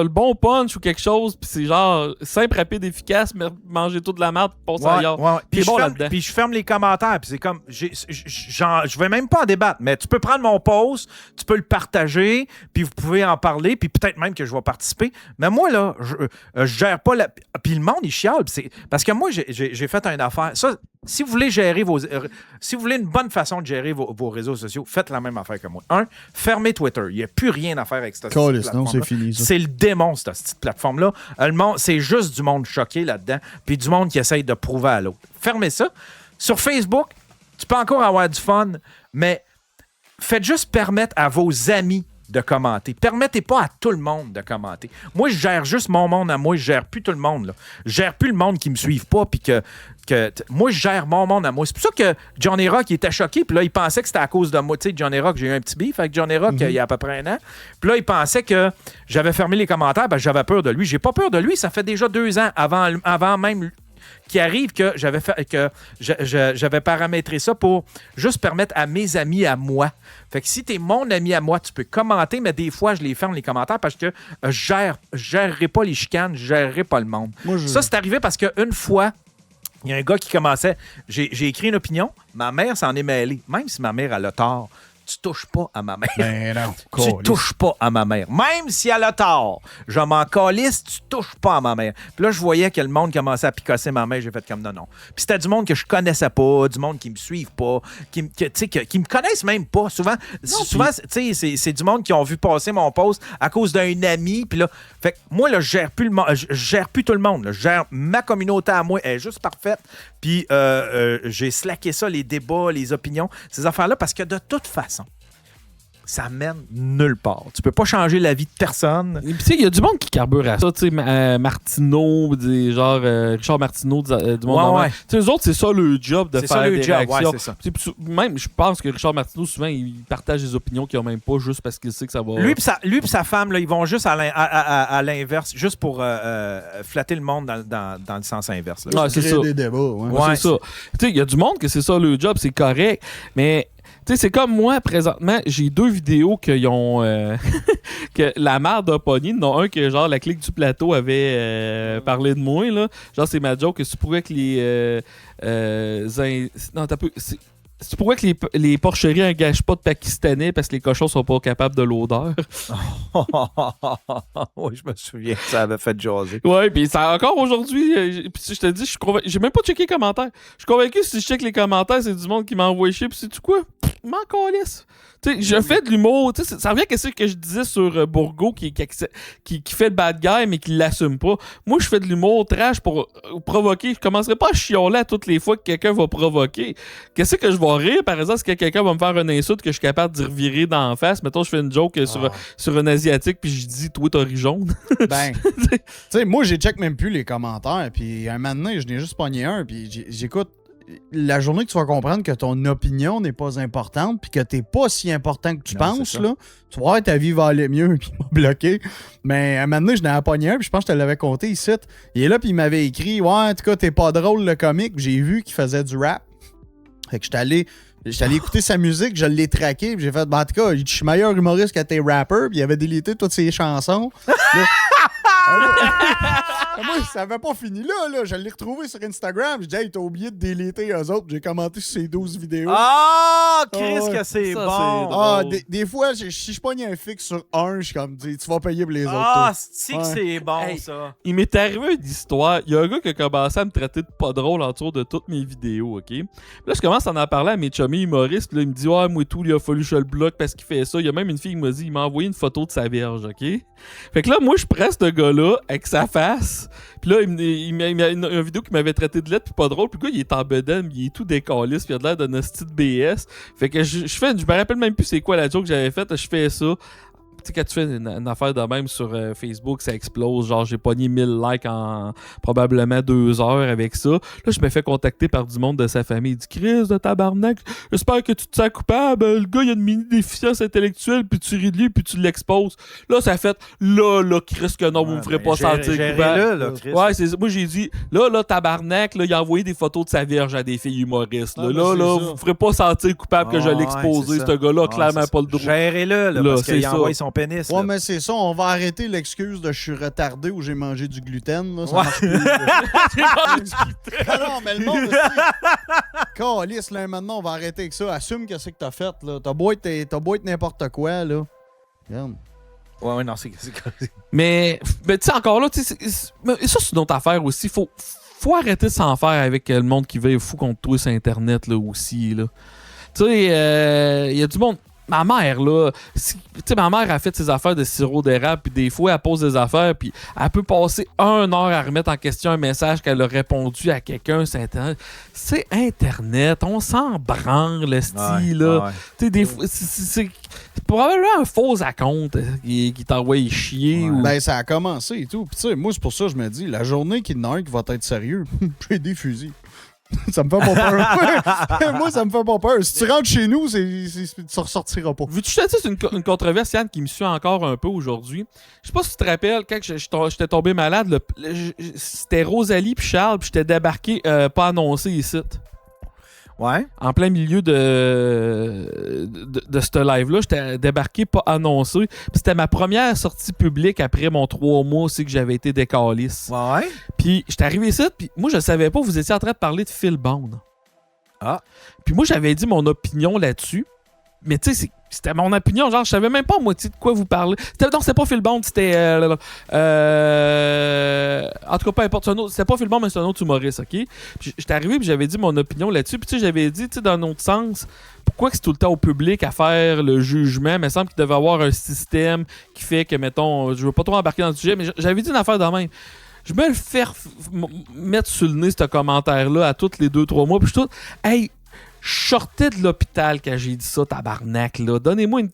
bon punch ou quelque chose, puis c'est genre simple, rapide, efficace, mais manger tout de la merde, passer ailleurs. Ouais. Puis bon là-dedans. Puis je ferme les commentaires, puis c'est comme, je vais même pas en débattre, mais tu peux prendre mon post, tu peux le partager, puis vous pouvez en parler, puis peut-être même que je vais participer. Mais moi, là, je gère pas la... Puis le monde, il chiale. Parce que moi, j'ai fait une affaire. Ça, si vous voulez gérer si vous voulez une bonne façon de gérer vos réseaux sociaux, faites la même affaire que moi. Fermez Twitter. Il n'y a plus rien à faire avec cette plateforme. C'est fini, ça. C'est le démon, cette plateforme-là. C'est juste du monde choqué là-dedans, puis du monde qui essaye de prouver à l'autre. Fermez ça. Sur Facebook, tu peux encore avoir du fun, mais faites juste permettre à vos amis de commenter. Permettez pas à tout le monde de commenter. Moi, je gère juste mon monde à moi. Je gère plus tout le monde. Là. Je gère plus le monde qui me suive pas. Puis moi, je gère mon monde à moi. C'est pour ça que Johnny Rock, il était choqué. Puis là, il pensait que c'était à cause de moi. Tu sais, Johnny Rock, j'ai eu un petit beef avec Johnny Rock il y a à peu près un an. Puis là, il pensait que j'avais fermé les commentaires. Ben, j'avais peur de lui. J'ai pas peur de lui. Ça fait déjà 2 ans avant même qui arrive que j'avais paramétré ça pour juste permettre à mes amis à moi. Fait que si t'es mon ami à moi, tu peux commenter, mais des fois, je les ferme les commentaires parce que je gérerai pas les chicanes, je gérerai pas le monde. Ça, c'est arrivé parce qu'une fois, il y a un gars qui commençait, j'ai écrit une opinion, ma mère s'en est mêlée. Même si ma mère, elle a tort, tu touches pas à ma mère. Ben non. Tu touches pas à ma mère. Même si elle a tort, je m'en calisse, tu touches pas à ma mère. Puis là, je voyais que le monde commençait à picasser ma mère. J'ai fait comme non. Puis c'était du monde que je connaissais pas, du monde qui me suivent pas, qui me connaissent même pas. Souvent, c'est du monde qui ont vu passer mon post à cause d'un ami. Puis là, fait que moi, là, je gère plus tout le monde. Là. Je gère ma communauté à moi. Elle est juste parfaite. Puis j'ai slacké ça, les débats, les opinions, ces affaires-là, parce que de toute façon, ça mène nulle part. Tu peux pas changer la vie de personne. Et puis, tu sais, il y a du monde qui carbure à ça. Tu sais, Martineau, genre Richard Martineau du monde. Ouais. Tu sais, eux autres, c'est ça le job de C'est faire ça le des job, réactions. ouais, c'est ça. Tu sais, même, je pense que Richard Martineau, souvent, il partage des opinions qu'il n'a même pas juste parce qu'il sait que ça va... Lui et sa femme, là, ils vont juste à l'inverse, juste pour flatter le monde dans le sens inverse. Là. Ouais, c'est Créer ça. des débats, ouais. Ouais, c'est ça. Tu sais, il y a du monde que c'est ça le job, c'est correct. Mais, tu sais, c'est comme moi, présentement, j'ai 2 vidéos qu'ils ont. que la mère de pogné, dont un que, genre, la clique du plateau avait parlé de moi, là. Genre, c'est ma joke que tu pourrais que les. Non, t'as peu. Tu pourrais que les porcheries n'engagent pas de Pakistanais parce que les cochons sont pas capables de l'odeur. Oui, je me souviens que ça avait fait jaser. Ouais, puis ça encore aujourd'hui. Puis je te dis, j'ai même pas checké les commentaires. Je suis convaincu que si je check les commentaires, c'est du monde qui m'envoie chier. Puis sais-tu quoi? M'en calisse. Tu sais, je fais de l'humour. Tu sais, ça revient à ce que je disais sur Bourgault qui fait le bad guy mais qui l'assume pas. Moi, je fais de l'humour trash pour provoquer. Je commencerai pas à chioler à toutes les fois que quelqu'un va provoquer. Qu'est-ce que je vais rire, par exemple, si quelqu'un va me faire une insulte que je suis capable d'y revirer d'en face. Mettons, je fais une joke sur un Asiatique puis je dis, toi, t'as ri jaune. Ben, tu sais, moi, j'ai check même plus les commentaires. Puis un moment donné, je n'ai juste pogné un. Puis j'écoute. La journée que tu vas comprendre que ton opinion n'est pas importante puis que t'es pas si important que tu penses, là, tu vas voir ta vie va aller mieux puis il m'a bloqué. Mais un moment donné, je n'ai pogné un puis je pense que je te l'avais compté ici. Il est là puis il m'avait écrit « Ouais, en tout cas, t'es pas drôle le comique. » J'ai vu qu'il faisait du rap. Fait que j'étais allé écouter sa musique, je l'ai traqué puis j'ai fait « En tout cas, je suis meilleur humoriste que tes rappers. » Puis il avait délité toutes ses chansons. Là, moi, ça avait pas fini là. Je l'ai retrouvé sur Instagram. J'ai dit, hey, t'as oublié de déliter eux autres. J'ai commenté sur ces 12 vidéos. Ah, Chris, Ah ouais. que c'est Ça, bon. c'est Ah, drôle. des fois, si je pogne un fixe sur un, je suis comme, tu vas payer pour les autres. Ah, toi. c'est que Ouais. c'est bon, Hey. ça. Il m'est arrivé une histoire. Il y a un gars qui a commencé à me traiter de pas drôle autour de toutes mes vidéos, OK? Puis là, je commence à en parler à mes chummies humoristes. Puis là, il me dit, ouais, moi et tout, il a fallu que je le bloque parce qu'il fait ça. Il y a même une fille qui m'a dit, il m'a envoyé une photo de sa vierge, OK? Fait que là, moi, je presse ce gars-là avec sa face. Puis là, il m'a une vidéo qui m'avait traité de lettre puis pas drôle. Puis le gars, il est en bedaine, il est tout décaliste, puis il a l'air d'un hostie de BS. Fait que je me rappelle même plus c'est quoi la joke que j'avais faite. Je fais ça. Tu sais, quand tu fais une affaire de même sur Facebook, ça explose. Genre, j'ai pogné 1000 likes en probablement 2 heures avec ça. Là, je me fais contacter par du monde de sa famille. Il dit, Chris, de tabarnak, j'espère que tu te sens coupable. Le gars, il a une mini-déficience intellectuelle, puis tu ris de lui, puis tu l'exposes. Là, ça fait, là, Chris, que non, vous me ferez pas sentir coupable. Là, Chris. Ouais, moi j'ai dit, là, tabarnak, là, il a envoyé des photos de sa vierge à des filles humoristes. Là, Ah, là, ben, c'est ça. vous me ferez pas sentir coupable que je l'ai Ouais, exposé. c'est Ce gars-là a ça. clairement Ouais, pas le droit. Gérez-le, là, Là, parce c'est qu'il ça. envoie son pénis. Ouais, là. mais c'est ça, on va arrêter l'excuse de je suis retardé ou j'ai mangé du gluten. Là, ça Ouais. marche plus. Non, mais le monde aussi. Calisse, là, maintenant, on va arrêter avec ça. Assume que c'est que t'as fait, là. T'as beau être n'importe quoi, là. Regarde. Ouais, non, c'est. Mais tu sais, encore là, tu sais, mais ça, c'est une autre affaire aussi. Faut arrêter de s'en faire avec le monde qui veut fou contre toi sur Internet, là, aussi, là. Tu sais, il y a du monde. Ma mère, là, tu sais, ma mère a fait ses affaires de sirop d'érable, puis des fois, elle pose des affaires, puis elle peut passer 1 heure à remettre en question un message qu'elle a répondu à quelqu'un sur Internet. C'est Internet, on s'en branle, le style, là. Tu sais, des fois, c'est probablement un faux acompte qui t'envoie chier. Ouais. Ou... Ben, ça a commencé et tout. Puis, tu sais, moi, c'est pour ça que je me dis, la journée qu'il y en a un qui va être sérieux, j'ai des fusils. Ça me fait pas peur. Moi, ça me fait pas peur. Si tu rentres chez nous, tu ressortiras pas. Veux-tu que je te dise une controverse, Yann, qui me suit encore un peu aujourd'hui? Je sais pas si tu te rappelles, quand j'étais tombé malade, c'était Rosalie puis Charles, puis j'étais débarqué pas annoncé ici. Ouais. En plein milieu de ce live-là, j'étais débarqué pas annoncé. Puis c'était ma première sortie publique après mon 3 mois aussi que j'avais été décalisse. Ouais. Puis j'étais arrivé ici, puis moi je savais pas, vous étiez en train de parler de Phil Bond. Ah. Puis moi j'avais dit mon opinion là-dessus. Mais tu sais, c'était mon opinion, genre je savais même pas à moitié de quoi vous parlez. Non, c'était pas Phil Bond, c'était... en tout cas, peu importe, c'était pas Phil Bond, mais c'est un autre humoriste, OK? Puis j'étais arrivé et j'avais dit mon opinion là-dessus. Puis tu sais, j'avais dit, tu sais, dans un autre sens, pourquoi que c'est tout le temps au public à faire le jugement? Il me semble qu'il devait avoir un système qui fait que, mettons, je veux pas trop embarquer dans le sujet, mais j'avais dit une affaire de même. Je me le fais mettre sur le nez, ce commentaire-là, à tous les 2-3 mois. Puis je suis tout... Hey! Je sortais de l'hôpital quand j'ai dit ça, tabarnak, là. Donnez-moi une...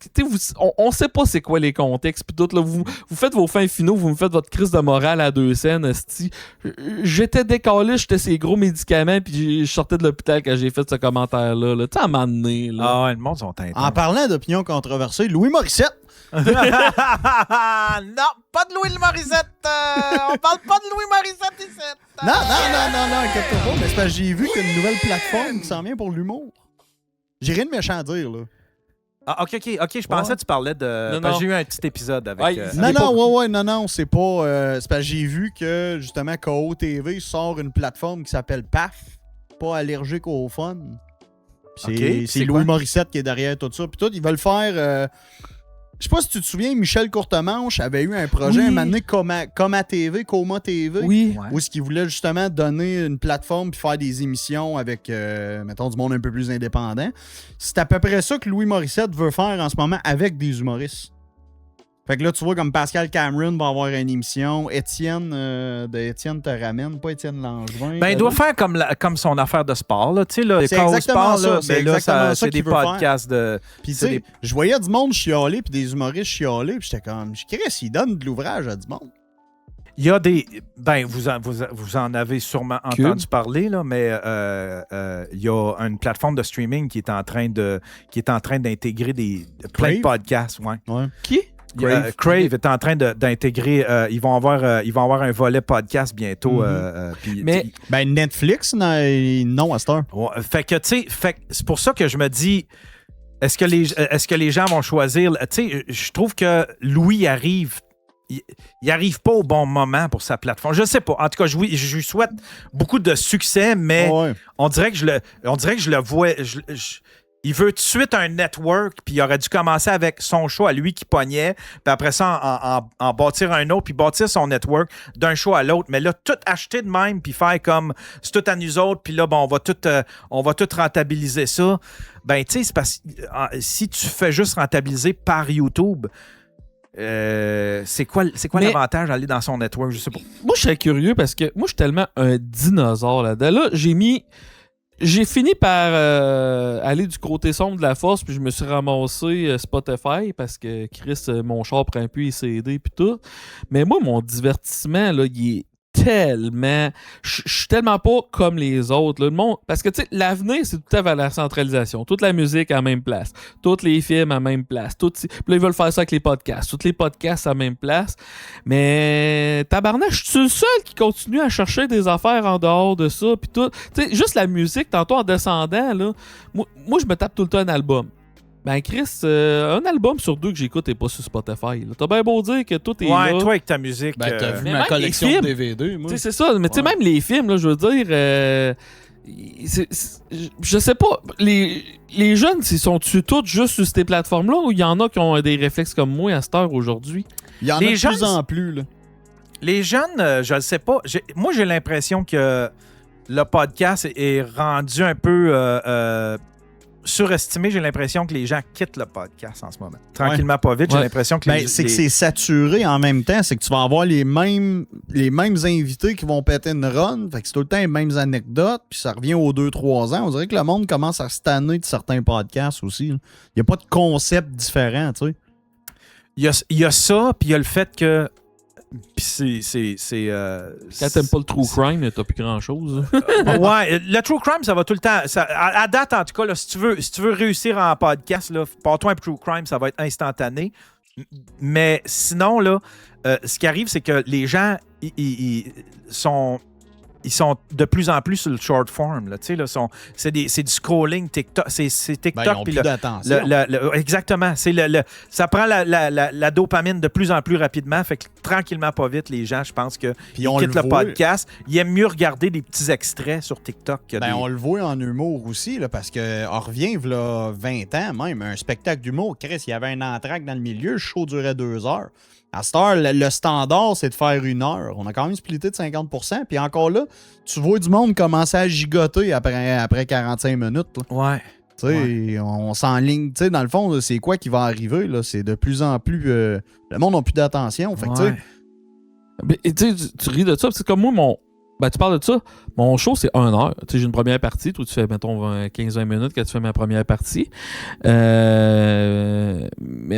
On sait pas c'est quoi les contextes, pis tout, là. Vous faites vos fins finaux, vous me faites votre crise de morale à 2 cents, esti. J'étais décalé, j'étais ces gros médicaments, puis je sortais de l'hôpital quand j'ai fait ce commentaire-là, là. Tu sais, à un moment donné, là. Ah ouais, le monde sont intenses. En parlant d'opinions controversées, Louis Morissette. Non, pas de Louis Morissette. On parle pas de Louis Morissette ici. Non, inquiète-toi pas, mais c'est parce que j'ai vu qu'il y a une nouvelle plateforme qui s'en vient pour l'humour. J'ai rien de méchant à dire, là. Ah, ok, je pensais que tu parlais de... Non, parce que non. j'ai eu un petit épisode avec... Ouais, Non, c'est pas... c'est parce que j'ai vu que, justement, KO TV sort une plateforme qui s'appelle PAF, pas allergique au fun. Puis Ok, c'est c'est Louis quoi? Morissette qui est derrière tout ça. Puis tout, ils veulent faire... je sais pas si tu te souviens, Michel Courtemanche avait eu un projet Oui. un moment donné, Coma TV, Oui. Ouais. où est-ce qu'il voulait justement donner une plateforme puis faire des émissions avec, mettons, du monde un peu plus indépendant. C'est à peu près ça que Louis Morissette veut faire en ce moment avec des humoristes. Fait que là, tu vois, comme Pascal Cameron va avoir une émission, Étienne de Étienne te ramène, pas Étienne Langevin. Ben, il doit faire comme son affaire de sport, là. Tu sais, là, C'est KO exactement Sport, là, ça, c'est ben là, exactement ça c'est qu'il des veut faire. podcasts de... Puis tu c'est sais, des- je voyais du monde chialer puis des humoristes chialer, puis j'étais comme, Chris, il donne de l'ouvrage à du monde. Il y a des... Ben, vous en avez sûrement Cube. entendu parler, là, mais il y a une plateforme de streaming qui est en train d'intégrer plein de Crave? podcasts, ouais. Qui? Crave est en train d'intégrer... ils vont avoir un volet podcast bientôt. Puis- Mais- Ben, Netflix, non, à cette heure. Ouais, fait que, tu sais, c'est pour ça que je me dis, est-ce que les gens vont choisir... Tu sais, je trouve que Louis arrive... Il arrive pas au bon moment pour sa plateforme. Je sais pas. En tout cas, je lui souhaite beaucoup de succès, mais Ouais. on dirait que je le vois... il veut tout de suite un network, puis il aurait dû commencer avec son show à lui qui pognait, puis après ça, en bâtir un autre, puis bâtir son network d'un show à l'autre. Mais là, tout acheter de même, puis faire comme c'est tout à nous autres, puis là, bon, on va tout rentabiliser ça. Ben, tu sais, c'est parce que si tu fais juste rentabiliser par YouTube, c'est quoi Mais- l'avantage d'aller dans son network? Je sais pas. Moi, je serais curieux parce que moi, je suis tellement un dinosaure là-dedans. Là, j'ai fini par aller du côté sombre de la force, puis je me suis ramassé Spotify parce que Chris, mon char prend plus les CD puis tout. Mais moi, mon divertissement, là, il est tellement... Je suis tellement pas comme les autres. Là. Parce que, tu sais, l'avenir, c'est tout à vers la centralisation. Toute la musique à la même place. Tous les films à la même place. Puis là, ils veulent faire ça avec les podcasts. Tous les podcasts à la même place. Mais, tabarnak, je suis le seul qui continue à chercher des affaires en dehors de ça. Puis tout. Tu sais, juste la musique, tantôt en descendant, là, moi, je me tape tout le temps un album. Ben, Chris, un album sur 2 que j'écoute n'est pas sur Spotify. Là. T'as bien beau dire que tout est Ouais, là. toi avec ta musique. Ben, t'as vu mais ma même collection les de films. DVD, moi. Tu sais, c'est ça. Mais tu sais, même les films, là, je veux dire, je sais pas, les jeunes, ils sont-tu tous juste sur ces plateformes-là ou il y en a qui ont des réflexes comme moi à cette heure aujourd'hui? Il y en Les a de gens, plus en plus, là. Les jeunes, je ne sais pas. Moi, j'ai l'impression que le podcast est rendu un peu surestimé. J'ai l'impression que les gens quittent le podcast en ce moment. Tranquillement, pas vite. J'ai Ouais. l'impression que Ben, c'est que c'est saturé en même temps. C'est que tu vas avoir les mêmes invités qui vont péter une run. Fait que c'est tout le temps les mêmes anecdotes. Puis ça revient aux 2-3 ans. On dirait que le monde commence à se tanner de certains podcasts aussi. Il n'y a pas de concept différent, tu sais. il y a ça, puis il y a le fait que... Puis Quand t'aimes pas le true crime, t'as plus grand-chose. ouais, le true crime, ça va tout le temps. À date, en tout cas, là, si tu veux réussir en podcast, là, pars-toi un true crime, ça va être instantané. Mais sinon, là, ce qui arrive, c'est que les gens, ils sont de plus en plus sur le short form. Là, là, c'est du scrolling TikTok. C'est TikTok. Ben, ils ont puis plus d'attention. exactement. Ça prend la dopamine de plus en plus rapidement. Fait que tranquillement, pas vite, les gens, je pense qu'ils on quittent le le voit. podcast. Ils aiment mieux regarder des petits extraits sur TikTok que Ben, on le voit en humour aussi, là, parce qu'on revient, là, 20 ans même, un spectacle d'humour. Chris, il y avait un entracte dans le milieu, le show durait 2 heures. À cette heure, le standard, c'est de faire 1 heure. On a quand même splitté de 50%. Puis encore là, tu vois du monde commencer à gigoter après 45 minutes. Là. Ouais. Tu sais, on s'enligne. Tu sais, dans le fond, là, c'est quoi qui va arriver? Là? C'est de plus en plus... le monde n'a plus d'attention. Fait que, tu sais, Mais, tu sais, tu ris de ça. C'est comme moi, Ben, tu parles de ça. Mon show, c'est 1 heure. Tu sais, j'ai une première partie. Toi, tu fais, mettons, 15-20 minutes quand tu fais ma première partie. Mais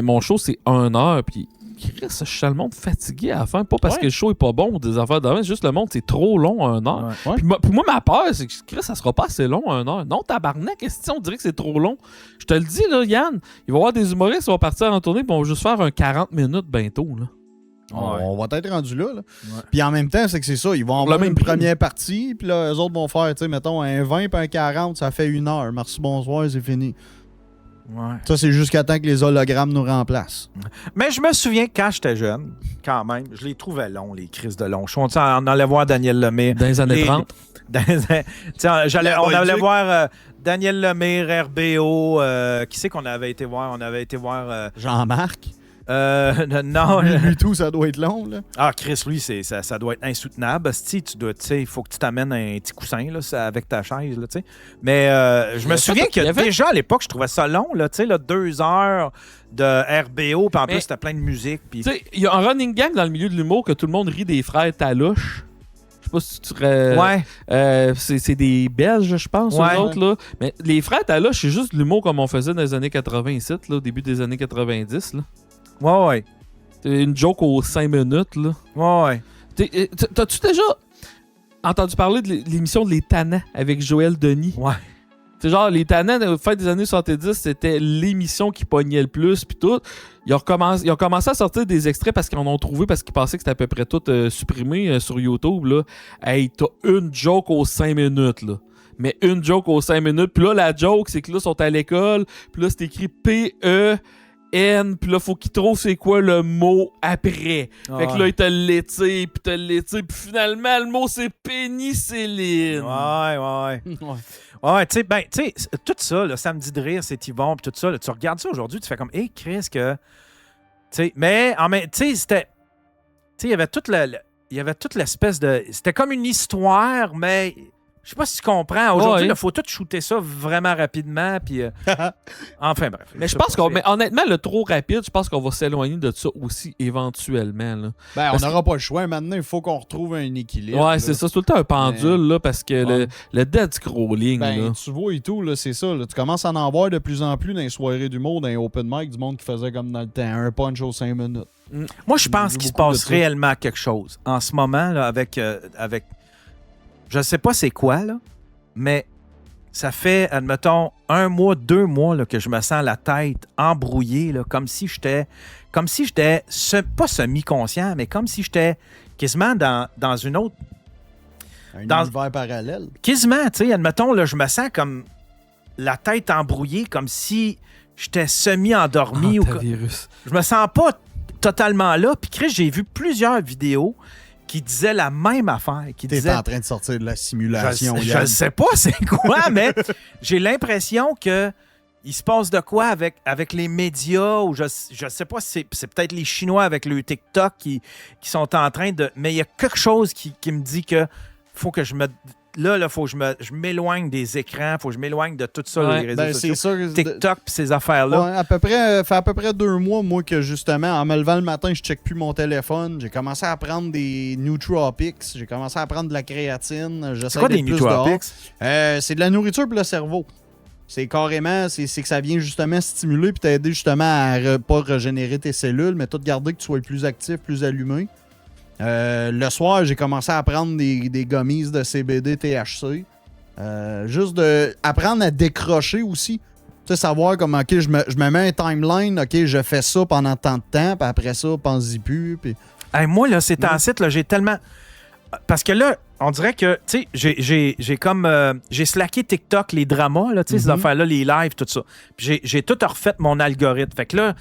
mon show, c'est 1 heure. Puis, Chris, je suis le monde fatigué à la fin. Pas parce que le show est pas bon ou des affaires de même. C'est juste le monde, c'est trop long, 1 heure. Ouais. Puis moi, ma peur, c'est que Chris, ça sera pas assez long, 1 heure. Non, tabarnak, qu'est-ce que on dirait que c'est trop long? Je te le dis, là, Yann. Il va y avoir des humoristes qui vont partir en tournée. Puis on va juste faire un 40 minutes bientôt, là. On va être rendu là. Ouais. Puis en même temps, c'est que c'est ça. Ils vont avoir une première partie, puis là, eux autres vont faire, tu sais, mettons, un 20 puis un 40, ça fait 1 heure. Merci, bonsoir, c'est fini. Ouais. Ça, c'est jusqu'à temps que les hologrammes nous remplacent. Mais je me souviens que quand j'étais jeune, quand même, je les trouvais longs, les crises de longs. On allait voir Daniel Lemire. Dans les années 30. On allait voir Daniel Lemire, RBO. Qui c'est qu'on avait été voir? On avait été voir... Jean-Marc. Non. Lui, tout, ça doit être long, là. Ah, Chris, lui, ça doit être insoutenable. Il faut que tu t'amènes un petit coussin là, avec ta chaise. Là, mais je me souviens que déjà à l'époque, je trouvais ça long. Là, 2 heures de RBO, puis en plus, c'était plein de musique. Il y a un running gang dans le milieu de l'humour que tout le monde rit des frères Talouche. Je sais pas si tu serais... Ouais. C'est des Belges, je pense, eux autres. Là. Mais les frères Talouche, c'est juste de l'humour comme on faisait dans les années 80 ici, là, au début des années 90. Là. Ouais. C'est une joke aux 5 minutes, là. Ouais. T'as-tu déjà entendu parler de l'émission de Les Tannants avec Joël Denis? Ouais. C'est genre, Les Tannants, à la fin des années 70, c'était l'émission qui pognait le plus, puis tout. Ils ont commencé à sortir des extraits parce qu'ils en ont trouvé, parce qu'ils pensaient que c'était à peu près tout supprimé sur YouTube, là. Hey, t'as une joke aux 5 minutes, là. Mais une joke aux 5 minutes. Puis là, la joke, c'est que là, ils sont à l'école, puis là, c'est écrit P-E-N, puis là, faut qu'ils trouvent c'est quoi le mot après. Fait que là, ils te l'étirent, puis finalement, le mot, c'est pénicilline. Ouais, tu sais, tout ça, le Samedi de rire, c'est Yvon, puis tout ça, là, tu regardes ça aujourd'hui, tu fais comme, hey, Chris, que. Tu sais, mais, tu sais, c'était. Tu sais, il y avait toute l'espèce de. C'était comme une histoire, mais. Je sais pas si tu comprends. Aujourd'hui, il faut tout shooter ça vraiment rapidement. Puis, enfin, bref. Mais je pense mais honnêtement, le trop rapide, je pense qu'on va s'éloigner de ça aussi éventuellement. Là. Ben, on n'aura pas le choix. Maintenant, il faut qu'on retrouve un équilibre. Ouais, c'est ça. C'est tout le temps un pendule, là, parce que le dead scrolling. Ben, là. tu vois et tout, là, c'est ça. Là. Tu commences à en voir de plus en plus dans les soirées d'humour, dans les open mic, du monde qui faisait comme dans le temps, un punch aux 5 minutes. Moi, je pense qu'il se passe réellement quelque chose. En ce moment, là, avec je sais pas c'est quoi, là, mais ça fait, admettons, 1 mois, 2 mois là, que je me sens la tête embrouillée, là, comme si j'étais pas semi-conscient, mais comme si j'étais quasiment dans une autre... Un univers parallèle. Quasiment, tu sais, admettons, là, je me sens comme la tête embrouillée, comme si j'étais semi-endormi. Je me sens pas totalement là. Puis Chris, j'ai vu plusieurs vidéos qui disaient la même affaire. T'es en train de sortir de la simulation. Je sais pas c'est quoi, mais j'ai l'impression que il se passe de quoi avec les médias, ou je sais pas si c'est peut-être les Chinois avec le TikTok qui sont en train de... Mais il y a quelque chose qui me dit que faut que je me... Là, faut que je m'éloigne des écrans, faut que je m'éloigne de tout ça, les réseaux sociaux. C'est TikTok pis ces affaires-là. Ouais, fait à peu près 2 mois, moi, que justement, en me levant le matin, je check plus mon téléphone. J'ai commencé à prendre des nootropics. J'ai commencé à prendre de la créatine. C'est quoi des nootropics? C'est de la nourriture pour le cerveau. C'est carrément, c'est que ça vient justement stimuler puis t'aider justement à pas régénérer tes cellules, mais tout garder que tu sois plus actif, plus allumé. Le soir, j'ai commencé à prendre des gummies de CBD THC. Juste de apprendre à décrocher aussi. Tu sais, savoir comme, OK, je me mets un timeline, OK, je fais ça pendant tant de temps, puis après ça, pense-y plus. Puis... Hey, moi, là, c'est en site, là, j'ai tellement... Parce que là, on dirait que, tu sais, j'ai comme... j'ai slacké TikTok, les dramas, là, tu sais, ces affaires-là, les lives, tout ça. Puis j'ai tout refait mon algorithme. Fait que là,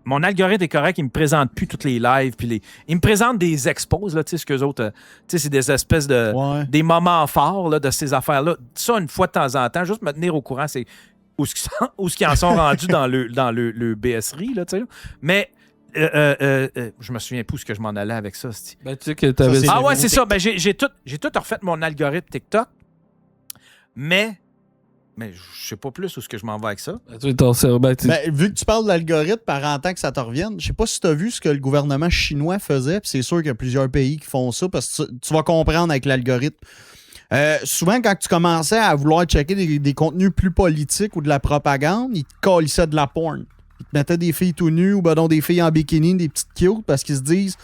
mon algorithme est correct, il me présente plus toutes les lives, puis il me présente des expos, là, tu sais, ce qu'eux autres... tu sais, c'est des espèces de... Ouais. Des moments forts, là, de ces affaires-là. Ça, une fois de temps en temps, juste me tenir au courant, c'est où ce qu'ils en sont rendus dans le BSRI, là, tu sais. Mais... je me souviens plus où ce que je m'en allais avec ça. Ben, tu sais que t'avais... Ah ouais, c'est ça. Ben, j'ai tout refait mon algorithme TikTok. Mais Mais je sais pas plus où est-ce que je m'en vais avec ça. Tu es ton cerveau, Vu que tu parles de l'algorithme, par temps que ça te revienne, je sais pas si tu as vu ce que le gouvernement chinois faisait, puis c'est sûr qu'il y a plusieurs pays qui font ça, parce que tu vas comprendre avec l'algorithme. Souvent, quand tu commençais à vouloir checker des contenus plus politiques ou de la propagande, ils te calissaient de la porn. Ils te mettaient des filles tout nues ou des filles en bikini, des petites cute, parce qu'ils se disent,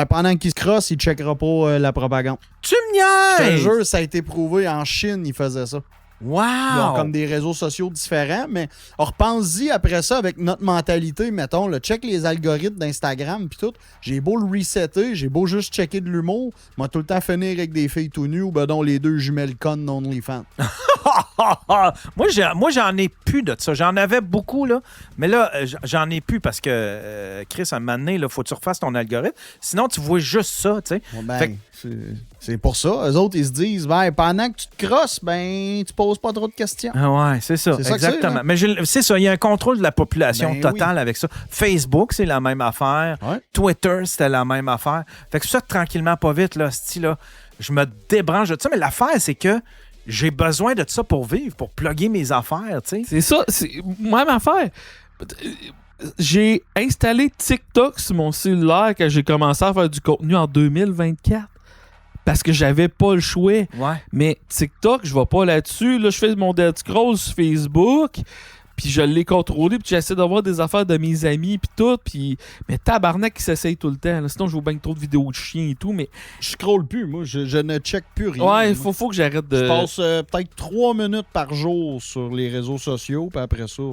pendant qu'ils se crossent, ils ne checkera pas la propagande. Tu me Je te niaises! jure, ça a été prouvé. En Chine, ils faisaient ça. Wow! Ils ont comme des réseaux sociaux différents, mais repense-y après ça avec notre mentalité, mettons, check les algorithmes d'Instagram puis tout. J'ai beau le resetter, j'ai beau juste checker de l'humour, moi tout le temps finir avec des filles tout nues ou les deux jumelles connes non OnlyFans. Moi, j'en ai plus de ça. J'en avais beaucoup, là. Mais là, j'en ai plus parce que, Chris, à un moment donné, il faut que tu refasses ton algorithme. Sinon, tu vois juste ça, tu sais. Fait que- c'est pour ça. Eux autres, ils se disent, pendant que tu te crosses, tu poses pas trop de questions. Ah ouais, c'est ça. C'est ça que exactement. c'est, hein? Mais c'est ça, il y a un contrôle de la population Ben totale avec ça. Facebook, c'est la même affaire. Ouais. Twitter, c'était la même affaire. Fait que ça, tranquillement, pas vite, là, là, je me débranche de ça. Mais l'affaire, c'est que j'ai besoin de ça pour vivre, pour plugger mes affaires, tu sais. C'est ça, c'est même affaire. J'ai installé TikTok sur mon cellulaire quand j'ai commencé à faire du contenu en 2024. Parce que j'avais pas le choix. Ouais. Mais TikTok, je vais pas là-dessus. Là, je fais mon dead scroll sur Facebook. Puis je l'ai contrôlé. Puis j'essaie d'avoir des affaires de mes amis. Puis tout. Mais tabarnak qui s'essaye tout le temps. Là. Sinon, je vois bien trop de vidéos de chiens et tout. Mais Je scrolle plus, moi. Je ne check plus rien. ouais, il Moi. faut que j'arrête de. Je passe peut-être 3 minutes par jour sur les réseaux sociaux, puis après ça,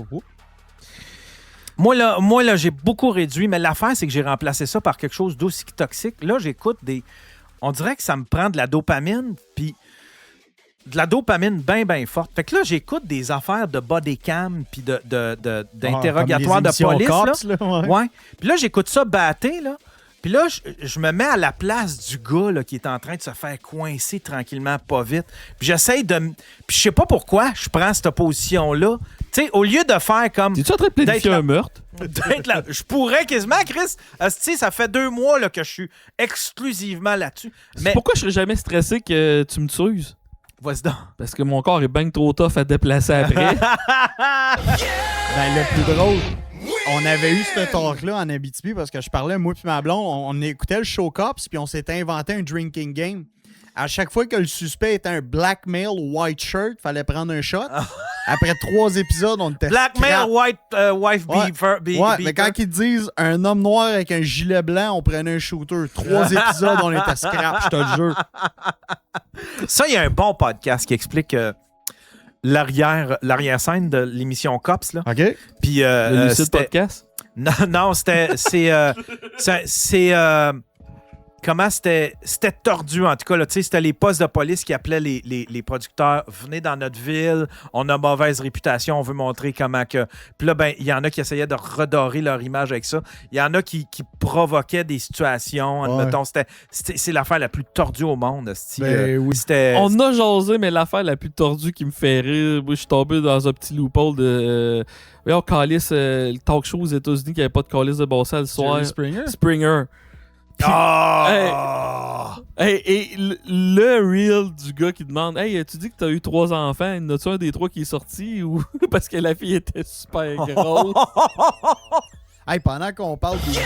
Moi, là, j'ai beaucoup réduit, mais l'affaire, c'est que j'ai remplacé ça par quelque chose d'aussi toxique. Là, j'écoute des... On dirait que ça me prend de la dopamine, puis de la dopamine bien forte. Fait que là, j'écoute des affaires de body cam, puis d'interrogatoire de police. Cops, là. ouais. Ouais. Puis là, j'écoute ça batté, là. Puis là, je me mets à la place du gars là, qui est en train de se faire coincer tranquillement, pas vite. Puis j'essaye de... Puis je sais pas pourquoi je prends cette position-là. Tu sais, au lieu de faire comme... T'es-tu en train de planifier d'être un meurtre? D'être là. Je pourrais quasiment, Chris. Asti, ça fait 2 mois là, que je suis exclusivement là-dessus. Mais Pourquoi je serais jamais stressé que tu me tues? vas-y donc. Parce que mon corps est bien trop tough à déplacer après. Le plus drôle, on avait eu ce talk-là en Abitibi parce que je parlais, moi et ma blonde, on écoutait le show Cops puis on s'était inventé un drinking game. À chaque fois que le suspect était un black male white shirt, fallait prendre un shot. Après 3 épisodes, on était Blackmail, scrap. wife Ouais. beaver. Mais quand ils disent un homme noir avec un gilet blanc, on prenait un shooter. 3 épisodes, on était scrap, je te le jure. Ça, il y a un bon podcast qui explique l'arrière-scène de l'émission Cops. Là. OK? Puis, Le Lucide c'était... Podcast? Non, comment c'était tordu, en tout cas. Là, c'était les postes de police qui appelaient les producteurs « Venez dans notre ville, on a mauvaise réputation, on veut montrer comment que... » Puis là, il y en a qui essayaient de redorer leur image avec ça. Il y en a qui provoquaient des situations. Admettons, c'est l'affaire la plus tordue au monde. Oui. C'était... On a jasé, mais l'affaire la plus tordue qui me fait rire, moi, je suis tombé dans un petit loophole de... voyons, calice, le talk show aux États-Unis qui avait pas de calice de bossa le soir. Jerry Springer? Springer. Et le reel du gars qui demande « Hey, tu dis que t'as eu 3 enfants, y en a-tu un des 3 qui est sorti? » ou parce que la fille était super grosse. Hey, pendant qu'on parle d'émission...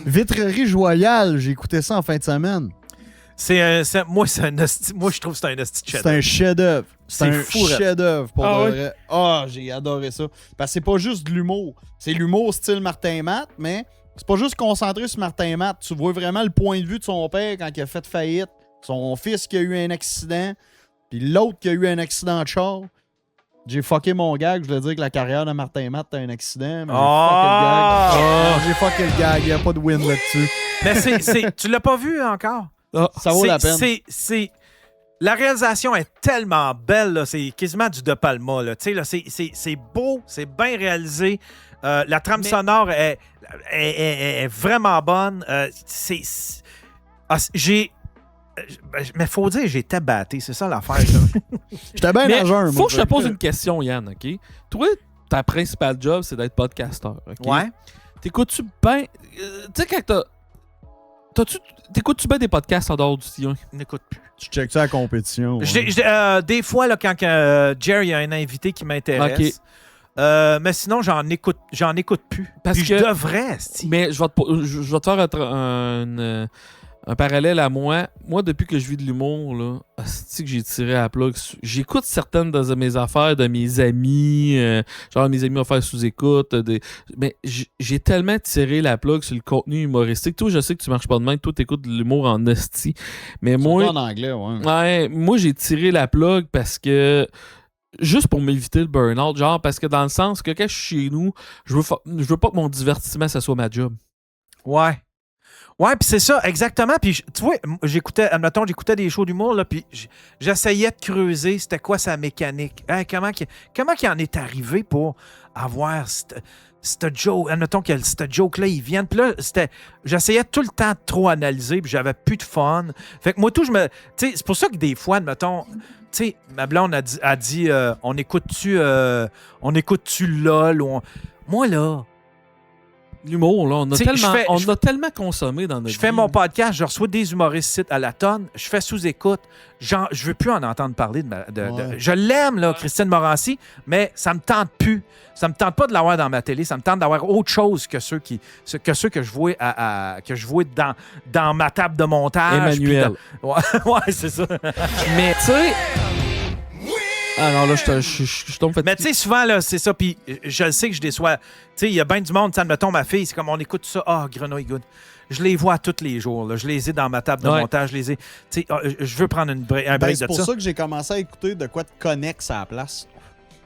Vitrerie Joyale, j'ai écouté ça en fin de semaine. Moi, je trouve que c'est un hostie de C'est chef. un chef-d'œuvre. C'est un fou, là. chef-d'œuvre pour Ah de ouais? vrai. Ah, j'ai adoré ça. Parce que c'est pas juste de l'humour. C'est l'humour style Martin Matt, mais c'est pas juste concentré sur Martin Matt. Tu vois vraiment le point de vue de son père quand il a fait faillite. Son fils qui a eu un accident, puis l'autre qui a eu un accident de char. J'ai fucké mon gag. Je voulais dire que la carrière de Martin Matt a un accident, mais j'ai fucké le gag. Il n'y a pas de win là-dessus. Mais tu l'as pas vu encore? Ça vaut la peine. La réalisation est tellement belle, là, c'est quasiment du De Palma. Là. Là, c'est beau, c'est bien réalisé. La trame sonore est vraiment bonne. Mais faut dire, j'étais batté, c'est ça l'affaire. J'étais bien Mais nageur, faut que je te pose une question, Yann, OK? Toi, ta principale job, c'est d'être podcasteur, OK? Ouais. T'écoutes-tu bien... tu sais, quand t'as... T'écoutes-tu bien des podcasts en dehors du tien? N'écoute plus. Tu checkes ça à la compétition. Des fois, là, quand Jerry a un invité qui m'intéresse. Ok. Mais sinon, j'en écoute plus. Parce Puis que- je devrais, esti. Mais je vais te faire un parallèle à moi. Moi, depuis que je vis de l'humour, là, asti que j'ai tiré à la plug. J'écoute certaines de mes affaires de mes amis. Genre, mes amis vont faire sous-écoute. Mais j'ai tellement tiré la plug sur le contenu humoristique. Toi, je sais que tu marches pas de même. Toi, t'écoutes de l'humour en esti. Mais moi, en anglais, ouais. ouais, moi, j'ai tiré la plug parce que... Juste pour m'éviter le burn-out, genre, parce que dans le sens que quand je suis chez nous, je veux pas que mon divertissement, ça soit ma job. Ouais. Ouais, puis c'est ça, exactement. Puis tu vois, j'écoutais des shows d'humour, là, puis j'essayais de creuser c'était quoi sa mécanique. Hein, comment qu'il en est arrivé pour avoir cette joke. Admettons que cette joke-là, il vient. Puis là, j'essayais tout le temps de trop analyser, puis j'avais plus de fun. Fait que moi, tu sais, c'est pour ça que des fois, admettons, tu sais, ma blonde a dit on écoute-tu LOL ou Moi, là, L'humour, là, on T'sais, a tellement consommé dans notre je fais vie. mon podcast, je reçois des humoristes à la tonne, je fais sous-écoute. Genre, je veux plus en entendre parler Ouais. je l'aime, là, Christine Morancy, mais ça me tente plus. Ça me tente pas de l'avoir dans ma télé, ça me tente d'avoir autre chose que ceux que je vois dans ma table de montage. Emmanuel. puis ouais, c'est ça. Mais, tu sais... Ah non, là, je tombe fatigué. Mais tu sais, souvent, là, c'est ça. Puis je le sais que je déçois. Tu sais, il y a bien du monde, admettons, ma fille, c'est comme on écoute ça. Ah, Grenouille Good. Je les vois tous les jours. Là. Je les ai dans ma table de montage. Je les ai. Tu sais, je veux prendre un break C'est de pour ça. ça que j'ai commencé à écouter de quoi de connexe à la place.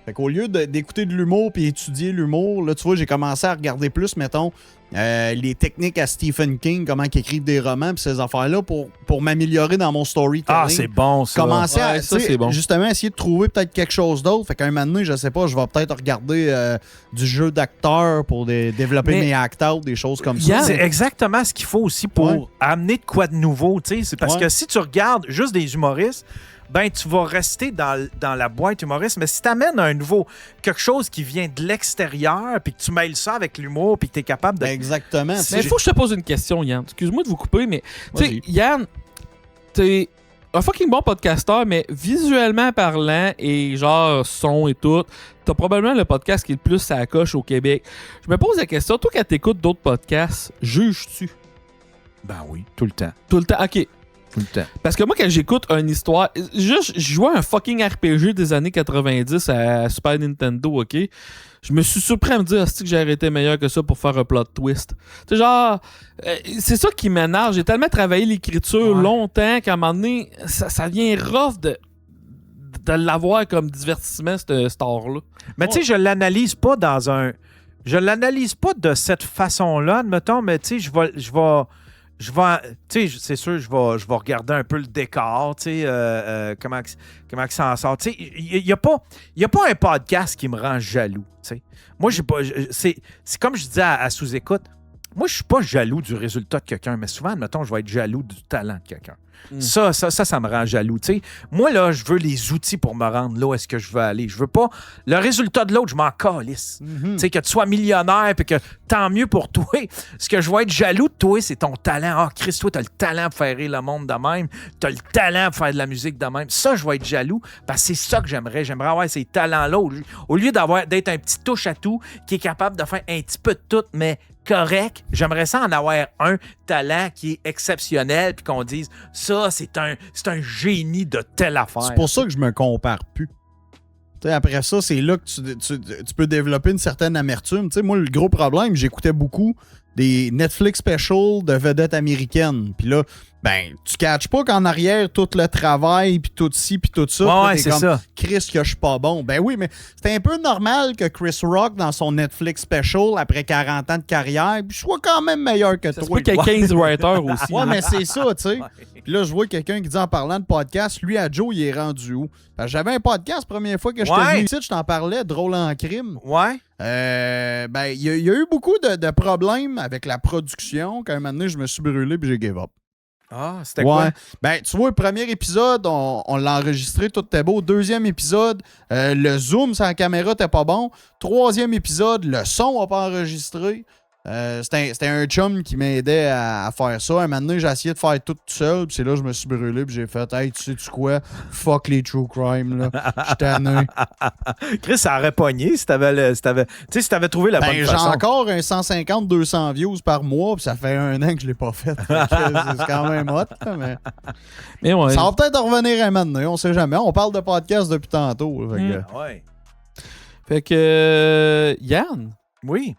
Fait qu'au lieu d'écouter de l'humour puis étudier l'humour, là, tu vois, j'ai commencé à regarder plus, mettons, les techniques à Stephen King, comment il écrive des romans puis ces affaires-là pour m'améliorer dans mon storytelling. Ah, c'est bon, ça. Commencer à, Ouais, ça, tu sais, c'est bon. justement, essayer de trouver peut-être quelque chose d'autre. Fait qu'à un moment donné, je sais pas, je vais peut-être regarder du jeu d'acteur pour développer Mais- mes act-out, des choses comme Yann, ça. C'est exactement ce qu'il faut aussi pour Ouais. amener de quoi de nouveau. Tu sais, c'est parce Ouais. que si tu regardes juste des humoristes, ben tu vas rester dans la boîte humoriste. Mais si tu amènes quelque chose qui vient de l'extérieur, puis que tu mêles ça avec l'humour, puis que tu es capable de. Exactement. Mais il faut que je te pose une question, Yann. Excuse-moi de vous couper, mais tu sais, Vas-y. Yann, t'es un fucking bon podcasteur, mais visuellement parlant et genre son et tout, t'as probablement le podcast qui est le plus à la coche au Québec. Je me pose la question, toi, quand t'écoutes d'autres podcasts, juges-tu? Ben oui, tout le temps. Tout le temps? OK. Tout le temps. Parce que moi, quand j'écoute une histoire... Juste, je jouais à un fucking RPG des années 90 à Super Nintendo, OK? Je me suis surpris à me dire, que j'ai arrêté meilleur que ça pour faire un plot twist. Tu sais, genre... c'est ça qui m'énerve. J'ai tellement travaillé l'écriture Ouais. longtemps qu'à un moment donné, ça devient rough de l'avoir comme divertissement, cette art-là. Mais tu sais, je l'analyse pas je l'analyse pas de cette façon-là, admettons, mais tu sais, je vais, tu sais, c'est sûr, je vais regarder un peu le décor, tu sais, comment que ça en sort. Tu sais, il y a pas un podcast qui me rend jaloux, tu sais. Moi, j'ai pas, c'est comme je disais à sous-écoute, moi, je suis pas jaloux du résultat de quelqu'un, mais souvent, admettons, je vais être jaloux du talent de quelqu'un. Ça me rend jaloux. Tu sais, moi, là, je veux les outils pour me rendre là où est-ce que je veux aller. Je veux pas... Le résultat de l'autre, je m'en calisse. Tu sais, que tu sois millionnaire puis que tant mieux pour toi. Ce que je vais être jaloux de toi, c'est ton talent. Ah, Chris, toi, t'as le talent pour faire rire le monde de même. T'as le talent pour faire de la musique de même. Ça, je vais être jaloux parce que c'est ça que j'aimerais. J'aimerais avoir ces talents-là au lieu d'être un petit touche-à-tout qui est capable de faire un petit peu de tout, mais correct. J'aimerais ça en avoir un talent qui est exceptionnel puis qu'on dise ça, c'est un génie de telle affaire. C'est pour ça que je me compare plus. T'sais, après ça, c'est là que tu peux développer une certaine amertume. T'sais, moi, le gros problème, j'écoutais beaucoup des Netflix specials de vedettes américaines. Puis là, ben, tu catches pas qu'en arrière, tout le travail, puis tout ci, puis tout ça. Ouais, t'es c'est comme, ça. Chris, que je suis pas bon. Ben oui, mais c'est un peu normal que Chris Rock, dans son Netflix special, après 40 ans de carrière, puis je sois quand même meilleur que Ça se toi. peut qu'il y ait 15 writers aussi. Ouais, mais c'est ça, tu sais. Puis là, je vois quelqu'un qui dit en parlant de podcast, lui, à Joe, il est rendu où? Parce que j'avais un podcast la première fois que j'étais Ouais. venu ici, je t'en parlais, Drôle en crime. Ouais. Ben, il y a eu beaucoup de problèmes avec la production. Quand un moment donné, je me suis brûlé puis j'ai give up. Ah, c'était quoi? Ben, tu vois, le premier épisode, on l'a enregistré, tout était beau. Deuxième épisode, le zoom sur la caméra n'était pas bon. Troisième épisode, le son n'a pas enregistré. C'était un chum qui m'aidait à faire ça. Un moment donné, j'ai essayé de faire tout seul, puis c'est là que je me suis brûlé, puis j'ai fait « Hey, tu sais-tu quoi? Fuck les true crime, là. Je suis tanné. » Chris, ça aurait pogné si t'avais trouvé la bonne J'ai façon. encore un 150-200 views par mois, puis ça fait 1 an que je l'ai pas fait. Fait que c'est quand même hot, là, Mais ouais. ça va peut-être revenir un moment donné, on sait jamais. On parle de podcast depuis tantôt. Là, fait que- Ouais. Fait que Yann, Oui,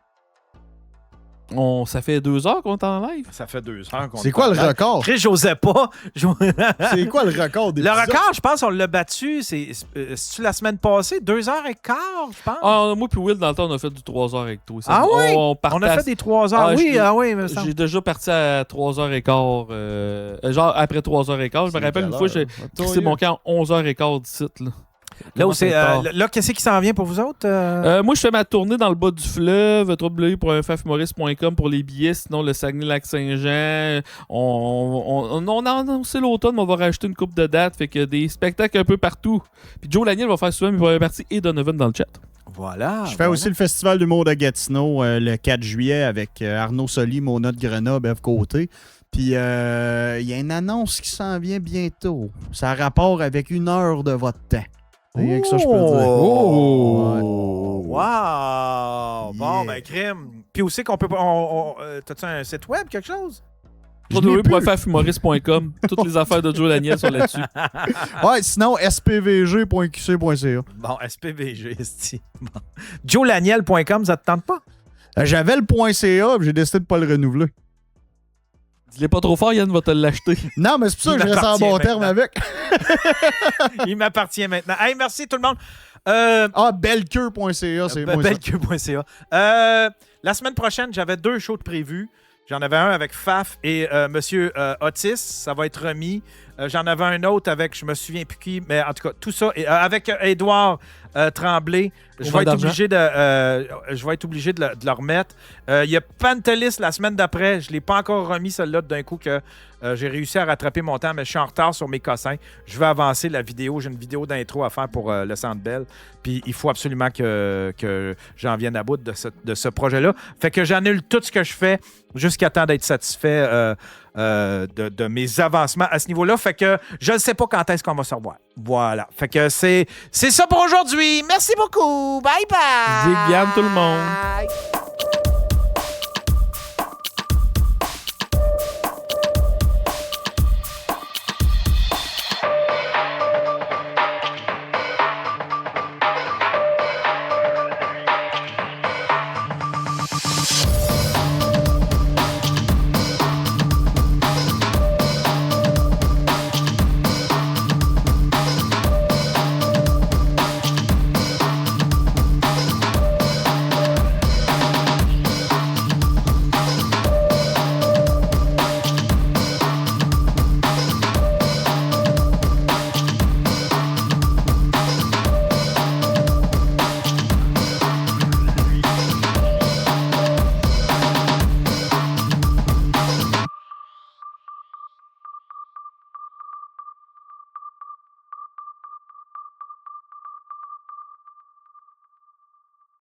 ça fait 2 heures qu'on est en live. ça fait 2 heures qu'on C'est quoi le record? Chris, j'osais pas. C'est quoi le record des Le record, je pense, on l'a battu. C'est-tu la semaine passée? 2h15, je pense. Ah, moi puis Will, dans le temps, on a fait du 3 heures avec toi. Ah oui? On On a fait des 3 heures. Ah, oui, me semble. J'ai déjà parti à 3h15. Genre après 3h15. Je me rappelle une fois, j'ai crissé mon camp à 11h15 d'ici. Là, là, qu'est-ce qui s'en vient pour vous autres? Moi, je fais ma tournée dans le bas du fleuve, www.ffhumoriste.com pour les billets. Sinon, le Saguenay-Lac-Saint-Jean. On a annoncé l'automne, mais on va rajouter une coupe de dates. Fait que des spectacles un peu partout. Puis Joe Laniel va faire souvent mes premières parties et Donovan dans le chat. Voilà. Je fais aussi le Festival d'humour de Gatineau le 4 juillet avec Arnaud Soli, Mona de Grenoble, Eve Côté. Puis il y a une annonce qui s'en vient bientôt. Ça a rapport avec 1 heure de votre temps. C'est rien que ça, je peux dire. Oh! Ouais. Wow! Bon, Yeah. ben, crime. Puis aussi qu'on peut. T'as-tu un site web, quelque chose? www.ffhumoriste.com. Toutes les affaires de Joe Laniel sont là-dessus. Ouais, sinon, spvg.qc.ca. Bon, SPVG, esti. Bon. JoeLaniel.com, ça te tente pas? J'avais le .ca, puis j'ai décidé de pas le renouveler. Dis-les pas trop fort, Yann va te l'acheter. Non, mais c'est pour ça Il que je reste en bon m'appartient terme maintenant. avec. Il m'appartient maintenant. Hey, merci tout le monde. Belqueux.ca, c'est moi ça. Belqueux.ca. La semaine prochaine, j'avais 2 shows de prévus. J'en avais un avec Faf et Monsieur Otis. Ça va être remis. J'en avais un autre avec, je me souviens plus qui, mais en tout cas, tout ça. Et, avec Édouard Tremblay, je vais être obligé de le remettre. Il y a Pantelis la semaine d'après. Je ne l'ai pas encore remis, celle-là, d'un coup que j'ai réussi à rattraper mon temps, mais je suis en retard sur mes cossins. Je vais avancer la vidéo. J'ai une vidéo d'intro à faire pour le Centre Bell. Puis il faut absolument que j'en vienne à bout de ce projet-là. Fait que j'annule tout ce que je fais jusqu'à temps d'être satisfait de mes avancements à ce niveau-là. Fait que je ne sais pas quand est-ce qu'on va se revoir. Voilà. Fait que c'est ça pour aujourd'hui. Merci beaucoup. Bye bye. Zig Yann tout le monde. Bye.